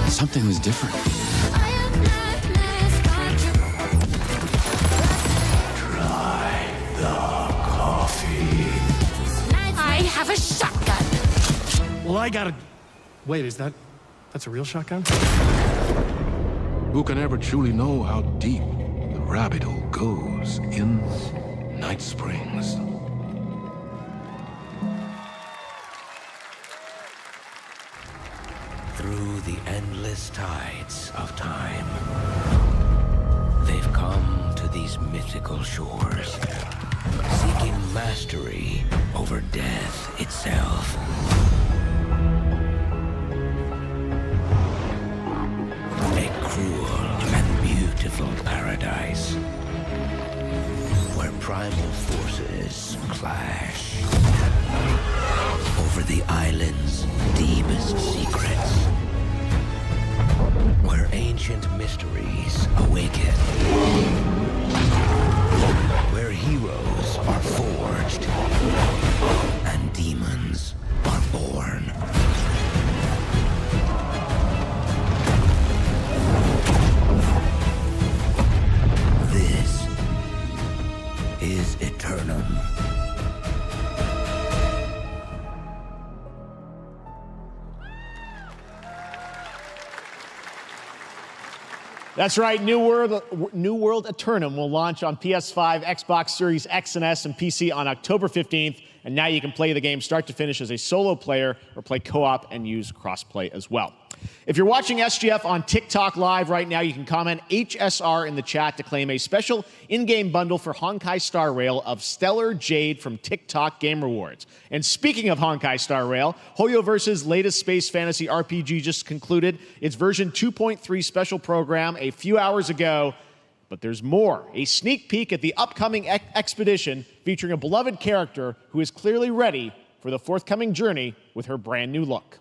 Something was different. Try the coffee. I have a shotgun. Well, I gotta... Wait, that's a real shotgun? Who can ever truly know how deep the rabbit hole goes in Night Springs? Through the endless tides of time, they've come to these mythical shores, seeking mastery over death itself. A cruel and beautiful paradise, where primal forces clash over the island's deepest secrets, where ancient mysteries awaken, where heroes are forged and demons are born. This is Eternum. That's right, New World Eternum will launch on PS5, Xbox Series X and S, and PC on October 15th, and now you can play the game start to finish as a solo player or play co-op and use crossplay as well. If you're watching SGF on TikTok Live right now, you can comment HSR in the chat to claim a special in-game bundle for Honkai Star Rail of Stellar Jade from TikTok Game Rewards. And speaking of Honkai Star Rail, Hoyoverse's latest space fantasy RPG just concluded its version 2.3 special program a few hours ago. But there's more. A sneak peek at the upcoming expedition featuring a beloved character who is clearly ready for the forthcoming journey with her brand new look.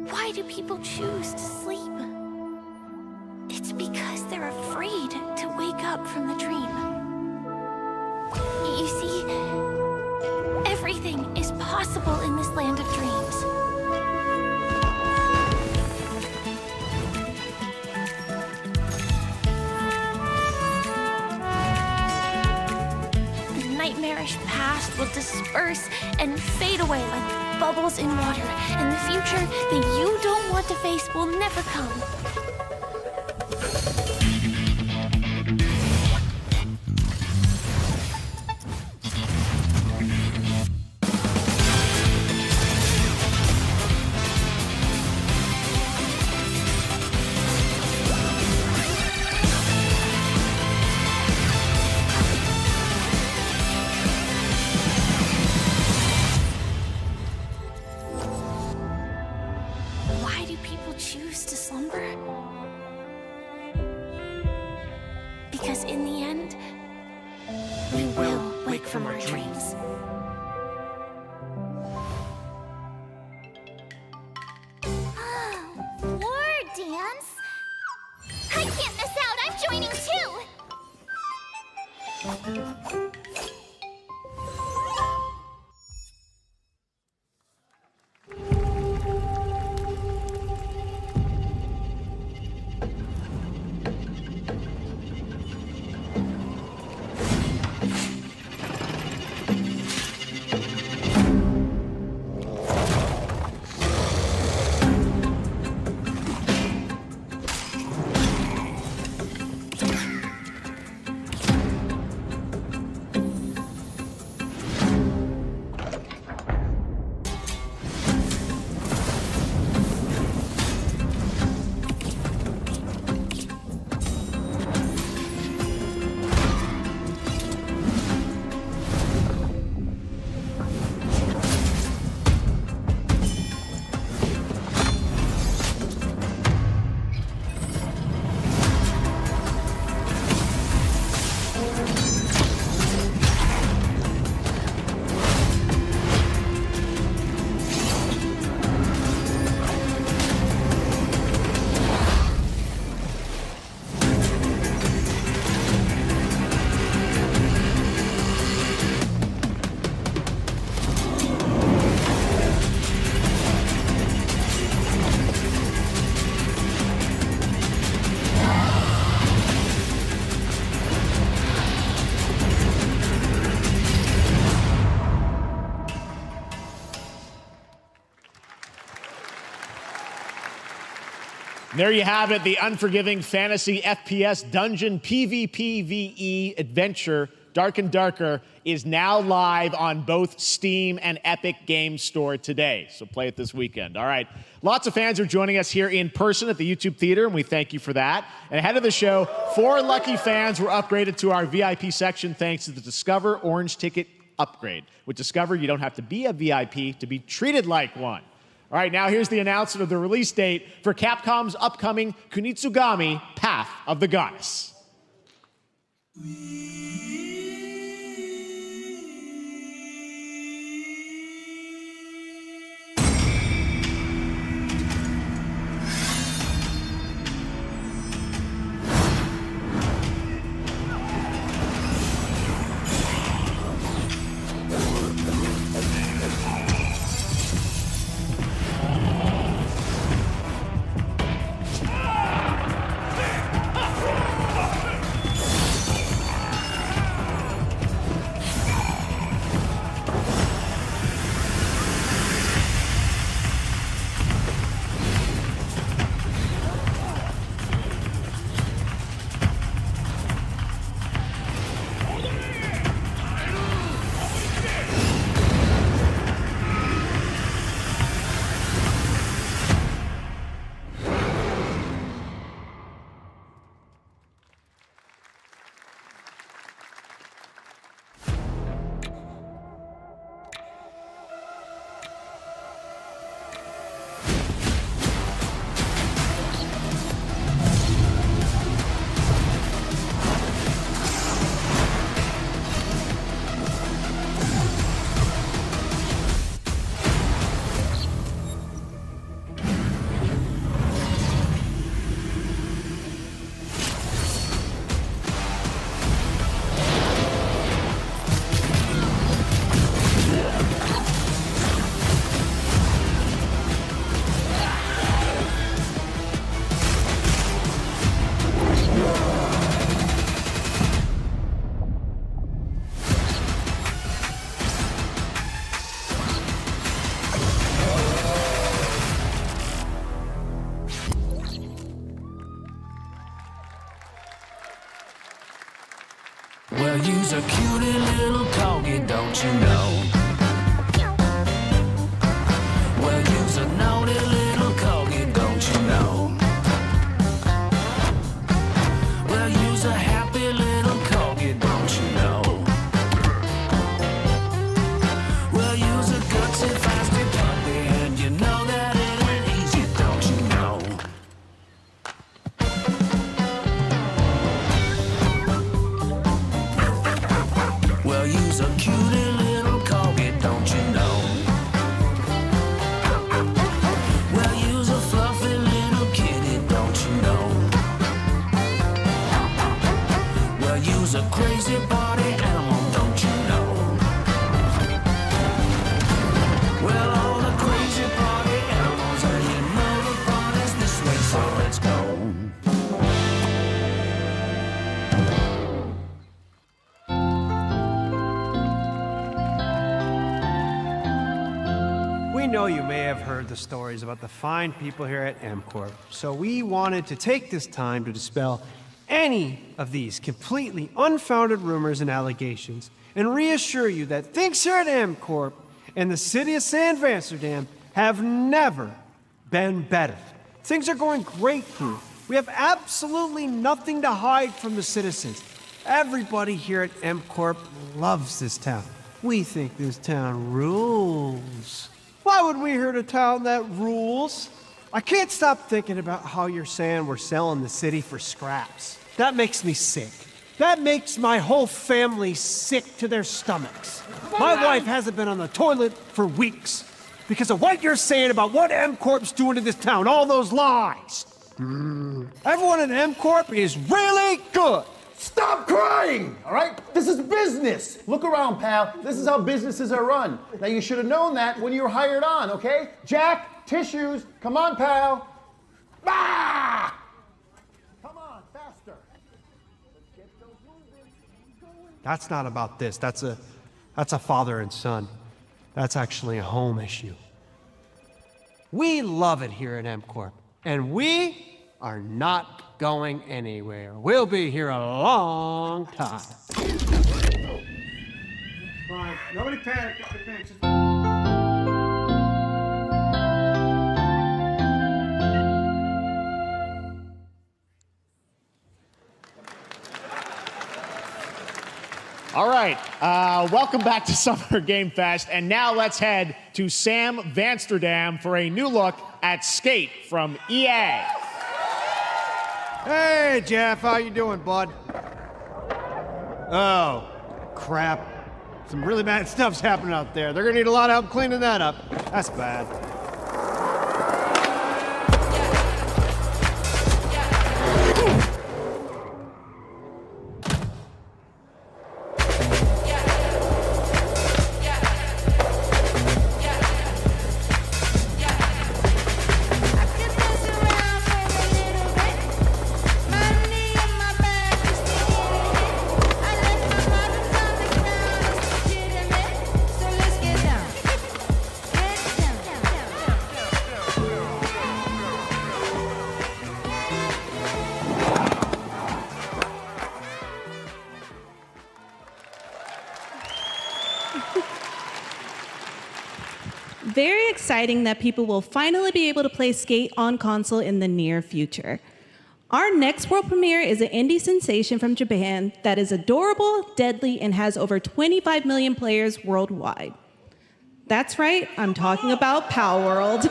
Why do people choose to sleep? It's because they're afraid to wake up from the dream. You see, everything is possible in this land of dreams. The nightmarish past will disperse and fade away like bubbles in water, and the future that you don't want to face will never come. Because in the end, we will wake from our dreams. War dance? I can't miss out, I'm joining too! There you have it, the unforgiving fantasy FPS dungeon PvPvE adventure, Dark and Darker, is now live on both Steam and Epic Games Store today. So play it this weekend. All right. Lots of fans are joining us here in person at the YouTube Theater, and we thank you for that. And ahead of the show, 4 lucky fans were upgraded to our VIP section thanks to the Discover Orange Ticket upgrade. With Discover, you don't have to be a VIP to be treated like one. All right, now here's the announcement of the release date for Capcom's upcoming Kunitsugami Path of the Goddess. Well, you's a cutie little corgi, don't you know? Well, you's a naughty little corgi, don't you know? Well, you's a happy little corgi, don't you know? Well, you's a gutsy, feisty puppy, and you know that it ain't easy, don't you know? Well, you's a cutie little corgi, don't you know? Well, you's a fluffy little kitty, don't you know? Well, you's a crazy party animal, don't you know? Well, all the crazy party animals, and you know the party's this way, so let's go. We know you may have heard the stories about the fine people here at MCorp, so we wanted to take this time to dispel any of these completely unfounded rumors and allegations and reassure you that things here at MCorp and the city of San Amsterdam have never been better. Things are going great here. We have absolutely nothing to hide from the citizens. Everybody here at MCorp loves this town. We think this town rules. Why would we hurt a town that rules? I can't stop thinking about how you're saying we're selling the city for scraps. That makes me sick. That makes my whole family sick to their stomachs. My wife hasn't been on the toilet for weeks because of what you're saying about what MCorp's doing to this town, all those lies. Everyone at MCorp is really good. Stop crying, all right? This is business. Look around, pal. This is how businesses are run. Now, you should have known that when you were hired on, okay? Jack, tissues. Come on, pal. Ah! Come on, faster. Let's get those moving. That's not about this. That's a father and son. That's actually a home issue. We love it here at MCorp, and we are not going anywhere. We'll be here a long time. Fine. Nobody panic. Nobody panic. Just... All right, welcome back to Summer Game Fest, and now let's head to Sam Vansterdam for a new look at Skate from EA. Hey, Jeff, how you doing, bud? Oh, crap. Some really bad stuff's happening out there. They're gonna need a lot of help cleaning that up. That's bad. Very exciting that people will finally be able to play Skate on console in the near future. Our next world premiere is an indie sensation from Japan that is adorable, deadly, and has over 25 million players worldwide. That's right, I'm talking about Power World.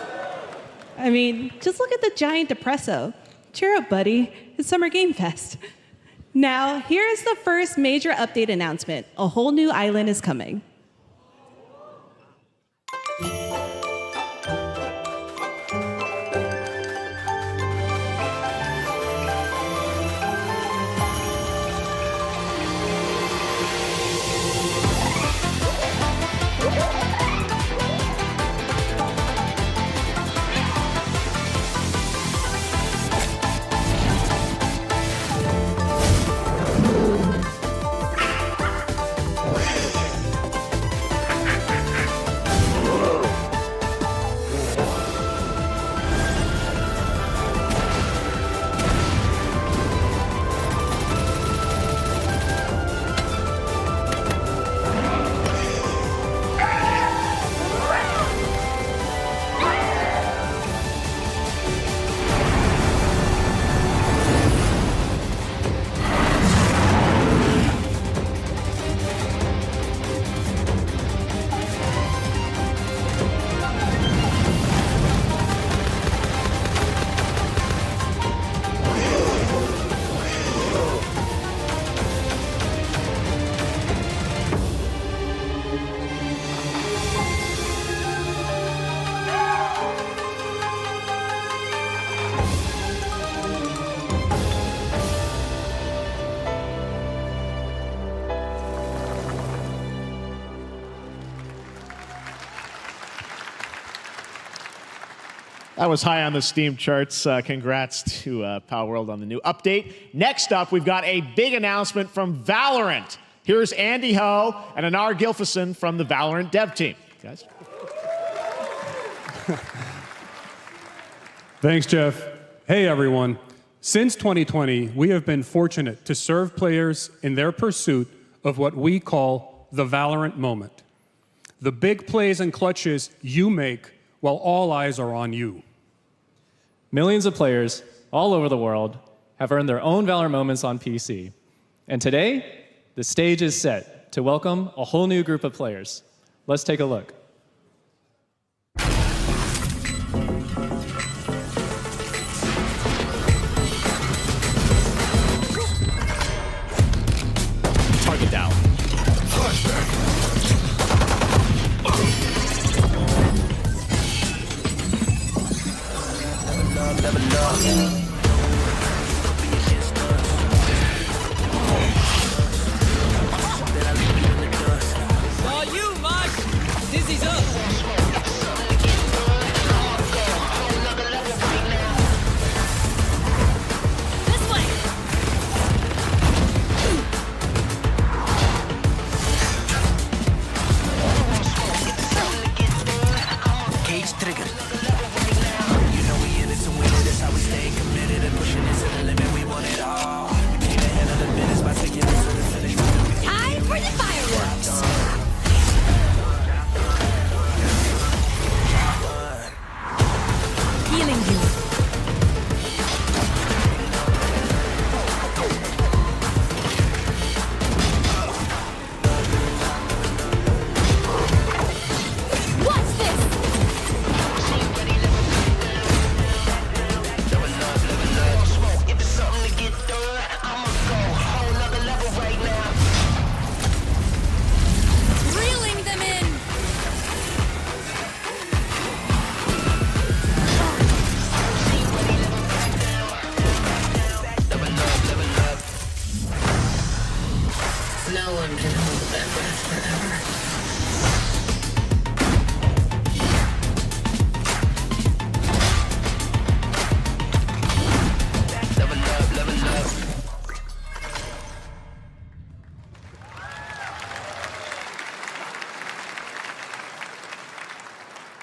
I mean, just look at the giant depresso. Cheer up, buddy. It's Summer Game Fest. Now, here is the first major update announcement. A whole new island is coming. That was high on the Steam charts. Congrats to Power World on the new update. Next up, we've got a big announcement from Valorant. Here's Andy Ho and Anar Gilfison from the Valorant dev team. Guys. Thanks, Jeff. Hey, everyone. Since 2020, we have been fortunate to serve players in their pursuit of what we call the Valorant moment. The big plays and clutches you make while all eyes are on you. Millions of players all over the world have earned their own Valorant moments on PC. And today, the stage is set to welcome a whole new group of players. Let's take a look. Target down. All you, Mosh! Dizzy's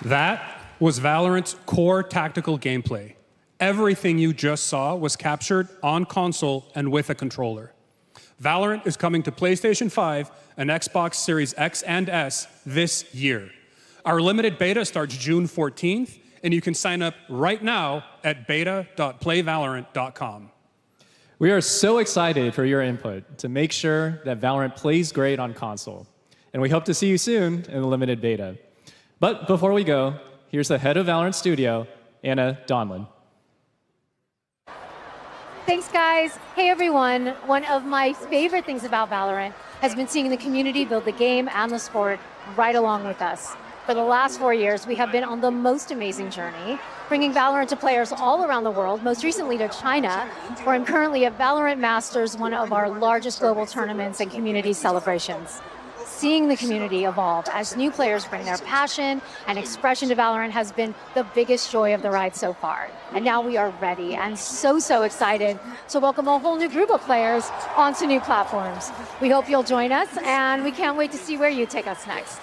That was Valorant's core tactical gameplay. Everything you just saw was captured on console and with a controller. Valorant is coming to PlayStation 5 and Xbox Series X and S this year. Our limited beta starts June 14th, and you can sign up right now at beta.playvalorant.com. We are so excited for your input to make sure that Valorant plays great on console. And we hope to see you soon in the limited beta. But before we go, here's the head of Valorant Studio, Anna Donlin. Thanks, guys. Hey, everyone. One of my favorite things about Valorant has been seeing the community build the game and the sport right along with us. For the last 4 years, we have been on the most amazing journey, bringing Valorant to players all around the world, most recently to China, where I'm currently at Valorant Masters, one of our largest global tournaments and community celebrations. Seeing the community evolve as new players bring their passion and expression to Valorant has been the biggest joy of the ride so far. And now we are ready and so excited to welcome a whole new group of players onto new platforms. We hope you'll join us, and we can't wait to see where you take us next.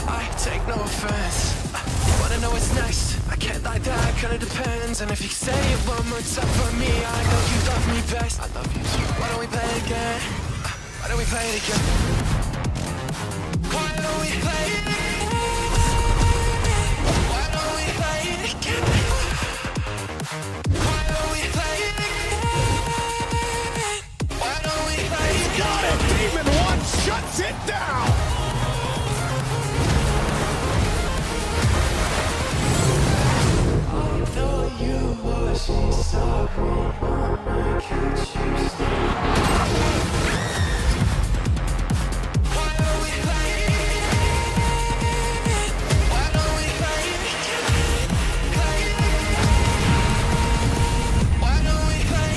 I take no offense. Wanna know what's next? I can't lie, that kinda depends. And if you say it one more time for me, I know you love me best. I love you too. Why don't we play it again? Why don't we play it again? Why don't we play it again? Why don't we play it again? Why don't we play it again? Why don't we play it again? Got it! Demon 1 shuts it down! She's sorry, I can't choose Why don't we play it? Why don't we play it? Play it. Why don't we play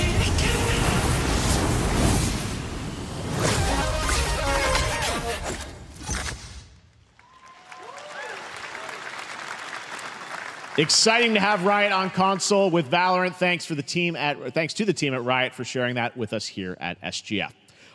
Exciting to have Riot on console with Valorant. Thanks to the team at Riot for sharing that with us here at SGF.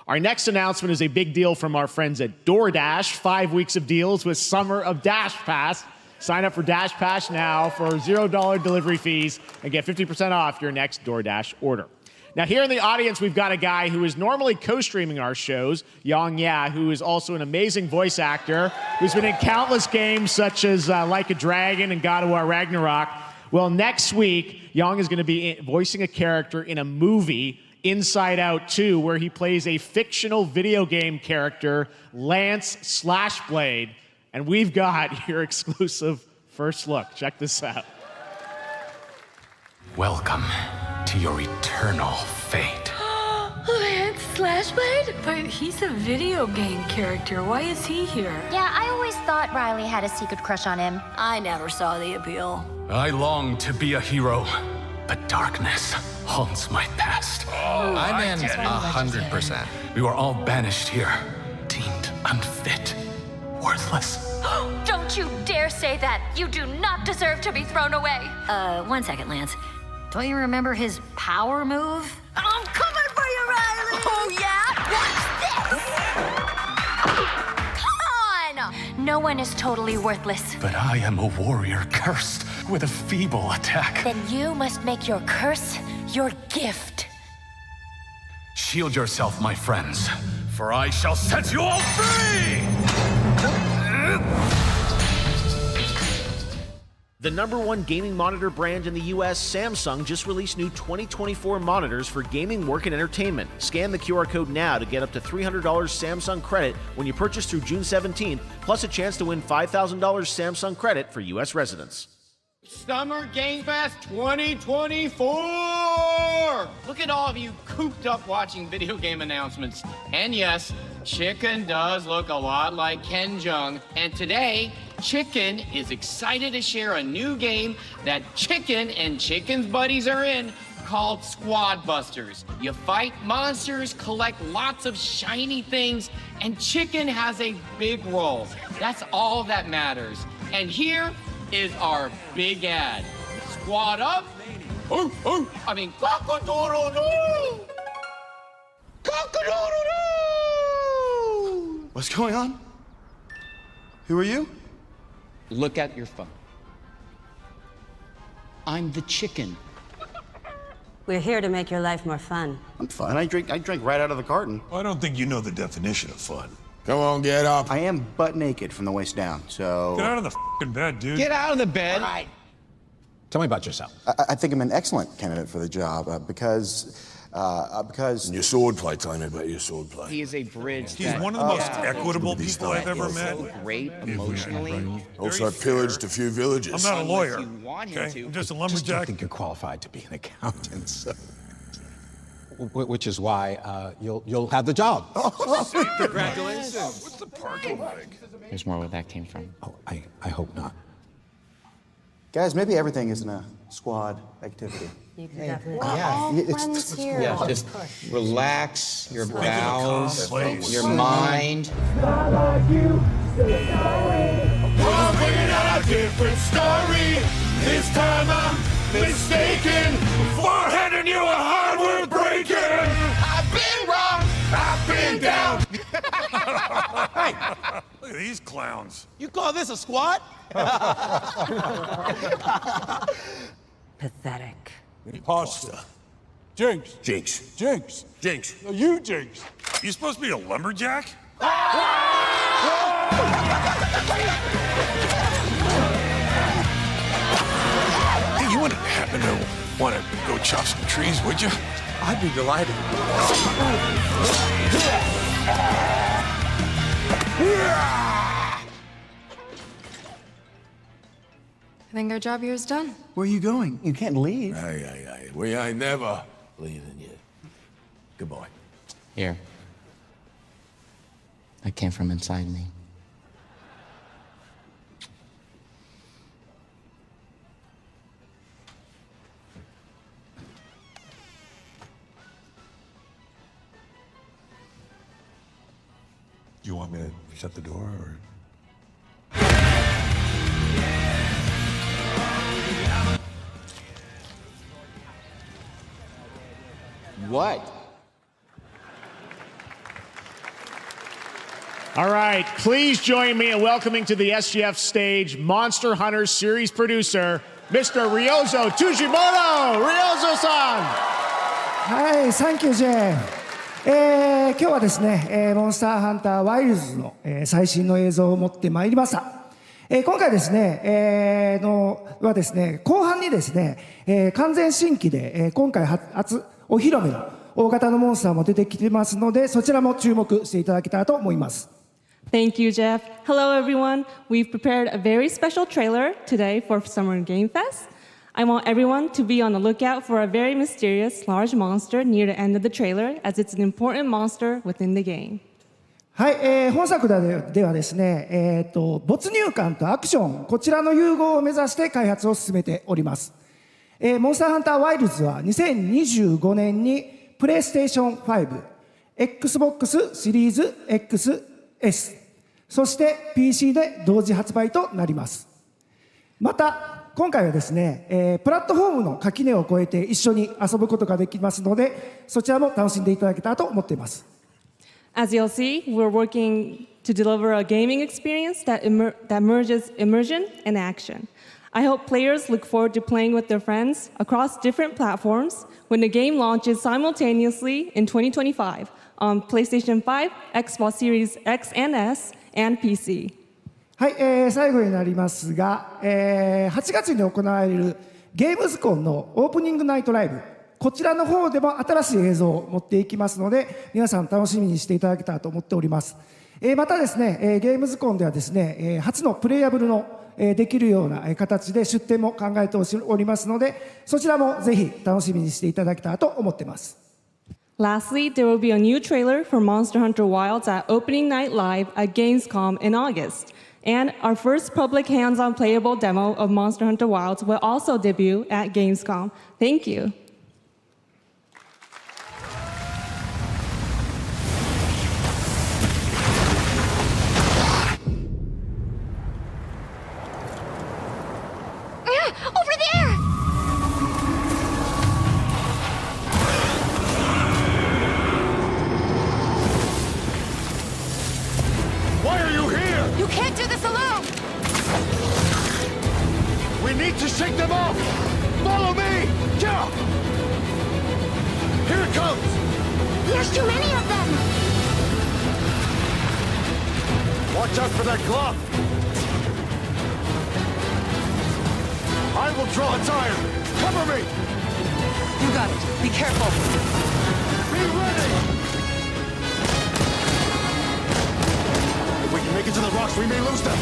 Our next announcement is a big deal from our friends at DoorDash. 5 weeks of deals with Summer of Dash Pass. Sign up for Dash Pass now for $0 delivery fees and get 50% off your next DoorDash order. Now, here in the audience, we've got a guy who is normally co-streaming our shows, Yang Ya, who is also an amazing voice actor, who's been in countless games such as Like a Dragon and God of War Ragnarok. Well, next week, Yang is going to be voicing a character in a movie, Inside Out 2, where he plays a fictional video game character, Lance Slashblade. And we've got your exclusive first look. Check this out. Welcome to your eternal fate. Lance Slashblade? But he's a video game character. Why is he here? Yeah, I always thought Riley had a secret crush on him. I never saw the appeal. I long to be a hero, but darkness haunts my past. I'm in 100%. We were all banished here, deemed unfit, worthless. Don't you dare say that! You do not deserve to be thrown away! 1 second, Lance. Don't you remember his power move? I'm coming for you, Riley! Oh, yeah? What's this? Come on! No one is totally worthless. But I am a warrior cursed with a feeble attack. Then you must make your curse your gift. Shield yourself, my friends, for I shall set you all free! The #1 gaming monitor brand in the US, Samsung, just released new 2024 monitors for gaming, work, and entertainment. Scan the QR code now to get up to $300 Samsung credit when you purchase through June 17th, plus a chance to win $5,000 Samsung credit for US residents. Summer Game Fest 2024! Look at all of you cooped up watching video game announcements. And yes, Chicken does look a lot like Ken Jeong. And today, Chicken is excited to share a new game that Chicken and Chicken's buddies are in called Squad Busters. You fight monsters, collect lots of shiny things, and Chicken has a big role. That's all that matters. And here is our big ad. Squad up. Cock-a-doodle-doo! Cock-a-doodle-doo! What's going on? Who are you? Look at your phone. I'm the chicken. We're here to make your life more fun. I'm fine. I drink right out of the carton. I don't think you know the definition of fun. Come on, get up. I am butt naked from the waist down, so... Get out of the f***ing bed, dude. Get out of the bed. All right. Tell me about yourself. I think I'm an excellent candidate for the job because... Your swordplay, tell me about your swordplay. He is a bridge. He's one of the most equitable people I've ever met. Great emotionally. Also, I pillaged a few villages. I'm not a lawyer. Okay? I'm just a I lumberjack. don't think you're qualified to be an accountant, so. Which is why you'll have the job. Congratulations. What's the parking like? There's more where that came from. Oh, I hope not. Guys, maybe everything isn't a squad activity. You can definitely. We're all friends here. Yeah, just relax your bowels, your mind. We're bringing out a different story. This time I'm mistaken for handing you a hardware breaking. I've been wrong. I've been down. Hey, look at these clowns. You call this a squat? Pathetic. Pasta. Jinx. Jinx. Jinx. Jinx. No, you Jinx. You supposed to be a lumberjack? Hey, you wouldn't happen to want to go chop some trees, would you? I'd be delighted. I think our job here is done. Where are you going? You can't leave. Aye. We ain't never leaving you. Good boy. Here. That came from inside me. You want me to shut the door, or? What? All right, please join me in welcoming to the SGF stage Monster Hunter series producer, Mr. Ryozo Tujimoto. Ryozo-san! はい、サンキュージェー。今日はですね、モンスターハンターワイルズの、最新の映像を持ってまいりました。今回ですね、はですね、後半にですね、完全新規で、今回初お披露目の大型のモンスターも出てきてますので、そちらも注目していただけたらと思います。Thank you, Jeff. Hello, everyone. We've prepared a very special trailer today for Summer Game Fest. I want everyone to be on the lookout for a very mysterious large monster near the end of the trailer, as it's an important monster within the game. はい、本作ではですね、没入感とアクション、こちらの融合を目指して開発を進めております。モンスターハンターワイルズは2025年にプレイステーション5、Xbox シリーズ XS、そして PC で同時発売となります。また、今回はですね、プラットフォームの垣根を越えて一緒に遊ぶことができますので、そちらも楽しんでいただけたらと思っています。As you'll see, we're working to deliver a gaming experience that merges immersion and action. I hope players look forward to playing with their friends across different platforms when the game launches simultaneously in 2025 on PlayStation 5, Xbox Series X and S, and PC. はい、最後になりますが、8月に行われるゲームズコンのオープニングナイトライブ、こちらの方でも新しい映像を持っていきますので、皆さん楽しみにしていただけたらと思っております。またですね、ゲームズコンではですね、初のプレイヤブルのできるような形で出展も考えておりますので、そちらもぜひ楽しみにしていただけたらと思っています。Lastly, there will be a new trailer for Monster Hunter Wilds at Opening Night Live at Gamescom in August. And our first public hands-on playable demo of Monster Hunter Wilds will also debut at Gamescom. Thank you. Over there! Why are you here? You can't do this alone! We need to shake them off! Follow me! Yeah! Here it comes! There's too many of them! Watch out for that glove! I will draw its iron! Cover me! You got it. Be careful. Be ready! If we can make it to the rocks, we may lose them!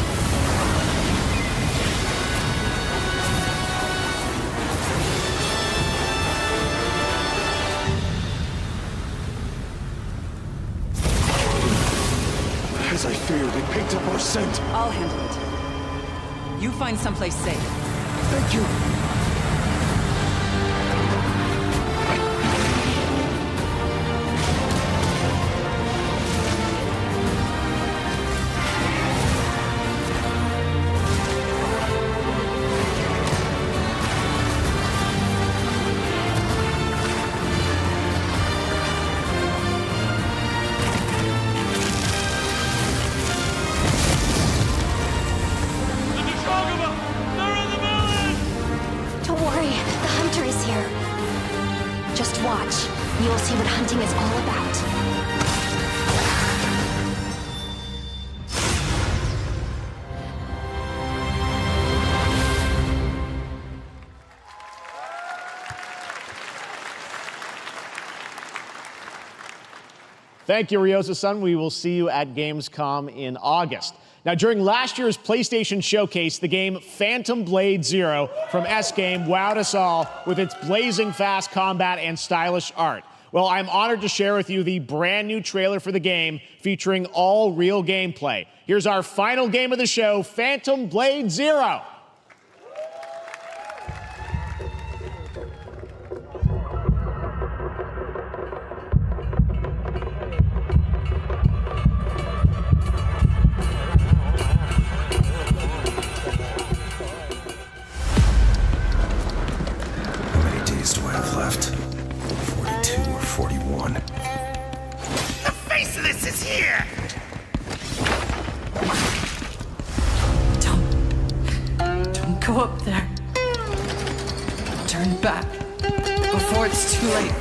As I feared, it picked up our scent. I'll handle it. You find someplace safe. Thank you. Don't worry, the hunter is here. Just watch. You'll see what hunting is all about. Thank you, Ryosa-san. We will see you at Gamescom in August. Now, during last year's PlayStation Showcase, the game Phantom Blade Zero from S-Game wowed us all with its blazing fast combat and stylish art. Well, I'm honored to share with you the brand new trailer for the game featuring all real gameplay. Here's our final game of the show, Phantom Blade Zero. How many days do I have left? 42 or 41? The face of this is here! Don't go up there. Turn back before it's too late.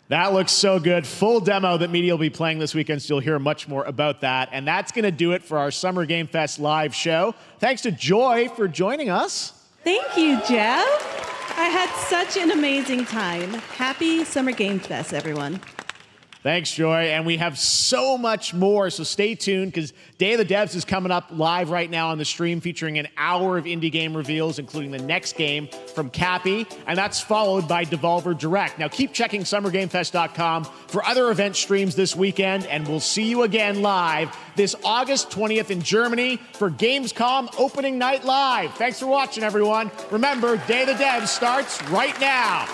That looks so good. Full demo that media will be playing this weekend, so you'll hear much more about that. And that's going to do it for our Summer Game Fest live show. Thanks to Joy for joining us. Thank you, Jeff. I had such an amazing time. Happy Summer Game Fest, everyone. Thanks, Joy. And we have so much more, so stay tuned because Day of the Devs is coming up live right now on the stream, featuring an hour of indie game reveals, including the next game from Cappy, and that's followed by Devolver Direct. Now keep checking SummerGameFest.com for other event streams this weekend, and we'll see you again live this August 20th in Germany for Gamescom Opening Night Live. Thanks for watching, everyone. Remember, Day of the Devs starts right now.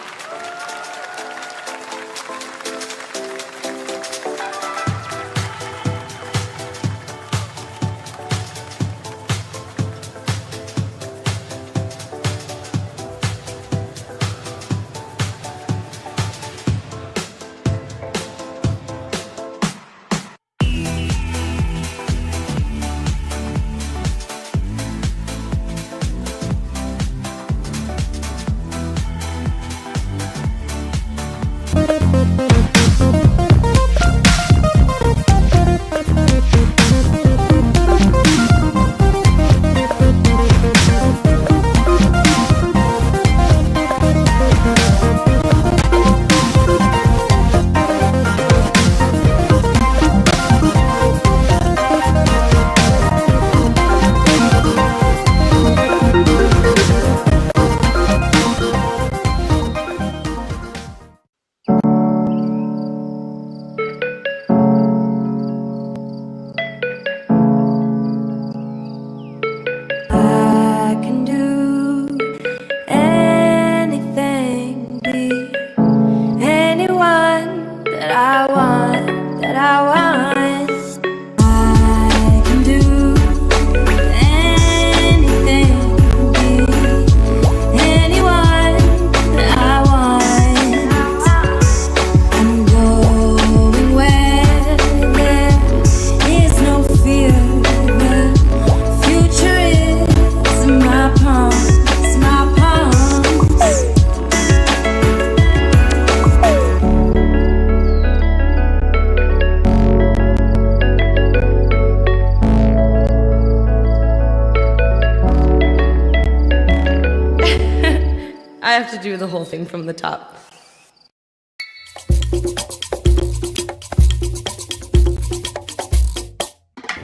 I have to do the whole thing from the top.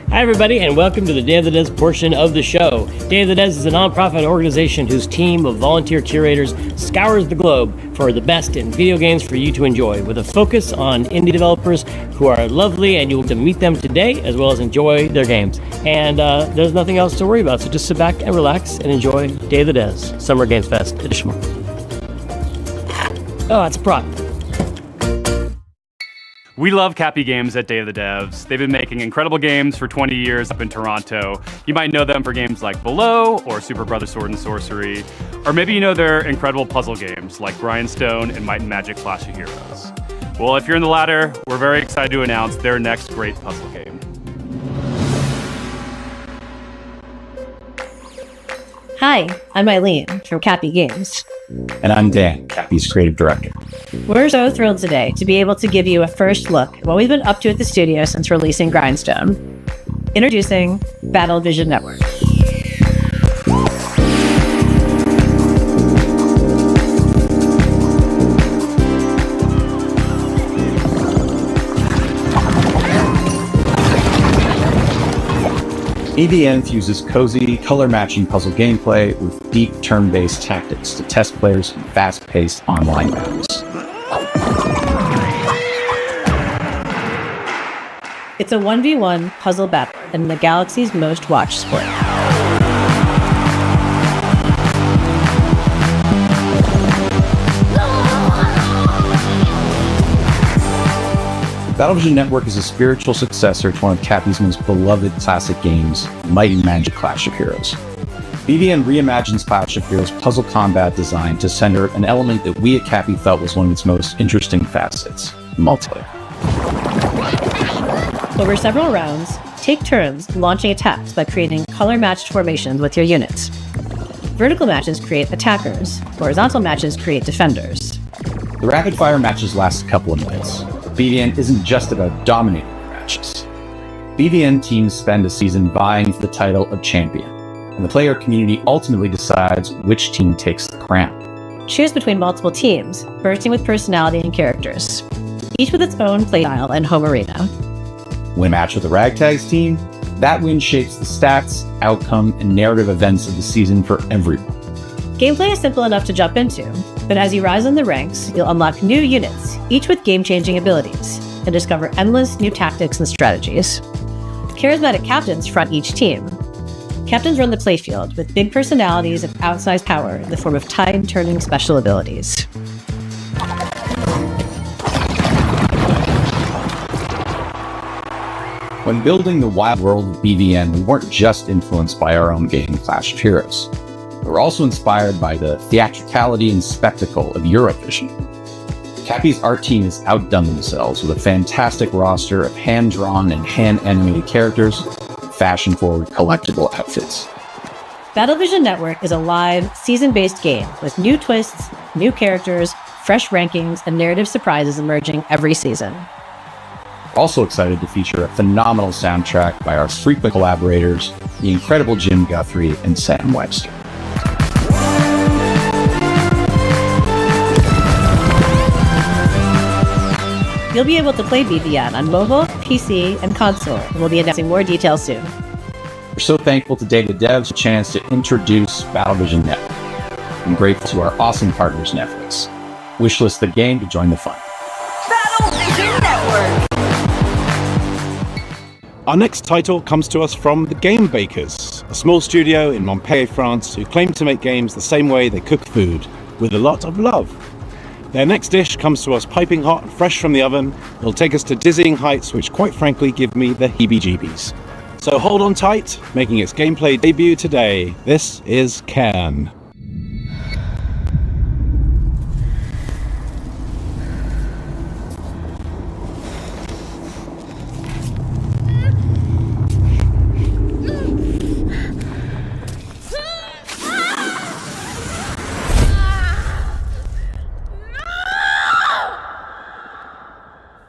Hi everybody, and welcome to the Day of the Devs portion of the show. Day of the Devs is a nonprofit organization whose team of volunteer curators scours the globe for the best in video games for you to enjoy, with a focus on indie developers who are lovely, and you'll get to meet them today as well as enjoy their games. And there's nothing else to worry about, so just sit back and relax and enjoy Day of the Devs, Summer Games Fest edition. Oh, that's a prop. We love Cappy Games at Day of the Devs. They've been making incredible games for 20 years up in Toronto. You might know them for games like Below or Super Brothers Sword and Sorcery, or maybe you know their incredible puzzle games like Grindstone and Might and Magic Clash of Heroes. Well, if you're in the latter, we're very excited to announce their next great puzzle game. Hi, I'm Eileen from Cappy Games. And I'm Dan, Cappy's creative director. We're so thrilled today to be able to give you a first look at what we've been up to at the studio since releasing Grindstone. Introducing Battle Vision Network. EVN fuses cozy, color-matching puzzle gameplay with deep turn-based tactics to test players in fast-paced online battles. It's a 1v1 puzzle battle in the galaxy's most watched sport. Battle Vision Network is a spiritual successor to one of Cappy's most beloved classic games, Might and Magic Clash of Heroes. BVN reimagines Clash of Heroes' puzzle combat design to center an element that we at Cappy felt was one of its most interesting facets, multiplayer. Over several rounds, take turns launching attacks by creating color-matched formations with your units. Vertical matches create attackers, horizontal matches create defenders. The rapid-fire matches last a couple of minutes. BVN isn't just about dominating the matches. BVN teams spend a season vying for the title of champion, and the player community ultimately decides which team takes the crown. Choose between multiple teams, bursting with personality and characters. each with its own playstyle and home arena. Win a match with the Ragtags team, that win shapes the stats, outcome, and narrative events of the season for everyone. Gameplay is simple enough to jump into, but as you rise in the ranks, you'll unlock new units, each with game-changing abilities, and discover endless new tactics and strategies. Charismatic captains front each team. Captains run the playfield with big personalities and outsized power in the form of tide-turning special abilities. When building the wild world of BVN, we weren't just influenced by our own game, Clash of Heroes. We were also inspired by the theatricality and spectacle of Eurovision. Cappy's art team has outdone themselves with a fantastic roster of hand-drawn and hand-animated characters, fashion-forward collectible outfits. Battlevision Network is a live, season-based game with new twists, new characters, fresh rankings, and narrative surprises emerging every season. Also excited to feature a phenomenal soundtrack by our frequent collaborators, the incredible Jim Guthrie and Sam Webster. You'll be able to play BVN on mobile, PC, and console, and we'll be announcing more details soon. We're so thankful to Day of the Devs for a chance to introduce Battlevision Network. I'm grateful to our awesome partners, Netflix. Wishlist the game to join the fun. Battlevision Network! Our next title comes to us from the Game Bakers, a small studio in Montpellier, France, who claim to make games the same way they cook food, with a lot of love. Their next dish comes to us piping hot, fresh from the oven. It'll take us to dizzying heights, which quite frankly give me the heebie-jeebies. So hold on tight, making its gameplay debut today. This is Cairn.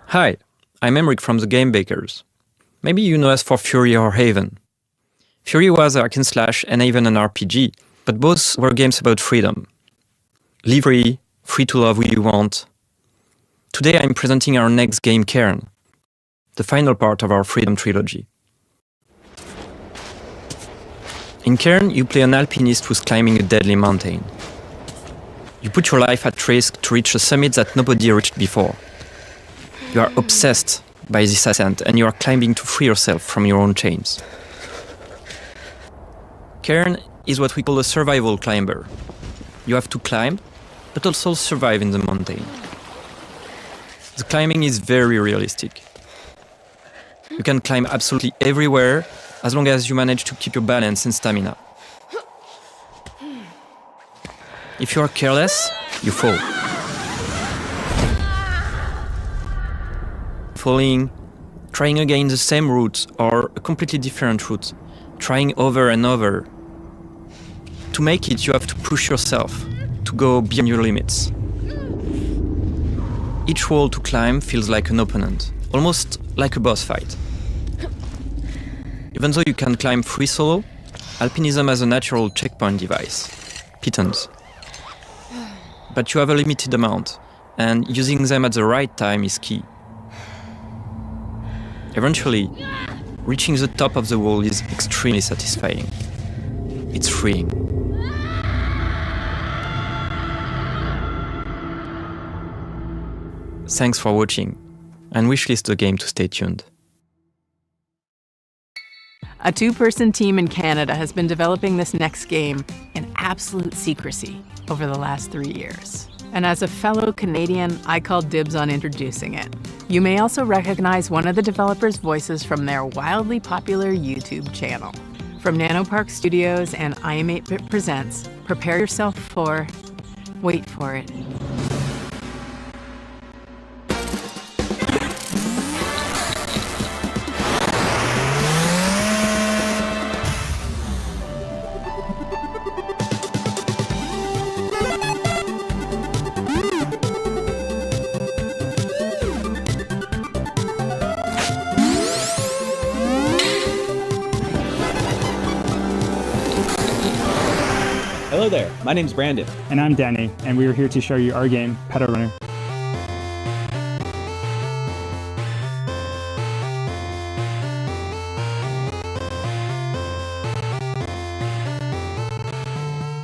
Hi, I'm Emric from the Game Bakers. Maybe you know us for Fury or Haven. Fury was a hack and slash and Haven an RPG, but both were games about freedom. Live free to love who you want. Today I'm presenting our next game, Cairn, the final part of our Freedom trilogy. In Cairn, you play an alpinist who's climbing a deadly mountain. You put your life at risk to reach a summit that nobody reached before. You are obsessed by this ascent, and you are climbing to free yourself from your own chains. Cairn is what we call a survival climber. You have to climb, but also survive in the mountain. The climbing is very realistic. You can climb absolutely everywhere, as long as you manage to keep your balance and stamina. If you are careless, you fall. Falling, trying again the same route or a completely different route, trying over and over. To make it, you have to push yourself, to go beyond your limits. Each wall to climb feels like an opponent, almost like a boss fight. Even though you can climb free solo, alpinism has a natural checkpoint device, pitons. But you have a limited amount, and using them at the right time is key. Eventually, reaching the top of the wall is extremely satisfying. It's freeing. Thanks for watching, and wishlist the game to stay tuned. A two-person team in Canada has been developing this next game in absolute secrecy over the last 3 years. And as a fellow Canadian, I call dibs on introducing it. You may also recognize one of the developers' voices from their wildly popular YouTube channel. From Nanopark Studios and I Am 8-Bit Presents, prepare yourself for... wait for it. Hello there, my name's Brandon. And I'm Danny, and we are here to show you our game, Pedal Runner.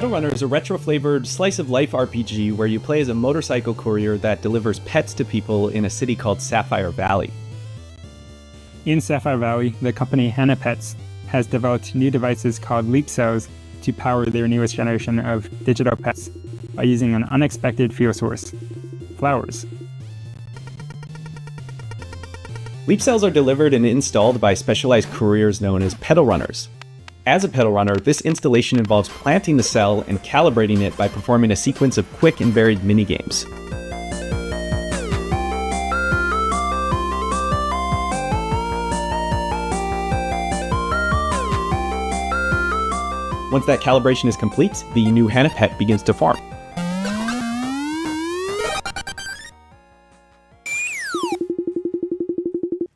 Pedal Runner is a retro-flavored slice-of-life RPG where you play as a motorcycle courier that delivers pets to people in a city called Sapphire Valley. In Sapphire Valley, the company Hannah Pets has developed new devices called Leap Cells to power their newest generation of digital pets by using an unexpected fuel source: flowers. Leap cells are delivered and installed by specialized couriers known as pedal runners. As a pedal runner, this installation involves planting the cell and calibrating it by performing a sequence of quick and varied minigames. Once that calibration is complete, the new Hannah Pet begins to form.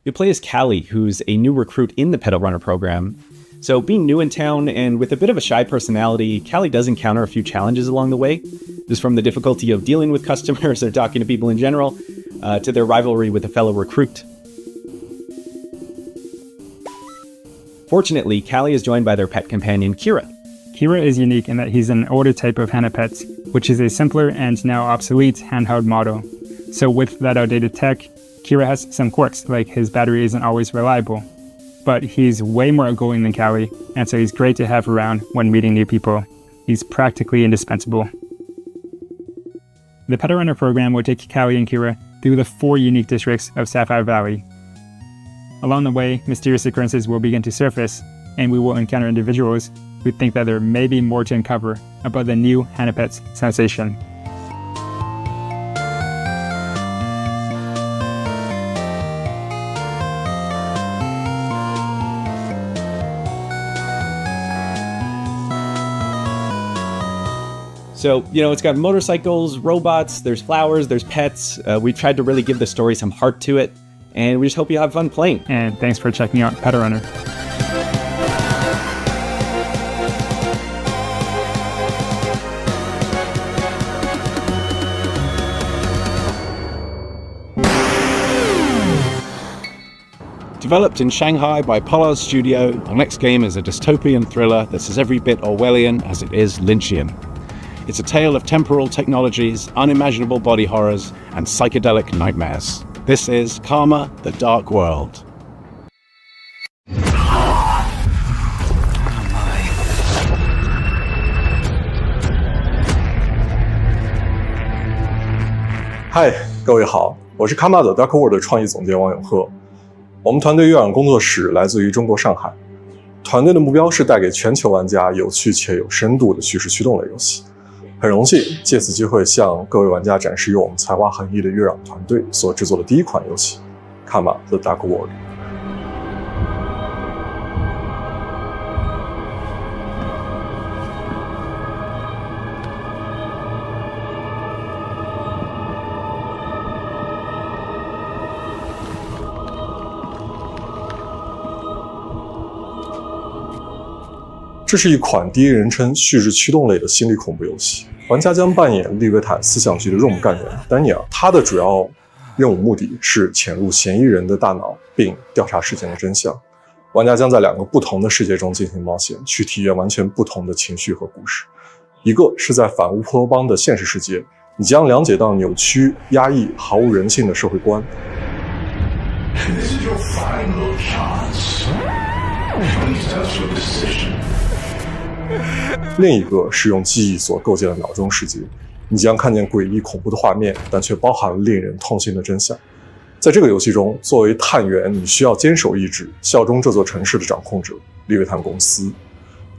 You play as Callie, who's a new recruit in the Pedal Runner program. So being new in town and with a bit of a shy personality, Callie does encounter a few challenges along the way. This from the difficulty of dealing with customers or talking to people in general, to their rivalry with a fellow recruit. Fortunately, Callie is joined by their pet companion, Kira. Kira is unique in that he's an older type of Hannah Pets, which is a simpler and now obsolete handheld model. So with that outdated tech, Kira has some quirks, like his battery isn't always reliable. But he's way more outgoing than Callie, and so he's great to have around when meeting new people. He's practically indispensable. The Pedal Runner program will take Callie and Kira through the 4 unique districts of Sapphire Valley. Along the way, mysterious occurrences will begin to surface, and we will encounter individuals who think that there may be more to uncover about the new Hannah Pets sensation. So, it's got motorcycles, robots, there's flowers, there's pets. We tried to really give the story some heart to it, and we just hope you have fun playing. And thanks for checking out Pedal Runner. Developed in Shanghai by Polar's Studio, our next game is a dystopian thriller that's as every bit Orwellian as it is Lynchian. It's a tale of temporal technologies, unimaginable body horrors, and psychedelic nightmares. This is Karma: The Dark World.嗨，各位好，我是 Karma: The Dark World 的创意总监王永鹤。我们团队月壤工作室来自于中国上海，团队的目标是带给全球玩家有趣且有深度的叙事驱动类游戏。很荣幸借此机会向各位玩家展示由我们才华横溢的月壤团队所制作的第一款游戏《Karma: The Dark World》。这是一款第一人称叙事驱动类的心理恐怖游戏，玩家将扮演利维坦思想局的 ROM 干员丹尼尔，他的主要任务目的是潜入嫌疑人的大脑并调查事件的真相。玩家将在2个不同的世界中进行冒险，去体验完全不同的情绪和故事。一个是在反乌托邦的现实世界，你将了解到扭曲、压抑、毫无人性的社会观。This is your final chance. Please test your decision. 另一个是用记忆所构建的脑中世界，你将看见诡异恐怖的画面，但却包含了令人痛心的真相。在这个游戏中，作为探员，你需要坚守意志，效忠这座城市的掌控者利维坦公司。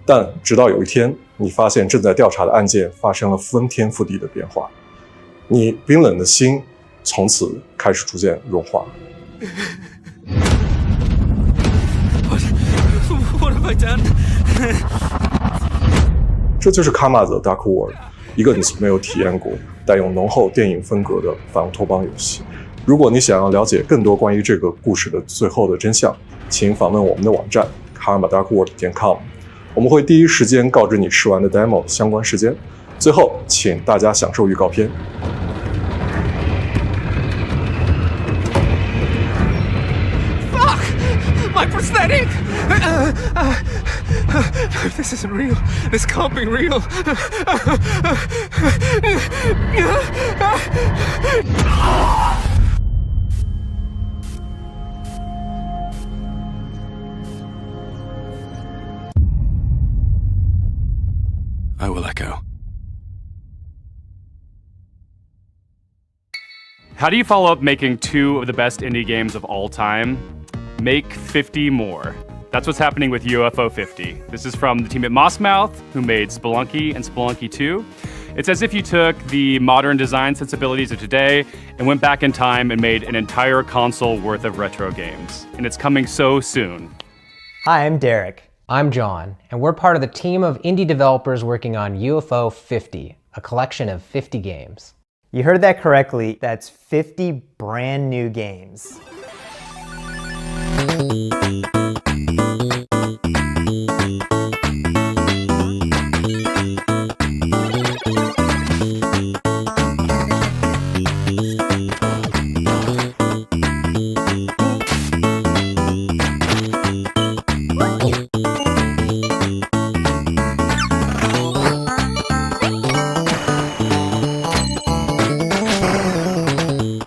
但直到有一天，你发现正在调查的案件发生了翻天覆地的变化，你冰冷的心从此开始逐渐融化。What have I done? 这就是 Karma: The Dark World， 一个你没有体验过、带有浓厚电影风格的反乌托邦游戏。如果你想要了解更多关于这个故事的最后的真相，请访问我们的网站 karmadarkworld.com， 我们会第一时间告知你试玩的 demo 相关时间。最后，请大家享受预告片。Fuck! My prosthetic! This isn't real. This can't be real. I will echo. How do you follow up making 2 of the best indie games of all time? Make 50 more. That's what's happening with UFO 50. This is from the team at Mossmouth, who made Spelunky and Spelunky 2. It's as if you took the modern design sensibilities of today and went back in time and made an entire console worth of retro games. And it's coming so soon. Hi, I'm Derek. I'm John, and we're part of the team of indie developers working on UFO 50, a collection of 50 games. You heard that correctly. That's 50 brand new games.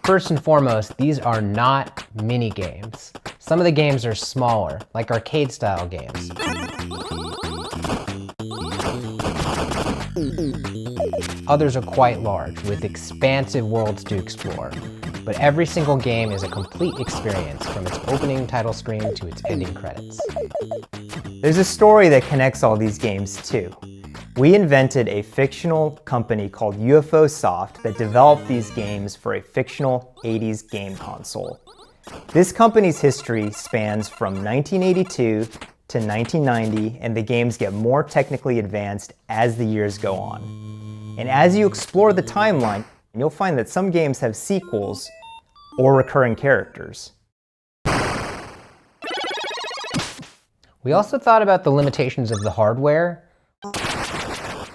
First and foremost, these are not mini games. Some of the games are smaller, like arcade-style games. Others are quite large, with expansive worlds to explore. But every single game is a complete experience, from its opening title screen to its ending credits. There's a story that connects all these games too. We invented a fictional company called UFO Soft that developed these games for a fictional 80s game console. This company's history spans from 1982 to 1990, and the games get more technically advanced as the years go on. And as you explore the timeline, you'll find that some games have sequels or recurring characters. We also thought about the limitations of the hardware.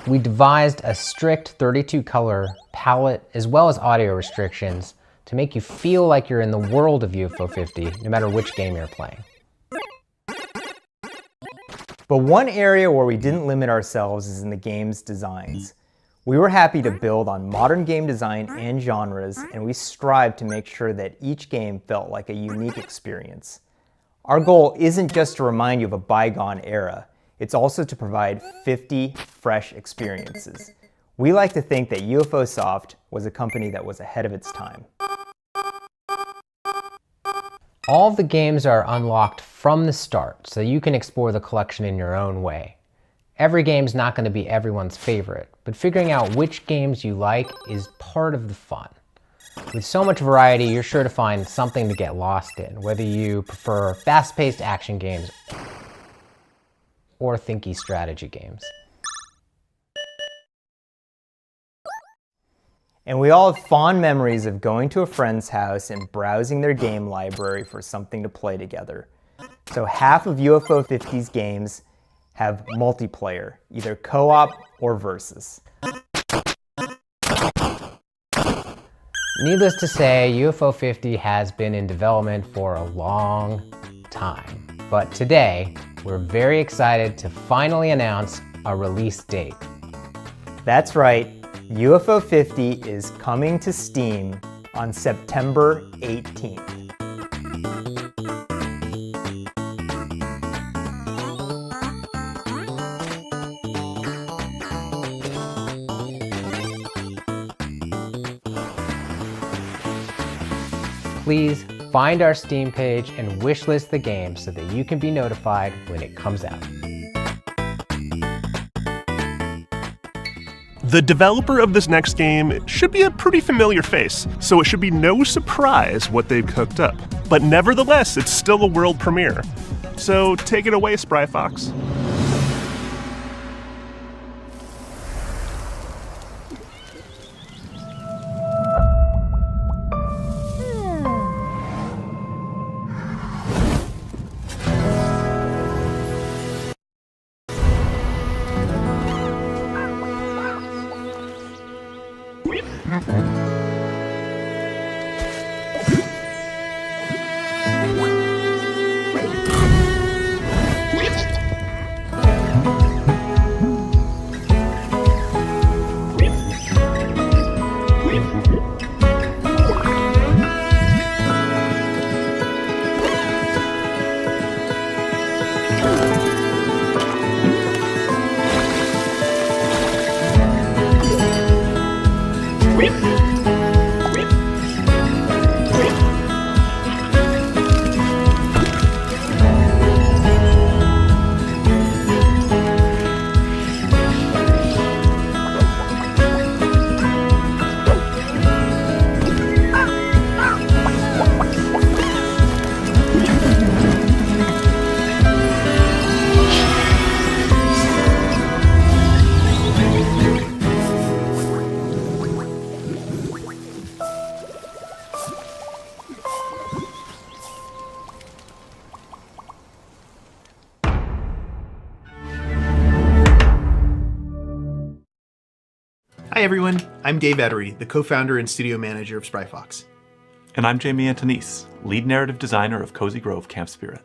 We devised a strict 32 color palette as well as audio restrictions to make you feel like you're in the world of UFO 50, no matter which game you're playing. But one area where we didn't limit ourselves is in the game's designs. We were happy to build on modern game design and genres, and we strived to make sure that each game felt like a unique experience. Our goal isn't just to remind you of a bygone era, it's also to provide 50 fresh experiences. We like to think that UFO Soft was a company that was ahead of its time. All of the games are unlocked from the start, so you can explore the collection in your own way. Every game's not going to be everyone's favorite, but figuring out which games you like is part of the fun. With so much variety, you're sure to find something to get lost in, whether you prefer fast-paced action games or thinky strategy games. And we all have fond memories of going to a friend's house and browsing their game library for something to play together. So half of UFO 50's games have multiplayer, either co-op or versus. Needless to say, UFO 50 has been in development for a long time. But today, we're very excited to finally announce a release date. That's right, UFO 50 is coming to Steam on September 18th. Please find our Steam page and wishlist the game so that you can be notified when it comes out. The developer of this next game should be a pretty familiar face, so it should be no surprise what they've cooked up. But nevertheless, it's still a world premiere. So take it away, Spry Fox. Hi everyone, I'm Dave Ettery, the co-founder and studio manager of SpryFox. And I'm Jamie Antonise, lead narrative designer of Cozy Grove Camp Spirit.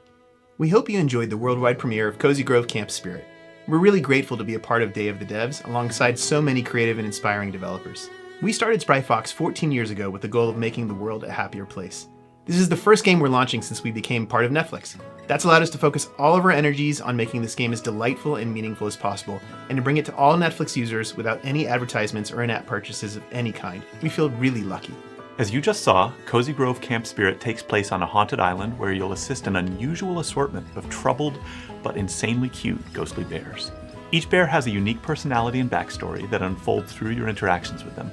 We hope you enjoyed the worldwide premiere of Cozy Grove Camp Spirit. We're really grateful to be a part of Day of the Devs alongside so many creative and inspiring developers. We started SpryFox 14 years ago with the goal of making the world a happier place. This is the first game we're launching since we became part of Netflix. That's allowed us to focus all of our energies on making this game as delightful and meaningful as possible, and to bring it to all Netflix users without any advertisements or in-app purchases of any kind. We feel really lucky. As you just saw, Cozy Grove Camp Spirit takes place on a haunted island where you'll assist an unusual assortment of troubled but insanely cute ghostly bears. Each bear has a unique personality and backstory that unfolds through your interactions with them.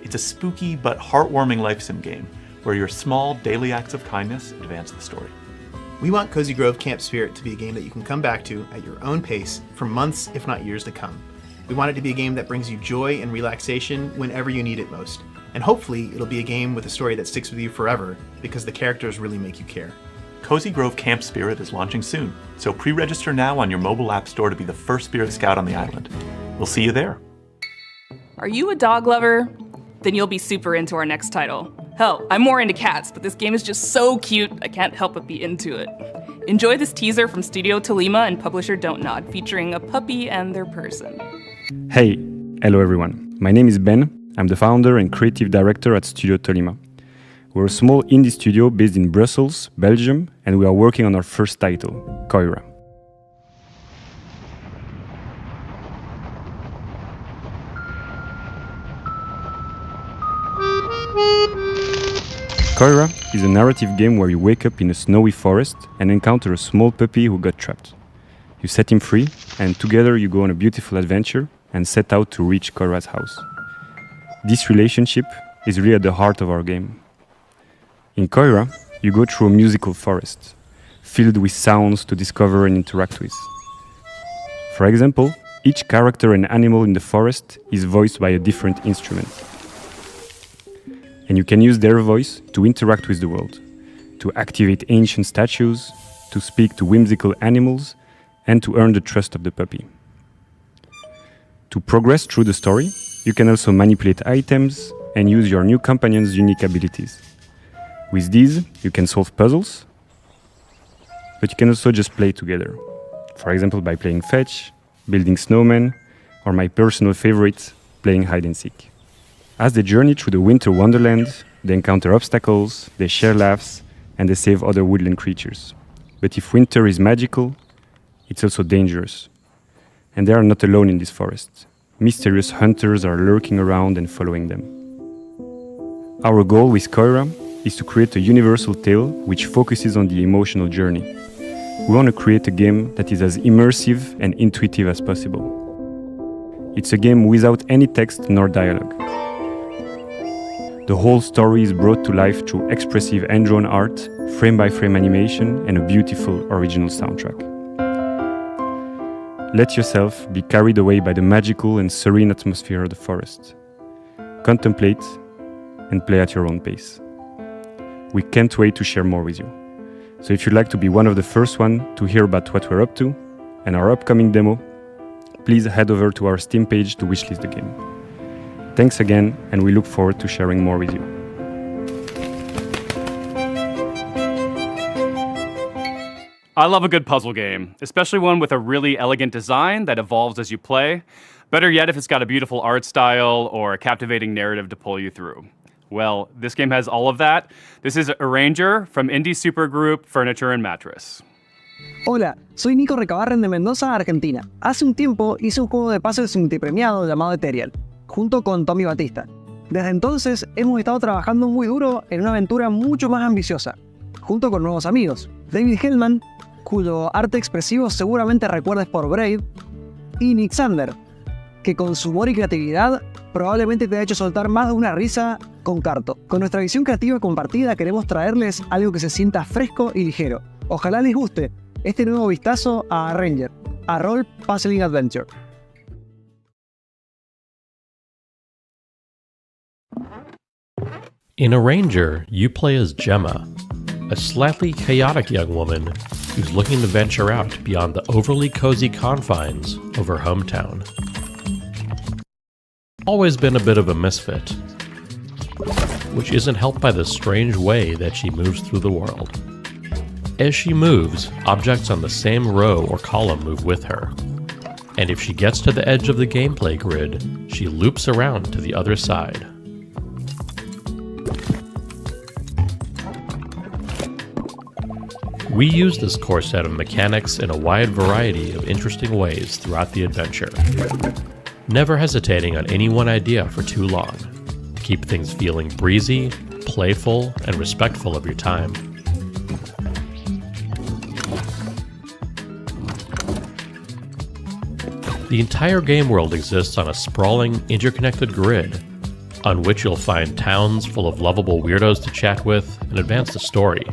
It's a spooky but heartwarming life sim game where your small daily acts of kindness advance the story. We want Cozy Grove Camp Spirit to be a game that you can come back to at your own pace for months, if not years to come. We want it to be a game that brings you joy and relaxation whenever you need it most. And hopefully, it'll be a game with a story that sticks with you forever, because the characters really make you care. Cozy Grove Camp Spirit is launching soon, so pre-register now on your mobile app store to be the first Spirit Scout on the island. We'll see you there. Are you a dog lover? Then you'll be super into our next title. Hell, I'm more into cats, but this game is just so cute, I can't help but be into it. Enjoy this teaser from Studio Tolima and publisher Don't Nod, featuring a puppy and their person. Hey, hello everyone. My name is Ben. I'm the founder and creative director at Studio Tolima. We're a small indie studio based in Brussels, Belgium, and we are working on our first title, Koira. Koira is a narrative game where you wake up in a snowy forest and encounter a small puppy who got trapped. You set him free, and together you go on a beautiful adventure and set out to reach Koira's house. This relationship is really at the heart of our game. In Koira, you go through a musical forest, filled with sounds to discover and interact with. For example, each character and animal in the forest is voiced by a different instrument. And you can use their voice to interact with the world, to activate ancient statues, to speak to whimsical animals, and to earn the trust of the puppy. To progress through the story, you can also manipulate items and use your new companion's unique abilities. With these, you can solve puzzles, but you can also just play together. For example, by playing fetch, building snowmen, or my personal favorite, playing hide and seek. As they journey through the winter wonderland, they encounter obstacles, they share laughs, and they save other woodland creatures. But if winter is magical, it's also dangerous. And they are not alone in this forest. Mysterious hunters are lurking around and following them. Our goal with Koira is to create a universal tale which focuses on the emotional journey. We want to create a game that is as immersive and intuitive as possible. It's a game without any text nor dialogue. The whole story is brought to life through expressive hand-drawn art, frame-by-frame animation, and a beautiful original soundtrack. Let yourself be carried away by the magical and serene atmosphere of the forest. Contemplate and play at your own pace. We can't wait to share more with you. So if you'd like to be one of the first ones to hear about what we're up to and our upcoming demo, please head over to our Steam page to wishlist the game. Thanks again, and we look forward to sharing more with you. I love a good puzzle game, especially one with a really elegant design that evolves as you play. Better yet if it's got a beautiful art style or a captivating narrative to pull you through. Well, this game has all of that. This is Arranger from indie supergroup Furniture and Mattress. Hola, soy Nico Recabarren de Mendoza, Argentina. Hace un tiempo hice un juego de puzzles multipremiado llamado Ethereal, junto con Tommy Batista. Desde entonces hemos estado trabajando muy duro en una aventura mucho más ambiciosa, junto con nuevos amigos, David Hellman, cuyo arte expresivo seguramente recuerdes por Brave, y Nick Sander, que con su humor y creatividad probablemente te ha hecho soltar más de una risa con Carto. Con nuestra visión creativa compartida queremos traerles algo que se sienta fresco y ligero. Ojalá les guste este nuevo vistazo a Arranger, a Role Puzzling Adventure. In Arranger, you play as Gemma, a slightly chaotic young woman who's looking to venture out beyond the overly cozy confines of her hometown. always been a bit of a misfit, which isn't helped by the strange way that she moves through the world. As she moves, objects on the same row or column move with her, and if she gets to the edge of the gameplay grid, she loops around to the other side. We use this core set of mechanics in a wide variety of interesting ways throughout the adventure, never hesitating on any one idea for too long, to keep things feeling breezy, playful, and respectful of your time. The entire game world exists on a sprawling, interconnected grid, on which you'll find towns full of lovable weirdos to chat with and advance the story.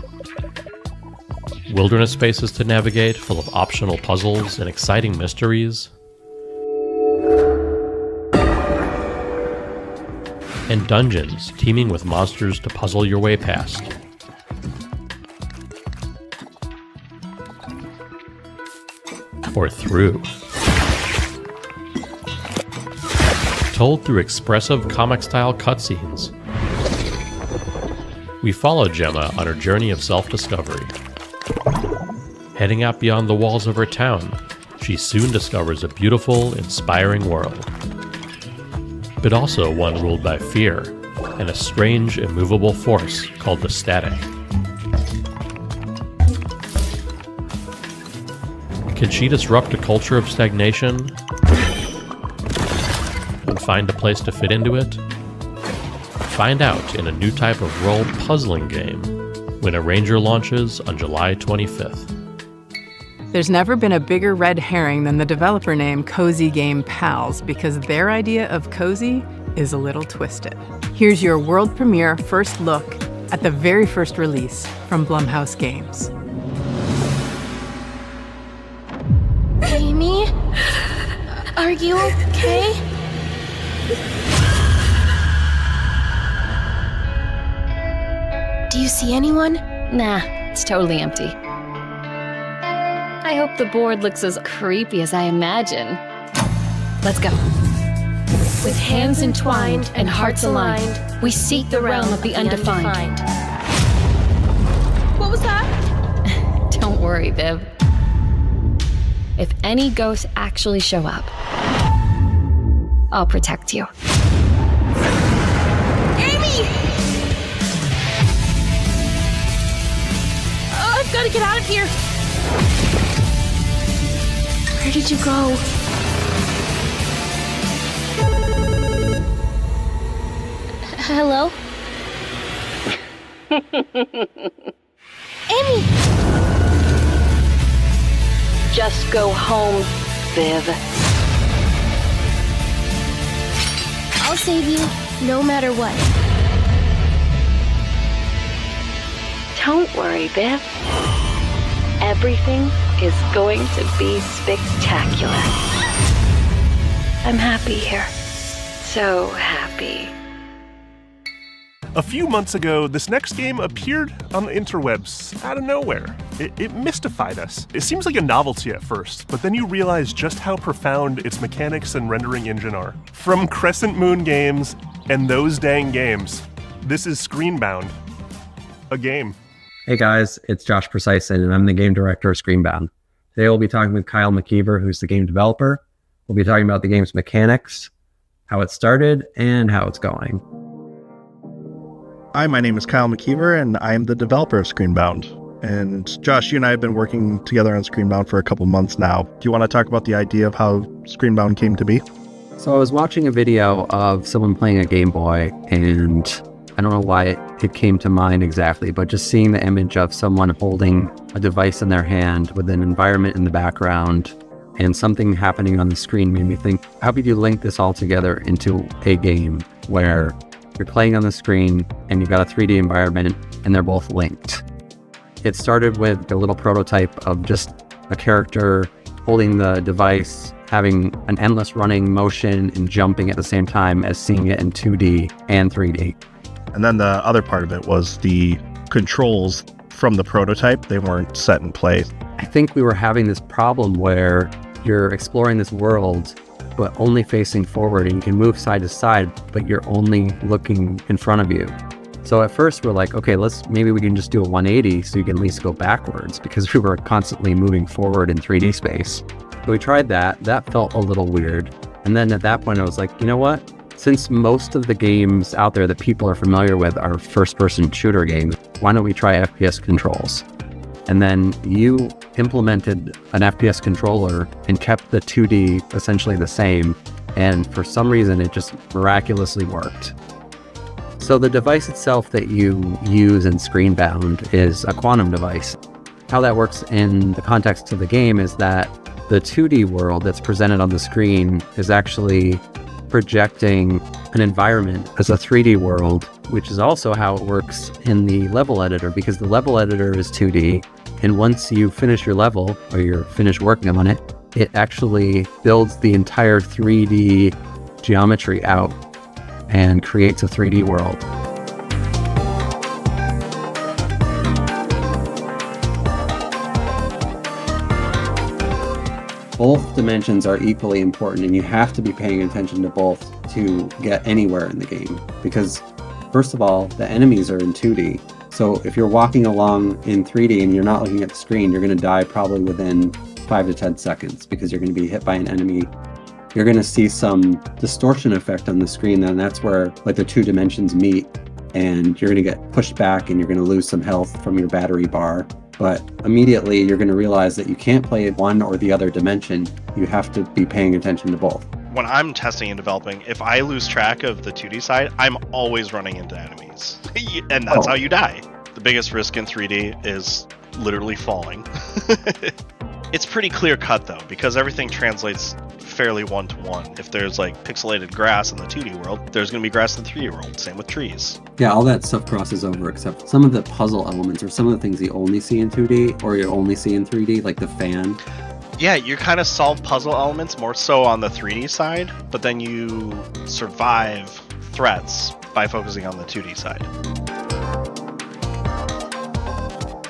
Wilderness spaces to navigate full of optional puzzles and exciting mysteries. And dungeons teeming with monsters to puzzle your way past. Or through. Told through expressive comic-style cutscenes. We follow Gemma on her journey of self-discovery. Heading out beyond the walls of her town, she soon discovers a beautiful, inspiring world. But also one ruled by fear and a strange, immovable force called the static. Can she disrupt a culture of stagnation and find a place to fit into it? Find out in a new type of role puzzling game when Arranger launches on July 25th. There's never been a bigger red herring than the developer name Cozy Game Pals, because their idea of cozy is a little twisted. Here's your world premiere first look at the very first release from Blumhouse Games. Amy? Are you okay? Do you see anyone? Nah, it's totally empty. I hope the board looks as creepy as I imagine. Let's go. With hands entwined and hearts aligned, we seek the realm of the undefined. What was that? Don't worry, Viv. If any ghosts actually show up, I'll protect you. Amy! Oh, I've got to get out of here. Where did you go? Hello? Amy! Just go home, Viv. I'll save you, no matter what. Don't worry, Viv. Everything is going to be spectacular. I'm happy here. So happy. A few months ago, this next game appeared on the interwebs out of nowhere. It mystified us. It seems like a novelty at first, but then you realize just how profound its mechanics and rendering engine are. From Crescent Moon Games and Those Dang Games, this is Screenbound, a game. Hey guys, it's Josh Precyson, and I'm the game director of Screenbound. Today we'll be talking with Kyle McKeever, who's the game developer. We'll be talking about the game's mechanics, how it started, and how it's going. Hi, my name is Kyle McKeever, and I am the developer of Screenbound. And Josh, you and I have been working together on Screenbound for a couple months now. Do you want to talk about the idea of how Screenbound came to be? So I was watching a video of someone playing a Game Boy, and I don't know why it came to mind exactly, but just seeing the image of someone holding a device in their hand with an environment in the background and something happening on the screen made me think, how could you link this all together into a game where you're playing on the screen and you've got a 3D environment and they're both linked? It started with a little prototype of just a character holding the device, having an endless running motion and jumping at the same time as seeing it in 2D and 3D. And then the other part of it was the controls from the prototype. They weren't set in place. I think we were having this problem where you're exploring this world but only facing forward, and you can move side to side, but you're only looking in front of you. So at first we're like, okay, maybe we can just do a 180 so you can at least go backwards, because we were constantly moving forward in 3D space. So we tried that. That felt a little weird. And then at that point I was like, you know what? Since most of the games out there that people are familiar with are first-person shooter games, why don't we try FPS controls? And then you implemented an FPS controller and kept the 2D essentially the same. And for some reason, it just miraculously worked. So the device itself that you use in Screenbound is a quantum device. How that works in the context of the game is that the 2D world that's presented on the screen is actually projecting an environment as a 3D world, which is also how it works in the level editor, because the level editor is 2D, and once you finish your level, or you're finished working on it, it actually builds the entire 3D geometry out and creates a 3D world. Both dimensions are equally important, and you have to be paying attention to both to get anywhere in the game. Because, first of all, the enemies are in 2D. So if you're walking along in 3D and you're not looking at the screen, you're going to die probably within 5 to 10 seconds because you're going to be hit by an enemy. You're going to see some distortion effect on the screen, and that's where like the two dimensions meet, and you're going to get pushed back and you're going to lose some health from your battery bar. But immediately you're going to realize that you can't play one or the other dimension. You have to be paying attention to both. When I'm testing and developing, if I lose track of the 2D side, I'm always running into enemies. And that's how you die. The biggest risk in 3D is literally falling. It's pretty clear cut though, because everything translates fairly one-to-one. If there's like pixelated grass in the 2D world, there's going to be grass in the 3D world. Same with trees. Yeah, all that stuff crosses over, except some of the puzzle elements or some of the things you only see in 2D or you only see in 3D, like the fan. Yeah, you kind of solve puzzle elements more so on the 3D side, but then you survive threats by focusing on the 2D side.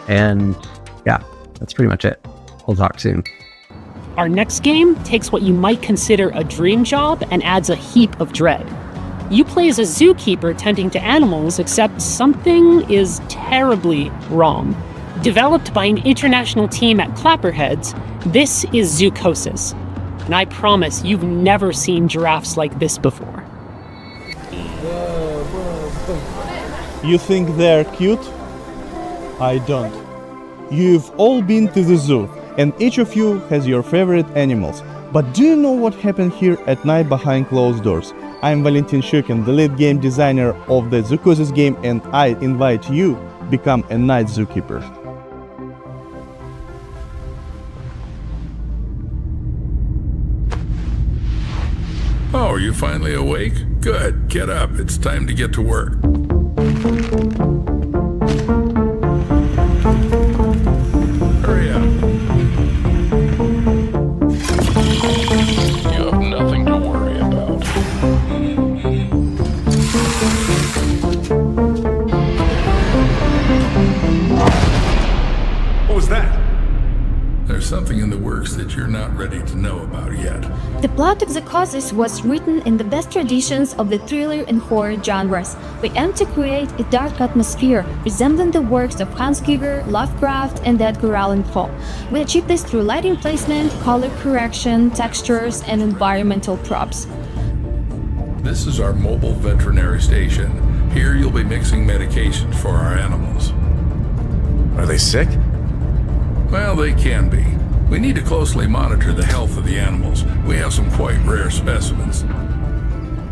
And yeah, that's pretty much it. We'll talk soon. Our next game takes what you might consider a dream job and adds a heap of dread. You play as a zookeeper tending to animals, except something is terribly wrong. Developed by an international team at Clapperheads, this is Zoocosis. And I promise you've never seen giraffes like this before. You think they're cute? I don't. You've all been to the zoo, and each of you has your favorite animals. But do you know what happened here at night behind closed doors? I'm Valentin Shukin, the lead game designer of the Zoocosis game, and I invite you to become a night zookeeper. Oh, you finally awake? Good, get up. It's time to get to work. Hurry up. You have nothing to worry about. What was that? There's something in the works that you're not ready to know about yet. The plot of Zoocosis was written in the best traditions of the thriller and horror genres. We aim to create a dark atmosphere resembling the works of Hans Giger, Lovecraft, and Edgar Allan Poe. We achieve this through lighting placement, color correction, textures, and environmental props. This is our mobile veterinary station. Here you'll be mixing medications for our animals. Are they sick? Well, they can be. We need to closely monitor the health of the animals. We have some quite rare specimens.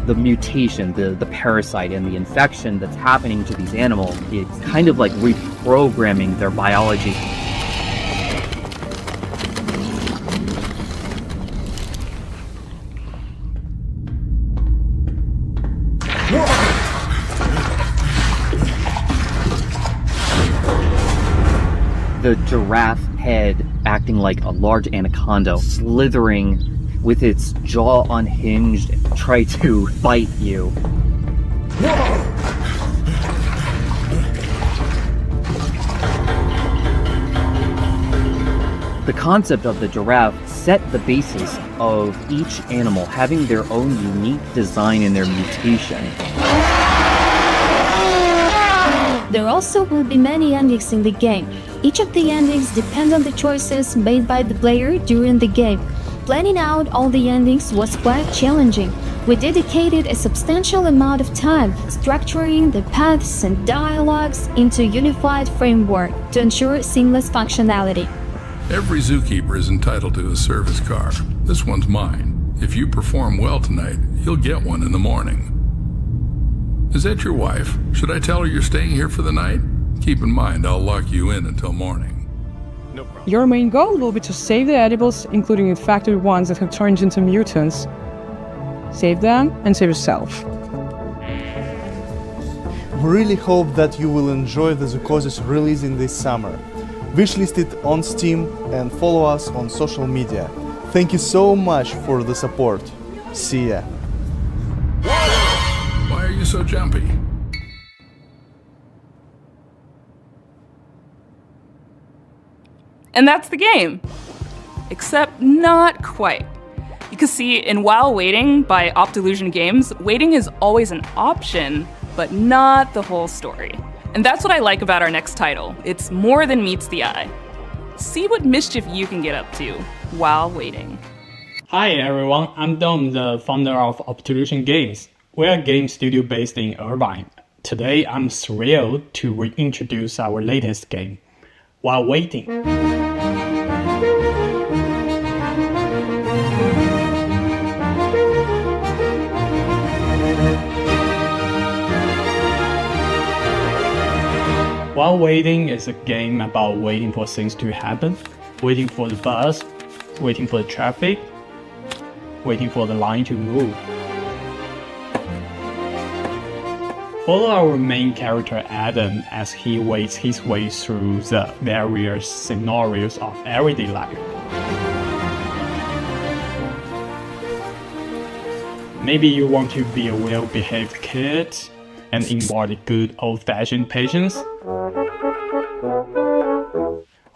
The mutation, the parasite, and the infection that's happening to these animals, it's kind of like reprogramming their biology. The giraffe head acting like a large anaconda, slithering with its jaw unhinged, try to bite you. The concept of the giraffe set the basis of each animal having their own unique design and their mutation. There also will be many endings in the game. Each of the endings depend on the choices made by the player during the game. Planning out all the endings was quite challenging. We dedicated a substantial amount of time structuring the paths and dialogues into a unified framework to ensure seamless functionality. Every zookeeper is entitled to a service car. This one's mine. If you perform well tonight, you'll get one in the morning. Is that your wife? Should I tell her you're staying here for the night? Keep in mind, I'll lock you in until morning. No problem. Your main goal will be to save the edibles, including infected ones that have turned into mutants. Save them and save yourself. We really hope that you will enjoy the Zoocosis releasing this summer. Wishlist it on Steam and follow us on social media. Thank you so much for the support. See ya. Why are you so jumpy? And that's the game. Except not quite. You can see in While Waiting by Optilusion Games, waiting is always an option, but not the whole story. And that's what I like about our next title. It's more than meets the eye. See what mischief you can get up to while waiting. Hi everyone, I'm Dom, the founder of Optilusion Games. We're a game studio based in Irvine. Today I'm thrilled to reintroduce our latest game, While Waiting. While Waiting is a game about waiting for things to happen, waiting for the bus, waiting for the traffic, waiting for the line to move. Follow our main character Adam as he waits his way through the various scenarios of everyday life. Maybe you want to be a well-behaved kid and embody good old-fashioned patience.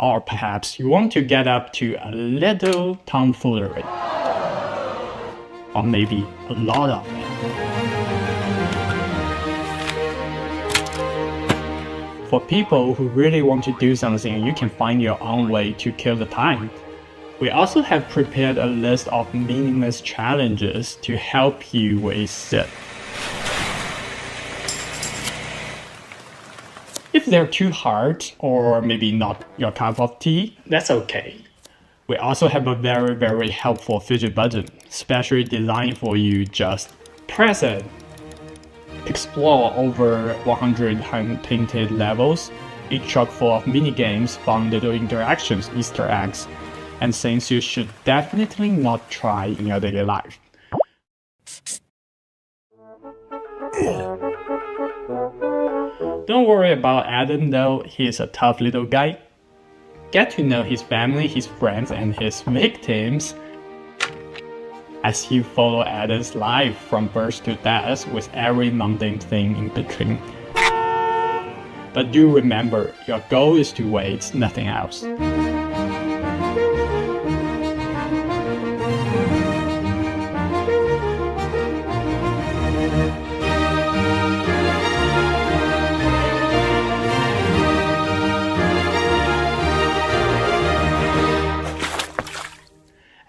Or perhaps you want to get up to a little tomfoolery. Or maybe a lot of it. For people who really want to do something, you can find your own way to kill the time. We also have prepared a list of meaningless challenges to help you with it. If they're too hard, or maybe not your cup of tea, that's okay. We also have a very helpful fidget button, specially designed for you. Just press it. Explore over 100 hand-painted levels, each chock full of mini-games, fun little interactions, Easter eggs, and things you should definitely not try in your daily life. Don't worry about Adam though, he's a tough little guy. Get to know his family, his friends, and his victims as you follow Adam's life from birth to death with every mundane thing in between. But do remember, your goal is to wait, nothing else.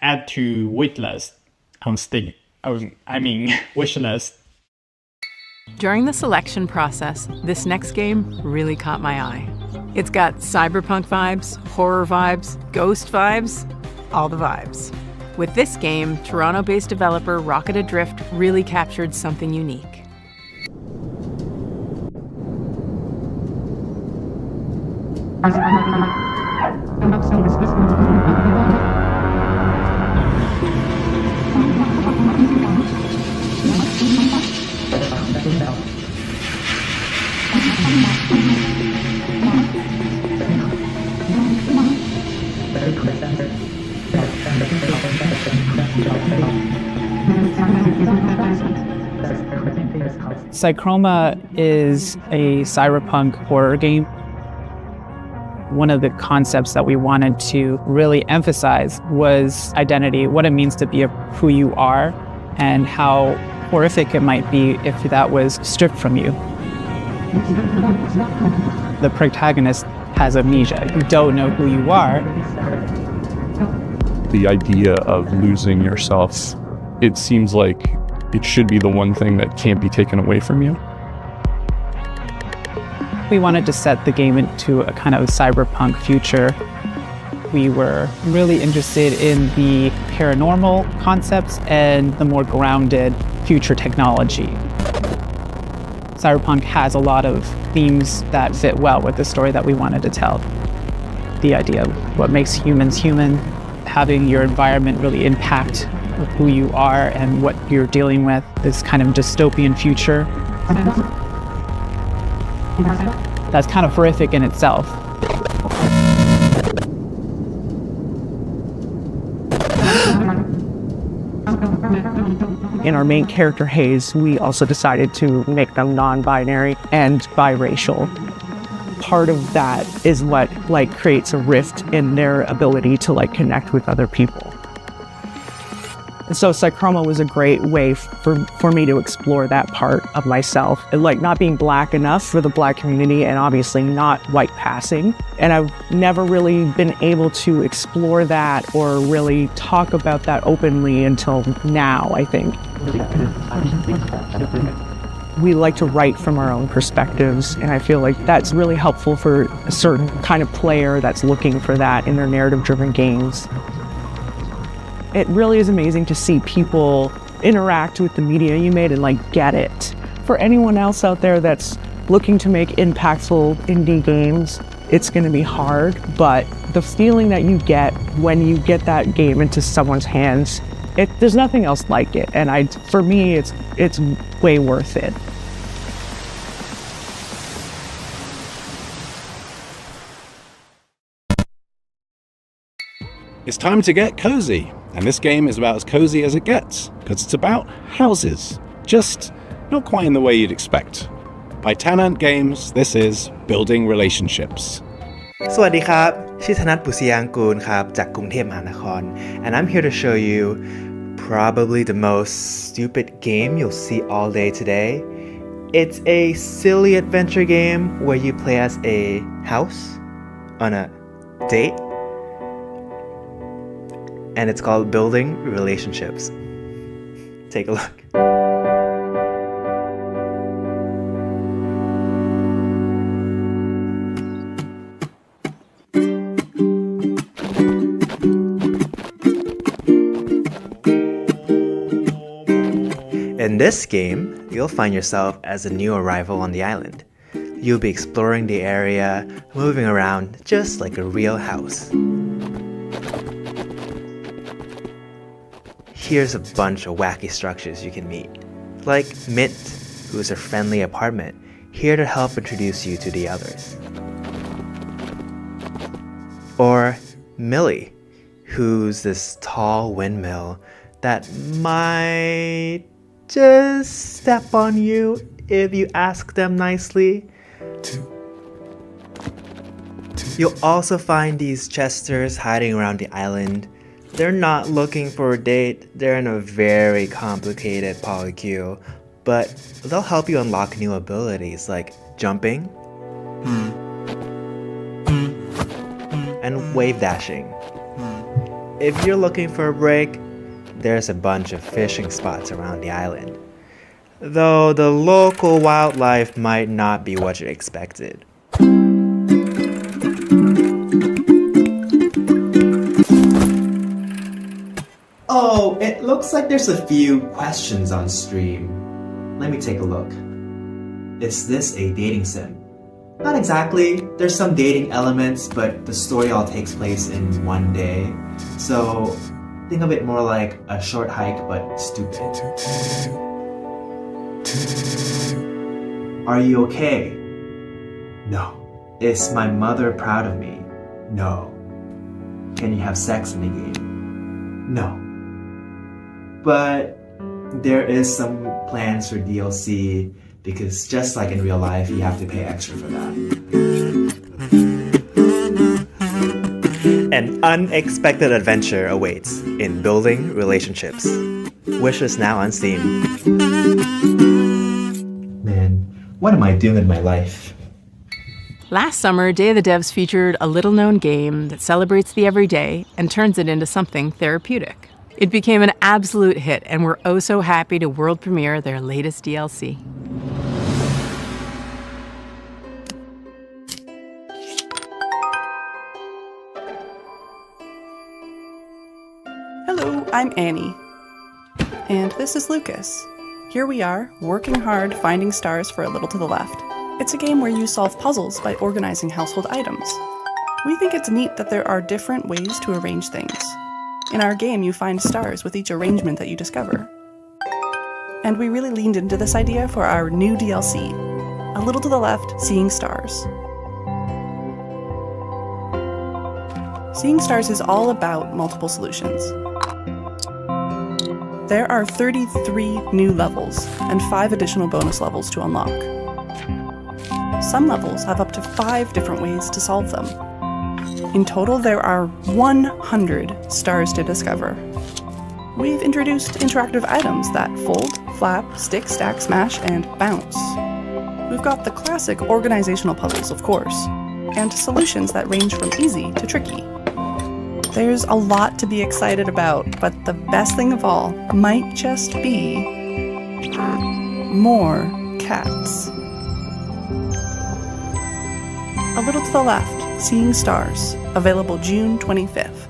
Add to waitlist on Steam. Wishlist. During the selection process, this next game really caught my eye. It's got cyberpunk vibes, horror vibes, ghost vibes, all the vibes. With this game, Toronto-based developer Rocket Adrift really captured something unique. Psychroma is a cyberpunk horror game. One of the concepts that we wanted to really emphasize was identity, what it means to be who you are, and how horrific it might be if that was stripped from you. The protagonist has amnesia. You don't know who you are. The idea of losing yourself, it seems like it should be the one thing that can't be taken away from you. We wanted to set the game into a kind of cyberpunk future. We were really interested in the paranormal concepts and the more grounded future technology. Cyberpunk has a lot of themes that fit well with the story that we wanted to tell. The idea of what makes humans human, having your environment really impact who you are and what you're dealing with, this kind of dystopian future. That's kind of horrific in itself. In our main character, Hayes, we also decided to make them non-binary and biracial. Part of that is what creates a rift in their ability to connect with other people. And so Psychroma was a great way for me to explore that part of myself, not being Black enough for the Black community and obviously not white passing. And I've never really been able to explore that or really talk about that openly until now, I think. We like to write from our own perspectives, and I feel like that's really helpful for a certain kind of player that's looking for that in their narrative-driven games. It really is amazing to see people interact with the media you made and get it. For anyone else out there that's looking to make impactful indie games, it's going to be hard, but the feeling that you get when you get that game into someone's hands, there's nothing else like it. And for me, it's way worth it. It's time to get cozy, and this game is about as cozy as it gets, because it's about houses, just not quite in the way you'd expect. By Tanant Games, this is Building Relationships. สวัสดีครับชื่อธนัท บุษยางกูลครับจากกรุงเทพมหานคร and I'm here to show you probably the most stupid game you'll see all day today. It's a silly adventure game where you play as a house on a date, and it's called Building Relationships. Take a look. In this game, you'll find yourself as a new arrival on the island. You'll be exploring the area, moving around just like a real house. Here's a bunch of wacky structures you can meet, like Mint, who's a friendly apartment, here to help introduce you to the others. Or Millie, who's this tall windmill that might just step on you if you ask them nicely. You'll also find these Chesters hiding around the island. They're not looking for a date, they're in a very complicated polycule, but they'll help you unlock new abilities like jumping and wave dashing. If you're looking for a break, there's a bunch of fishing spots around the island, though the local wildlife might not be what you expected. Oh, it looks like there's a few questions on stream. Let me take a look. Is this a dating sim? Not exactly. There's some dating elements, but the story all takes place in one day. So think of it more like a short hike, but stupid. Are you okay? No. Is my mother proud of me? No. Can you have sex in the game? No. But there is some plans for DLC, because just like in real life, you have to pay extra for that. An unexpected adventure awaits in building relationships. Wishes now on Steam. Man, what am I doing with my life? Last summer, Day of the Devs featured a little-known game that celebrates the everyday and turns it into something therapeutic. It became an absolute hit, and we're oh so happy to world premiere their latest DLC. Hello, I'm Annie. And this is Lucas. Here we are, working hard, finding stars for A Little to the Left. It's a game where you solve puzzles by organizing household items. We think it's neat that there are different ways to arrange things. In our game, you find stars with each arrangement that you discover. And we really leaned into this idea for our new DLC, A Little to the Left, Seeing Stars. Seeing Stars is all about multiple solutions. There are 33 new levels and 5 additional bonus levels to unlock. Some levels have up to 5 different ways to solve them. In total, there are 100 stars to discover. We've introduced interactive items that fold, flap, stick, stack, smash, and bounce. We've got the classic organizational puzzles, of course, and solutions that range from easy to tricky. There's a lot to be excited about, but the best thing of all might just be more cats. A Little to the Left, Seeing Stars, available June 25th.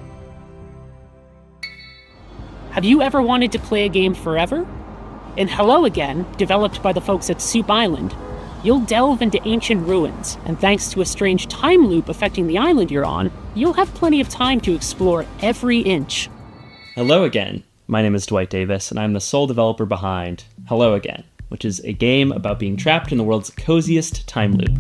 Have you ever wanted to play a game forever? In Hello Again, developed by the folks at Soup Island, you'll delve into ancient ruins, and thanks to a strange time loop affecting the island you're on, you'll have plenty of time to explore every inch. Hello again. My name is Dwight Davis, and I'm the sole developer behind Hello Again, which is a game about being trapped in the world's coziest time loop.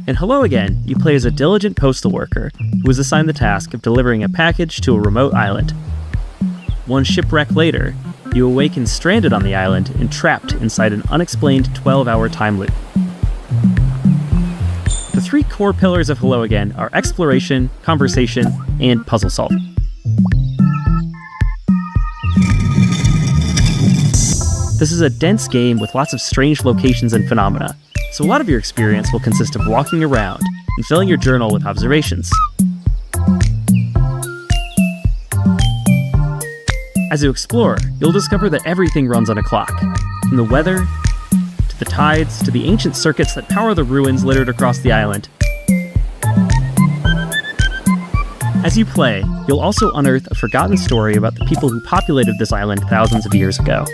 In Hello Again, you play as a diligent postal worker who is assigned the task of delivering a package to a remote island. One shipwreck later, you awaken stranded on the island and trapped inside an unexplained 12-hour time loop. The 3 core pillars of Hello Again are exploration, conversation, and puzzle solving. This is a dense game with lots of strange locations and phenomena, so a lot of your experience will consist of walking around and filling your journal with observations. As you explore, you'll discover that everything runs on a clock, from the weather, to the tides, to the ancient circuits that power the ruins littered across the island. As you play, you'll also unearth a forgotten story about the people who populated this island thousands of years ago.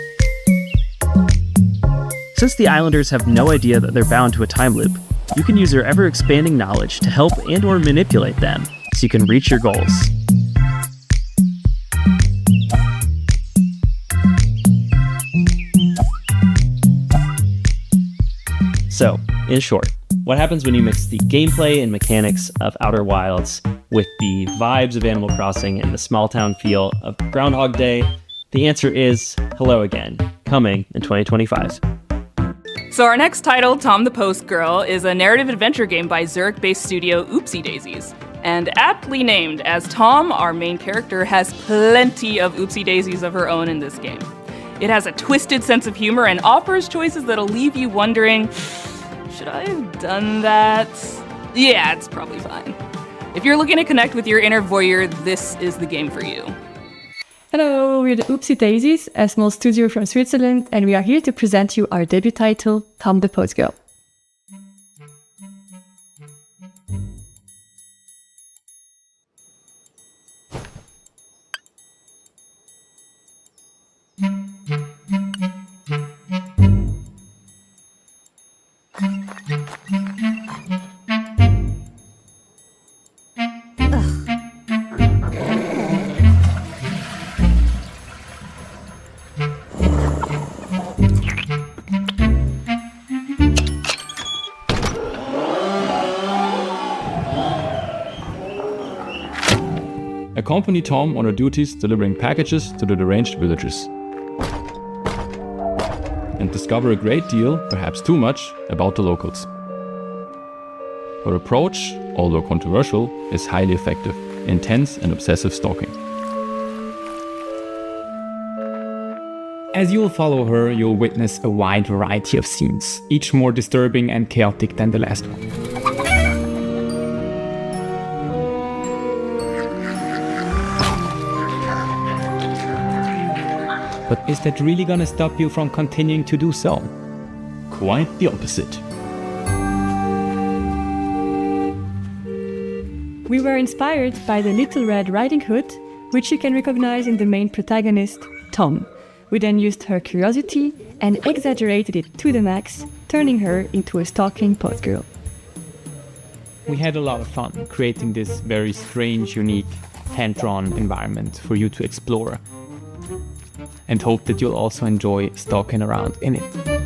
Since the islanders have no idea that they're bound to a time loop, you can use your ever-expanding knowledge to help and/or manipulate them so you can reach your goals. So, in short, what happens when you mix the gameplay and mechanics of Outer Wilds with the vibes of Animal Crossing and the small-town feel of Groundhog Day? The answer is Hello Again, coming in 2025. So our next title, Tom the Post Girl, is a narrative adventure game by Zurich-based studio Oopsie Daisies. And aptly named, as Tom, our main character, has plenty of oopsie daisies of her own in this game. It has a twisted sense of humor and offers choices that'll leave you wondering, should I have done that? Yeah, it's probably fine. If you're looking to connect with your inner voyeur, this is the game for you. Hello, we're the Oopsie Daisies, a small studio from Switzerland, and we are here to present you our debut title, Tom the Post Girl. Accompany Tom on her duties delivering packages to the deranged villagers. And discover a great deal, perhaps too much, about the locals. Her approach, although controversial, is highly effective, intense and obsessive stalking. As you'll follow her, you'll witness a wide variety of scenes, each more disturbing and chaotic than the last one. But is that really gonna stop you from continuing to do so? Quite the opposite. We were inspired by the Little Red Riding Hood, which you can recognize in the main protagonist, Tom. We then used her curiosity and exaggerated it to the max, turning her into a stalking pod girl. We had a lot of fun creating this very strange, unique, hand-drawn environment for you to explore, and hope that you'll also enjoy stalking around in it.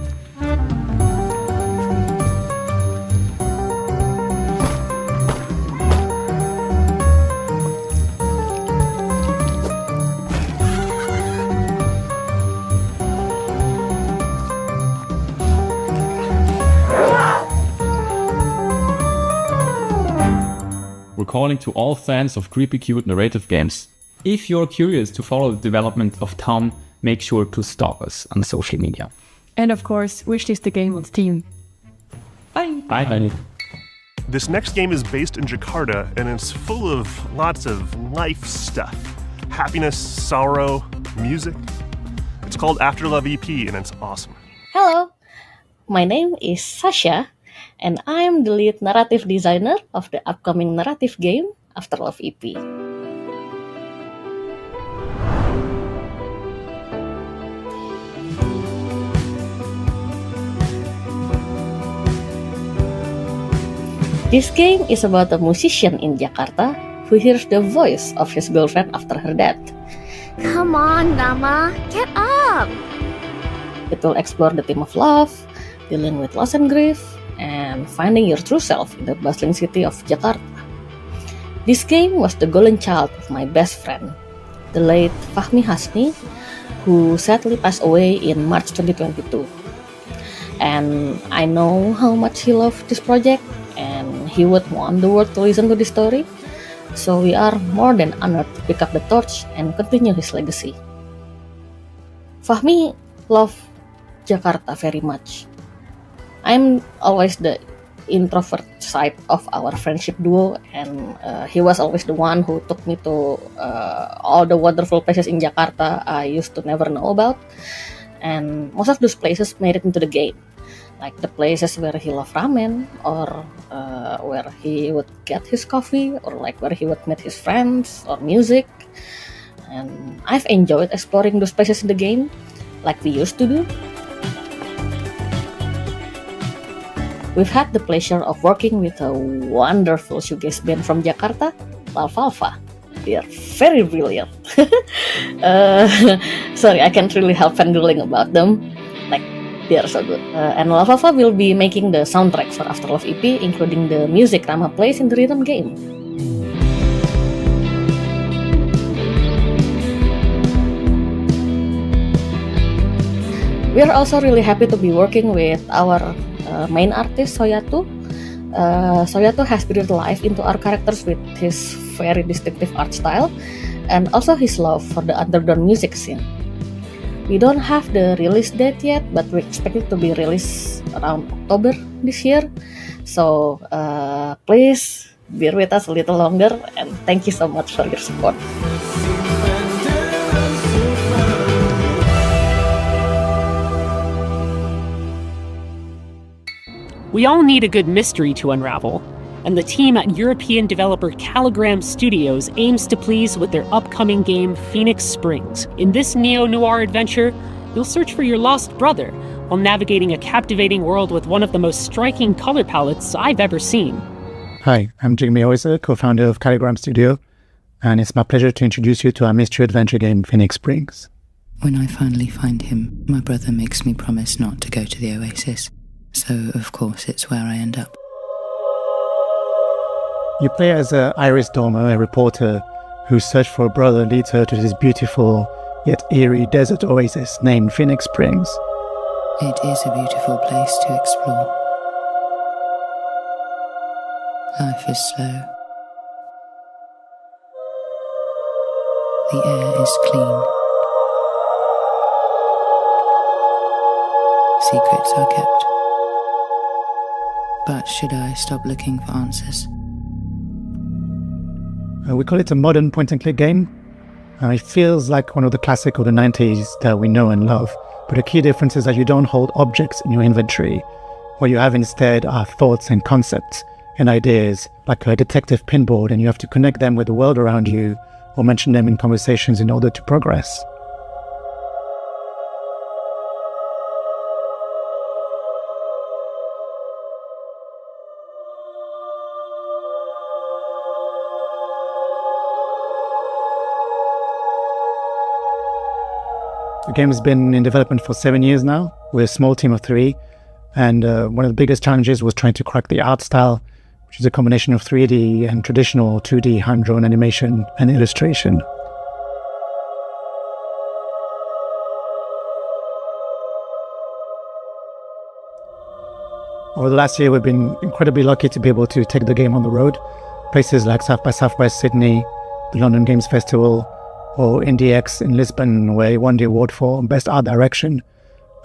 We're calling to all fans of creepy cute narrative games. If you're curious to follow the development of Tom, make sure to stalk us on social media. And of course, wishlist the game on Steam. Bye! Bye. This next game is based in Jakarta, and it's full of lots of life stuff. Happiness, sorrow, music. It's called Afterlove EP, and it's awesome. Hello, my name is Sasha, and I am the lead narrative designer of the upcoming narrative game, Afterlove EP. This game is about a musician in Jakarta who hears the voice of his girlfriend after her death. Come on, Nama, get up! It will explore the theme of love, dealing with loss and grief, and finding your true self in the bustling city of Jakarta. This game was the golden child of my best friend, the late Fahmi Hasni, who sadly passed away in March 2022. And I know how much he loved this project, and he would want the world to listen to this story, so we are more than honored to pick up the torch and continue his legacy. Fahmi loved Jakarta very much. I'm always the introvert side of our friendship duo, and he was always the one who took me to all the wonderful places in Jakarta I used to never know about, and most of those places made it into the game. Like the places where he loved ramen, or where he would get his coffee, or like where he would meet his friends, or music. And I've enjoyed exploring those places in the game, like we used to do. We've had the pleasure of working with a wonderful shoegaze band from Jakarta, Lalfalfa. They are very brilliant. Sorry, I can't really help fangirling about them. They are so good. And Lalfalfa will be making the soundtrack for Afterlove EP, including the music Rama plays in the rhythm game. We are also really happy to be working with our main artist, Soyatu. Soyatu has breathed life into our characters with his very distinctive art style, and also his love for the underground music scene. We don't have the release date yet, but we expect it to be released around October this year. So please bear with us a little longer, and thank you so much for your support. We all need a good mystery to unravel, and the team at European developer Caligram Studios aims to please with their upcoming game Phoenix Springs. In this neo-noir adventure, you'll search for your lost brother while navigating a captivating world with one of the most striking color palettes I've ever seen. Hi, I'm Jigme Oiser, co-founder of Caligram Studio, and it's my pleasure to introduce you to our mystery adventure game Phoenix Springs. When I finally find him, my brother makes me promise not to go to the Oasis, so of course it's where I end up. You play as Iris Dormer, a reporter whose search for a brother leads her to this beautiful yet eerie desert oasis named Phoenix Springs. It is a beautiful place to explore. Life is slow. The air is clean. Secrets are kept. But should I stop looking for answers? We call it a modern point-and-click game. It feels like one of the classic of the 90s that we know and love. But the key difference is that you don't hold objects in your inventory. What you have instead are thoughts and concepts and ideas, like a detective pinboard, and you have to connect them with the world around you or mention them in conversations in order to progress. The game has been in development for 7 years now. We're a small team of 3, and one of the biggest challenges was trying to crack the art style, which is a combination of 3D and traditional 2D hand-drawn animation and illustration. Over the last year, we've been incredibly lucky to be able to take the game on the road. Places like South by Southwest Sydney, the London Games Festival, or IndieX in Lisbon, where he won the award for Best Art Direction.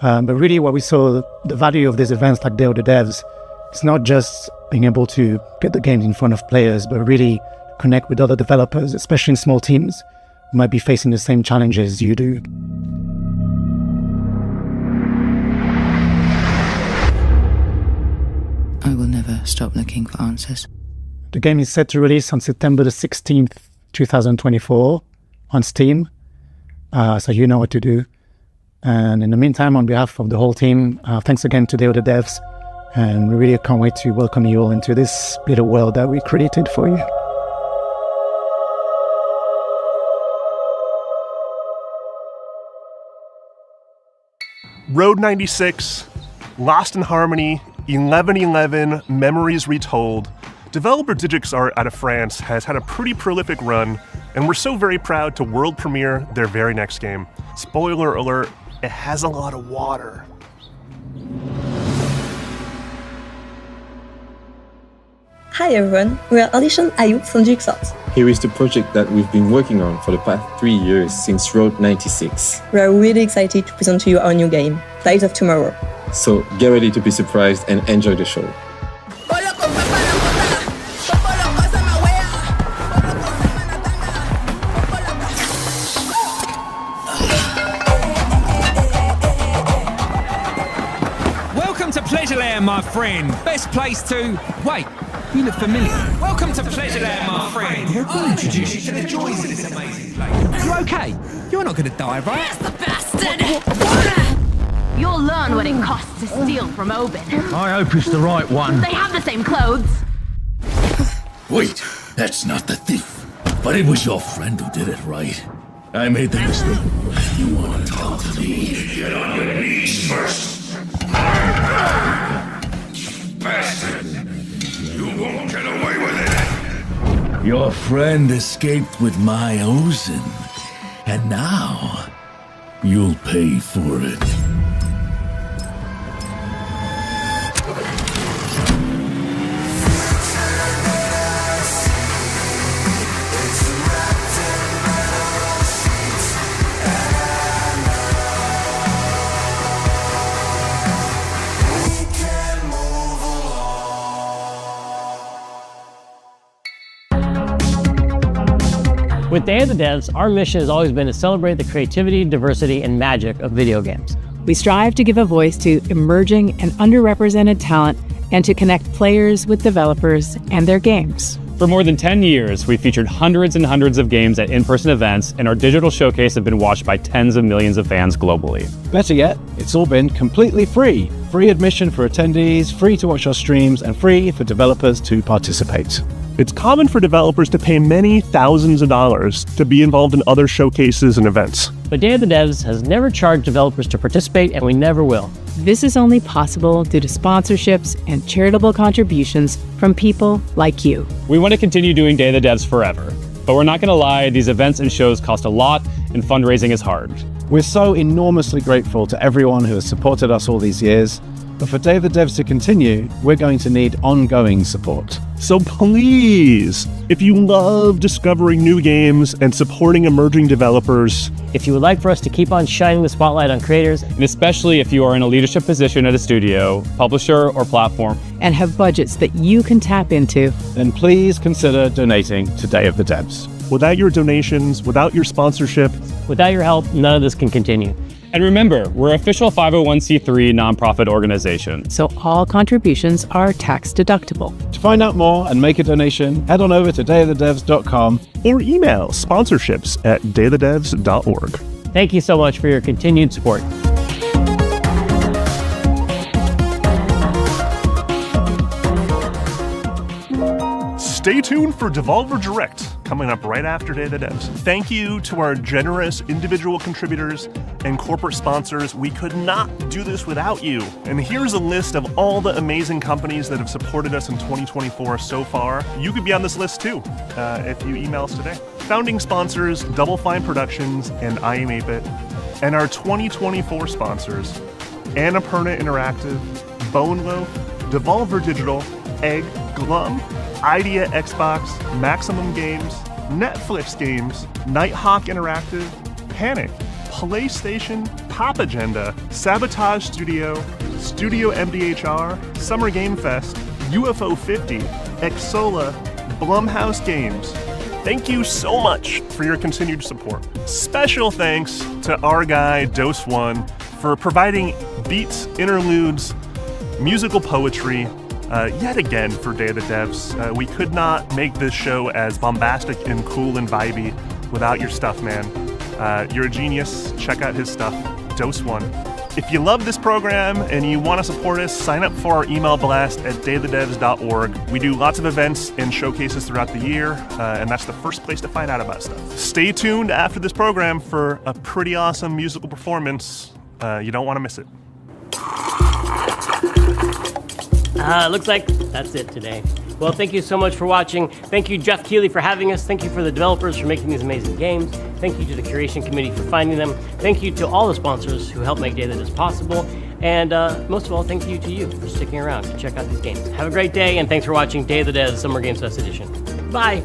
But really what we saw, the value of these events like Day of the Devs, it's not just being able to get the games in front of players, but really connect with other developers, especially in small teams who might be facing the same challenges you do. I will never stop looking for answers. The game is set to release on September the 16th, 2024 on Steam, so you know what to do. And in the meantime, on behalf of the whole team, thanks again to Day of the Devs, and we really can't wait to welcome you all into this little world that we created for you. Road 96, Lost in Harmony, 1111, Memories Retold. Developer Digix Art out of France has had a pretty prolific run, and we're so very proud to world premiere their very next game. Spoiler alert, it has a lot of water. Hi everyone, we are Audition Ayub from Digix Art. Here is the project that we've been working on for the past 3 years since Road 96. We are really excited to present to you our new game, Tides of Tomorrow. So get ready to be surprised and enjoy the show. Welcome to Pleasureland, my friend. Best place to... Wait, you look familiar. Welcome to Pleasureland, my friend. I'll introduce you to the joys of this amazing place. You okay? You're not going to die, right? Yes, the bastard! You'll learn what it costs to steal from Oben. I hope it's the right one. They have the same clothes. Wait, that's not the thief. But it was your friend who did it, right? I made the mistake. You want to talk to me? Get on your knees first. Bastard! You won't get away with it! Your friend escaped with my Ozen. And now, you'll pay for it. With Day of the Devs, our mission has always been to celebrate the creativity, diversity, and magic of video games. We strive to give a voice to emerging and underrepresented talent and to connect players with developers and their games. For more than 10 years, we've featured hundreds and hundreds of games at in-person events, and our digital showcase have been watched by tens of millions of fans globally. Better yet, it's all been completely free. Free admission for attendees, free to watch our streams, and free for developers to participate. It's common for developers to pay many thousands of dollars to be involved in other showcases and events. But Day of the Devs has never charged developers to participate, and we never will. This is only possible due to sponsorships and charitable contributions from people like you. We want to continue doing Day of the Devs forever, but we're not going to lie, these events and shows cost a lot, and fundraising is hard. We're so enormously grateful to everyone who has supported us all these years, but for Day of the Devs to continue, we're going to need ongoing support. So please, if you love discovering new games and supporting emerging developers, if you would like for us to keep on shining the spotlight on creators, and especially if you are in a leadership position at a studio, publisher, or platform, and have budgets that you can tap into, then please consider donating to Day of the Devs. Without your donations, without your sponsorship, without your help, none of this can continue. And remember, we're an official 501c3 nonprofit organization. So all contributions are tax deductible. To find out more and make a donation, head on over to dayofthedevs.com or email sponsorships@dayofthedevs.org. Thank you so much for your continued support. Stay tuned for Devolver Direct, coming up right after Day of the Devs. Thank you to our generous individual contributors and corporate sponsors. We could not do this without you. And here's a list of all the amazing companies that have supported us in 2024 so far. You could be on this list too, if you email us today. Founding sponsors, Double Fine Productions and I Am 8-Bit. And our 2024 sponsors, Annapurna Interactive, Bone Loaf, Devolver Digital, Egg, Glum, Idea Xbox, Maximum Games, Netflix Games, Nighthawk Interactive, Panic, PlayStation, Pop Agenda, Sabotage Studio, Studio MDHR, Summer Game Fest, UFO 50, Exola, Blumhouse Games. Thank you so much for your continued support. Special thanks to our guy, Dose One, for providing beats, interludes, musical poetry, yet again for Day of the Devs. We could not make this show as bombastic and cool and vibey without your stuff, man. You're a genius. Check out his stuff. Dose One. If you love this program and you want to support us, sign up for our email blast at dayofthedevs.org. We do lots of events and showcases throughout the year, and that's the first place to find out about stuff. Stay tuned after this program for a pretty awesome musical performance. You don't want to miss it. Looks like that's it today. Well, thank you so much for watching. Thank you, Jeff Keighley, for having us. Thank you for the developers for making these amazing games. Thank you to the curation committee for finding them. Thank you to all the sponsors who helped make Day of the Devs possible. And most of all, thank you to you for sticking around to check out these games. Have a great day, and thanks for watching Day of the Devs Summer Games Fest Edition. Bye.